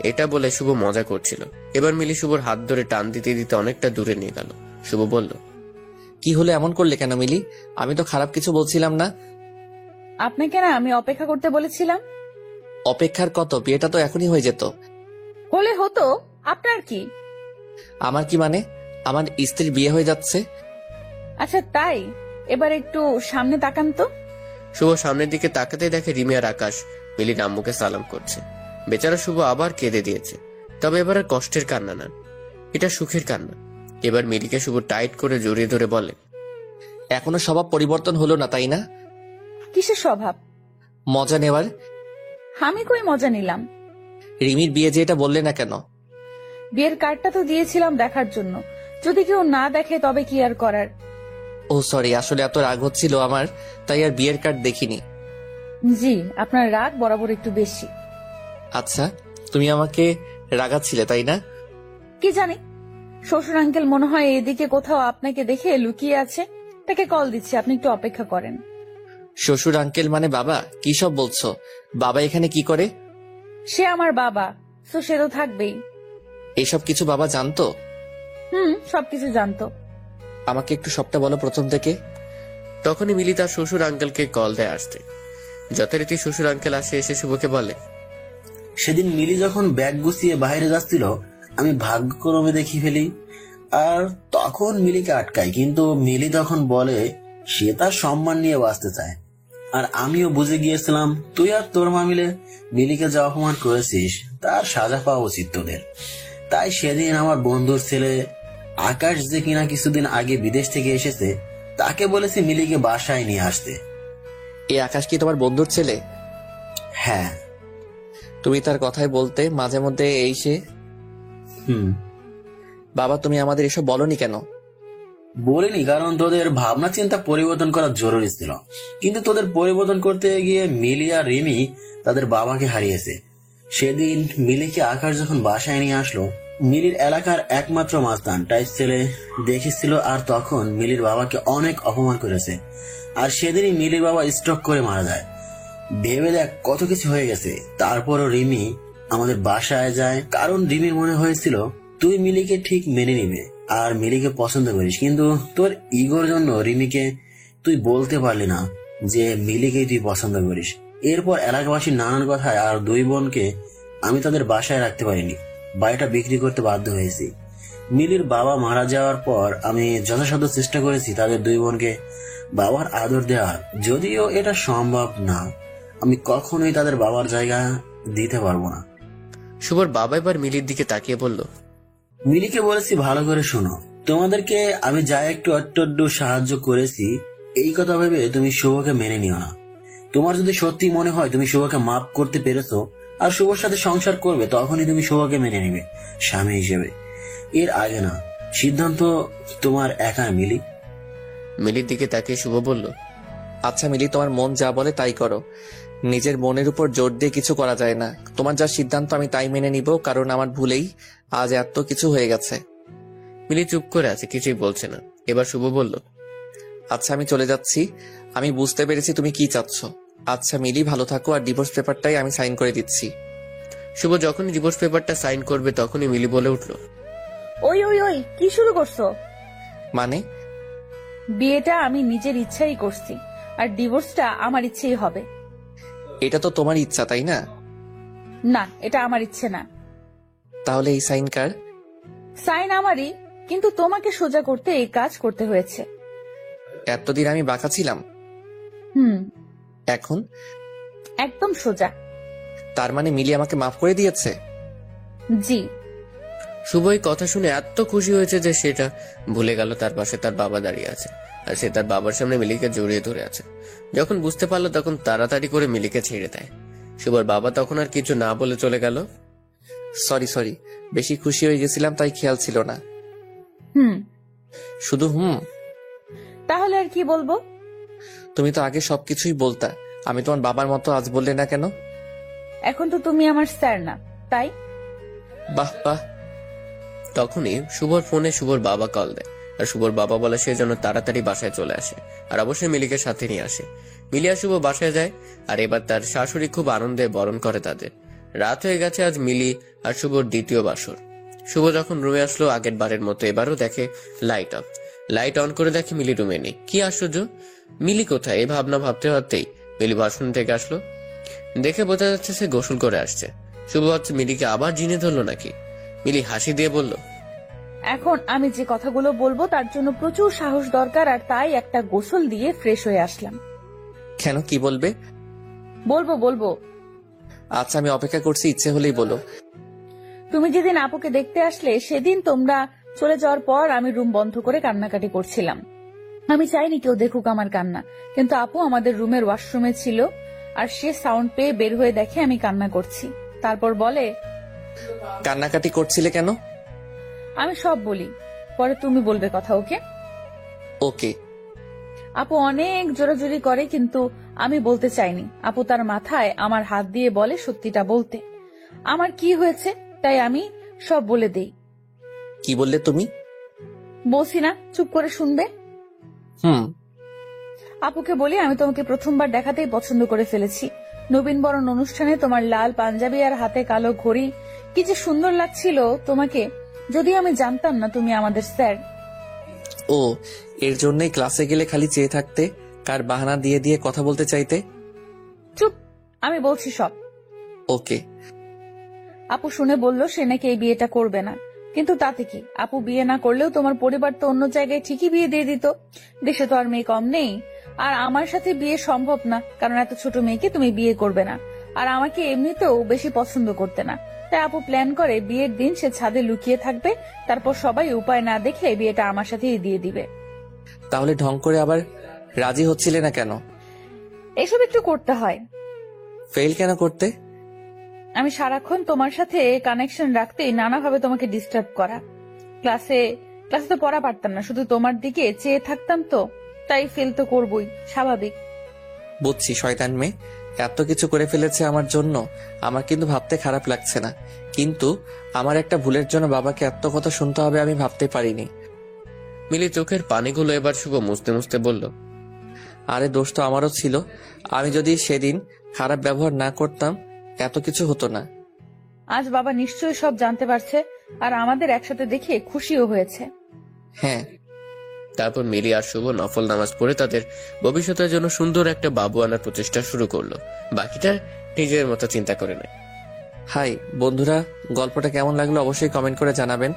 এটা বলে শুভ মজা করছিল। এবার মিলি শুভর হাত ধরে টান দিতে দিতে অনেকটা দূরে নিয়ে গেল। শুভ বলল, কি হলো, এমন করলে কেন মিলি? আমি তো খারাপ কিছু বলছিলাম না। আপনাকে না আমি অপেক্ষা করতে বলেছিলাম। অপেক্ষার কত? বিয়েটা তো এখনই হয়ে যেত। হলে হতো, আপনার কি? আমার কি মানে? আমার স্ত্রীর বিয়ে হয়ে যাচ্ছে। আচ্ছা তাই, এবার একটু সামনে তাকান তো। শুভ সামনের দিকে তাকাতে দেখে রিমি আর আকাশ মিলির আম্মুকে সালাম করছে। বেচারা শুভ আবার কেঁদে দিয়েছে, তবে এবার আর কষ্টের কান্না না, এটা সুখের কান্না। এবার মিলিকে শুভ টাইট করে জড়িয়ে ধরে বলে, এখনো স্বভাব পরিবর্তন হলো না, তাই না? কিসের স্বভাব? মজা নেওয়ার। আমি কই মজা নিলাম? রিমির বিয়ে যে, এটা বললে না কেন? বিয়ের কার্ডটা তো দিয়েছিলাম দেখার জন্য, যদি কেউ না দেখে তবে কি আর করার। ও সরি, আসলে এত রাগ হচ্ছিল আমার, তাই আর বিয়ের কার্ড দেখিনি। জি, আপনার রাগ বরাবর একটু বেশি। আচ্ছা, তুমি আমাকে রাগাচ্ছিলে তাই না? কি জানি, শ্বশুর আঙ্কেল মনে হয় এদিকে কোথাও আপনাকে দেখে লুকিয়ে আছে। তাকে কল দিচ্ছি, আপনি একটু অপেক্ষা করেন। শ্বশুর আঙ্কেল মানে বাবা? কি সব বলছো? বাবা এখানে কি করে? সে আমার বাবা, তো সে তো থাকবেই। এইসব কিছু বাবা জানতো? সবকিছু জানতো। আমাকে একটু সবটা বলো প্রথম থেকে। তখনই মিলি তার শ্বশুর আঙ্কেলকে কল দেয় আসতে। যথারীতি শ্বশুর আঙ্কেল আসে, এসে শুভকে বলে, সেদিন মিলি যখন ব্যাগ গুছিয়ে বাইরে যাচ্ছিল, আমি ভাগ্যক্রমে দেখি ফেলি, আর তখন মিলিকে আটকাই। কিন্তু মিলি তখন বলে সে তার সম্মান নিয়ে বাঁচতে চায়, আর আমিও বুঝে গিয়েছিলাম তুই আর তোর মা মিলে মিলিকে যা অপমান করেছিস তার সাজা পাওয়া উচিত তোদের। তাই সেদিন আমার বন্ধুর ছেলে আকাশ যে কিনা কিছুদিন আগে বিদেশ থেকে এসেছে তাকে বলেছি মিলিকে বাসায় নিয়ে আসতে। এই আকাশ কি তোমার বন্ধুর ছেলে? হ্যাঁ। তুমি তার কথাই বলতে মাঝে মধ্যে এই সে। বাবা, তুমি আমাদের এসব বলনি কেন? বলিনি কারণ তোদের ভাবনা চিন্তা পরিবর্তন করা জরুরি ছিল, কিন্তু তোদের পরিবর্তন করতে গিয়ে মিলি আর রিমি তাদের বাবাকে হারিয়েছে। সেদিন মিলিকে আকাশ যখন বাসায় নিয়ে আসলো, মিলির এলাকার একমাত্র মাস্তান টাইপ ছেলে দেখেছিল, আর তখন মিলির বাবাকে অনেক অপমান করেছে। আর সেদিনই মিলির বাবা স্ট্রোক করে মারা যায়। ভেবে দেখ কত কিছু হয়ে গেছে। তারপরও রিমি আমাদের বাসায় যায় কারণ রিমির মনে হয়েছিল তুই মিলিকে ঠিক মেনে নিবে আর মিলিকে পছন্দ করিস, কিন্তু তোর ইগোর জন্য রিমিকে তুই বলতে পারলি না যে মিলিকেই তুই পছন্দ করিস। এরপর এলাকাবাসীর নানান কথায় আর দুই বোনকে আমি তাদের বাসায় রাখতে পারিনি, বাড়িটা বিক্রি করতে বাধ্য হয়েছি। মিলির বাবা মারা যাওয়ার পর আমি যথাসাধ্য চেষ্টা করেছি তাদের দুই বোনকে বাবার আদর দেওয়ার, যদিও এটা সম্ভব না। আমি কখনোই তাদের বাবার জায়গা দিতে পারবো না। শুভর বাবা এবার মিলির দিকে তাকিয়ে বলল, মিলিকে বলেছি ভালো করে শোনো, তোমাদেরকে আমি যা একটু অট্টু সাহায্য করেছি এই কথা ভেবে তুমি শুভকে মেনে নিও না। তোমার যদি সত্যি মনে হয় তুমি শুভকে মাফ করতে পেরেছো আর শুভর সাথে সংসার করবে, তখনই তুমি শুভকে মেনে নিবে স্বামী হিসেবে, এর আগে না। সিদ্ধান্ত তোমার একা। মিলি মিলির দিকে তাকিয়ে শুভ বলল, আচ্ছা মিলি, তোমার মন যা বলে তাই করো। নিজের মনের উপর জোর দিয়ে কিছু করা যায় না। তোমার যা সিদ্ধান্ত আমি তাই মেনে নিব, কারণ আমার ভুলেই আজ এত কিছু হয়ে গেছে। মিলি চুপ করে আছে, কিছুই বলছে না। এবার শুভ বলল, আচ্ছা আমি চলে যাচ্ছি। আমি বুঝতে পেরেছি তুমি কি চাচ্ছ। আচ্ছা মিলি, ভালো থাকো, আর ডিভোর্স পেপারটাই আমি সাইন করে দিচ্ছি। শুভ যখনই ডিভোর্স পেপারটা সাইন করবে তখনই মিলি বলে উঠল, ওই ওই ওই কি শুরু করছো? মানে? বিয়েটা আমি নিজের ইচ্ছাই করছি, আর ডিভোর্সটা আমার ইচ্ছেই হবে। এটা তো তোমার ইচ্ছা, তাই না? না, এটা আমার ইচ্ছে না। তাহলে এই সাইন কার? সাইন আমারই, কিন্তু তোমাকে সোজা করতে এই কাজ করতে হয়েছে। এতদিন আমি বাঁকা ছিলাম, এখন একদম সোজা। তার মানে মিলি আমাকে মাফ করে দিয়েছে? জি। শুভ এই কথা শুনে এত খুশি হয়েছে যে সেটা ভুলে গেল তার পাশে তার বাবা দাঁড়িয়ে আছে, আর সে তার বাবার সামনে মিলিকে জড়িয়ে ধরে আছে। যখন বুঝতে পারলো তখন তাড়াতাড়ি করে মিলিকে ছেড়ে দেয়। শুভর বাবা তখন আর কিছু না বলে চলে গেল। সরি, বেশি খুশি হয়ে গেছিলাম তাই খেয়াল ছিল না। শুধু তাহলে আর কি বলবো? তুমি তো আগে সবকিছুই বলতা। আমি তোমার বাবার মতো আজ বললে না কেন? এখন তো তুমি আমার স্যার না, তাই। বাহ বাহ। তখনই শুভর ফোনে শুভর বাবা কল দেয়, আর শুভর বাবা বলে সে যেন তাড়াতাড়ি বাসায় চলে আসে, আর অবশ্যই মিলিকে সাথে নিয়ে আসে। মিলি আর শুভ বাসায় যায়, আর এবার তার শাশুড়ি খুব আনন্দে বরণ করে তাদের। রাত হয়ে গেছে আজ মিলি আর শুভর দ্বিতীয় বাসর। শুভ যখন রুমে আসলো আগের বারের মতো এবারও দেখে লাইট অফ। লাইট অন করে দেখে মিলি রুমে নেই। কি আশ্চর্য, মিলি কোথায়? এই ভাবনা ভাবতে ভাবতেই মিলি বাথরুম থেকে আসলো। দেখে বোঝা যাচ্ছে সে গোসল করে আসছে। শুভ ভাবছে মিলিকে আবার জিনে ধরলো নাকি। মিলি হাসি দিয়ে বলল, এখন আমি যে কথাগুলো বলবো তার জন্য প্রচুর সাহস দরকার, আর তাই একটা গোসল দিয়ে ফ্রেশ হয়ে আসলাম। কেন, কি বলবে? বলবো। আচ্ছা আমি অপেক্ষা করছি, ইচ্ছে হলেই বলো। তুমি যেদিন আপুকে দেখতে আসলে সেদিন তোমরা চলে যাওয়ার পর আমি রুম বন্ধ করে কান্নাকাটি করছিলাম। আমি চাইনি কেউ দেখুক আমার কান্না, কিন্তু আপু আমাদের রুমের ওয়াশরুমে ছিল, আর সে সাউন্ড পেয়ে বের হয়ে দেখে আমি কান্না করছি। তারপর বলে, কান্নাকাটি করছিলে কেন? আমি সব বলি, পরে তুমি বলবে কথা। ওকে ওকে। আপু অনেক জোরাজুরি করে, কিন্তু আমি বলতে চাইনি। আপু তার মাথায় আমার হাত দিয়ে বলে সত্যিটা বলতে, আমার কি হয়েছে, তাই আমি সব বলে দেই। কি বললে তুমি? বলছি না, চুপ করে শুনবে। আপুকে বলি আমি তোমাকে প্রথমবার দেখাতেই পছন্দ করে ফেলেছি। নবীন বরণ অনুষ্ঠানে তোমার লাল পাঞ্জাবি আর হাতে কালো ঘড়ি কি যে সুন্দর লাগছিল তোমাকে, যদিও আমি জানতাম না তুমি আমাদের স্যার। ও, এর জন্যই ক্লাসে গেলে খালি চেয়ে থাকতে, কার বাহানা দিয়ে দিয়ে কথা বলতে চাইতে। চুপ, আমি বলছি সব। ওকে। আপু শুনে বলল সে নাকি এই বিয়েটা করবে না, কিন্তু তাতে কি, আপু বিয়ে না করলেও তোমার পরিবার তো অন্য জায়গায় ঠিকই বিয়ে দিয়ে দিত। দেশে তো আর মেয়ে কম নেই। আর আমার সাথে বিয়ে সম্ভব না, কারণ এত ছোট মেয়েকে তুমি বিয়ে করবে না, আর আমাকে এমনিতেও বেশি পছন্দ করতে না। তাই আপু প্ল্যান করে বিয়ের দিন সে ছাদে লুকিয়ে থাকবে, তারপর সবাই উপায় না দেখে বিয়েটা আমার সাথেই দিয়ে দিবে। তাহলে ঢং করে আবার রাজি হচ্ছিলে না কেন? এসব একটু করতে হয়। ফেল কেন করতে? আমি সারাক্ষণ তোমার সাথে কানেকশন রাখতেই নানাভাবে তোমাকে ডিস্টার্ব করা। ক্লাসে তো পড়া পারতাম না, শুধু তোমার দিকে চেয়ে থাকতাম, তো তাই ফেল তো করবই, স্বাভাবিক। বুঝছি, শয়তান মেয়ে এত কিছু করে ফেলেছে আমার জন্য। আমার কিন্তু ভাবতে খারাপ লাগছে না, কিন্তু আমার একটা ভুলের জন্য বাবাকে এত কথা শুনতে হবে আমি ভাবতে পারিনি। মিলি চোখের পানিগুলো এবার শুভ মুছতে মুছতে বলল, আরে দোষ তো আমারও ছিল। আমি যদি সেদিন খারাপ ব্যবহার না করতাম এত কিছু হতো না। আজ বাবা নিশ্চয়ই সব জানতে পারছে, আর আমাদের একসাথে দেখে খুশিও হয়েছে। হ্যাঁ। তারপর মিলি আর শুভ নফল নামাজ পড়ে তাদের ভবিষ্যতের জন্য সুন্দর একটা বাবু আনার প্রচেষ্টা শুরু করলো। বাকিটা নিজের মতো চিন্তা করে নেয়। হাই বন্ধুরা, গল্পটা কেমন লাগলো অবশ্যই কমেন্ট করে জানাবেন।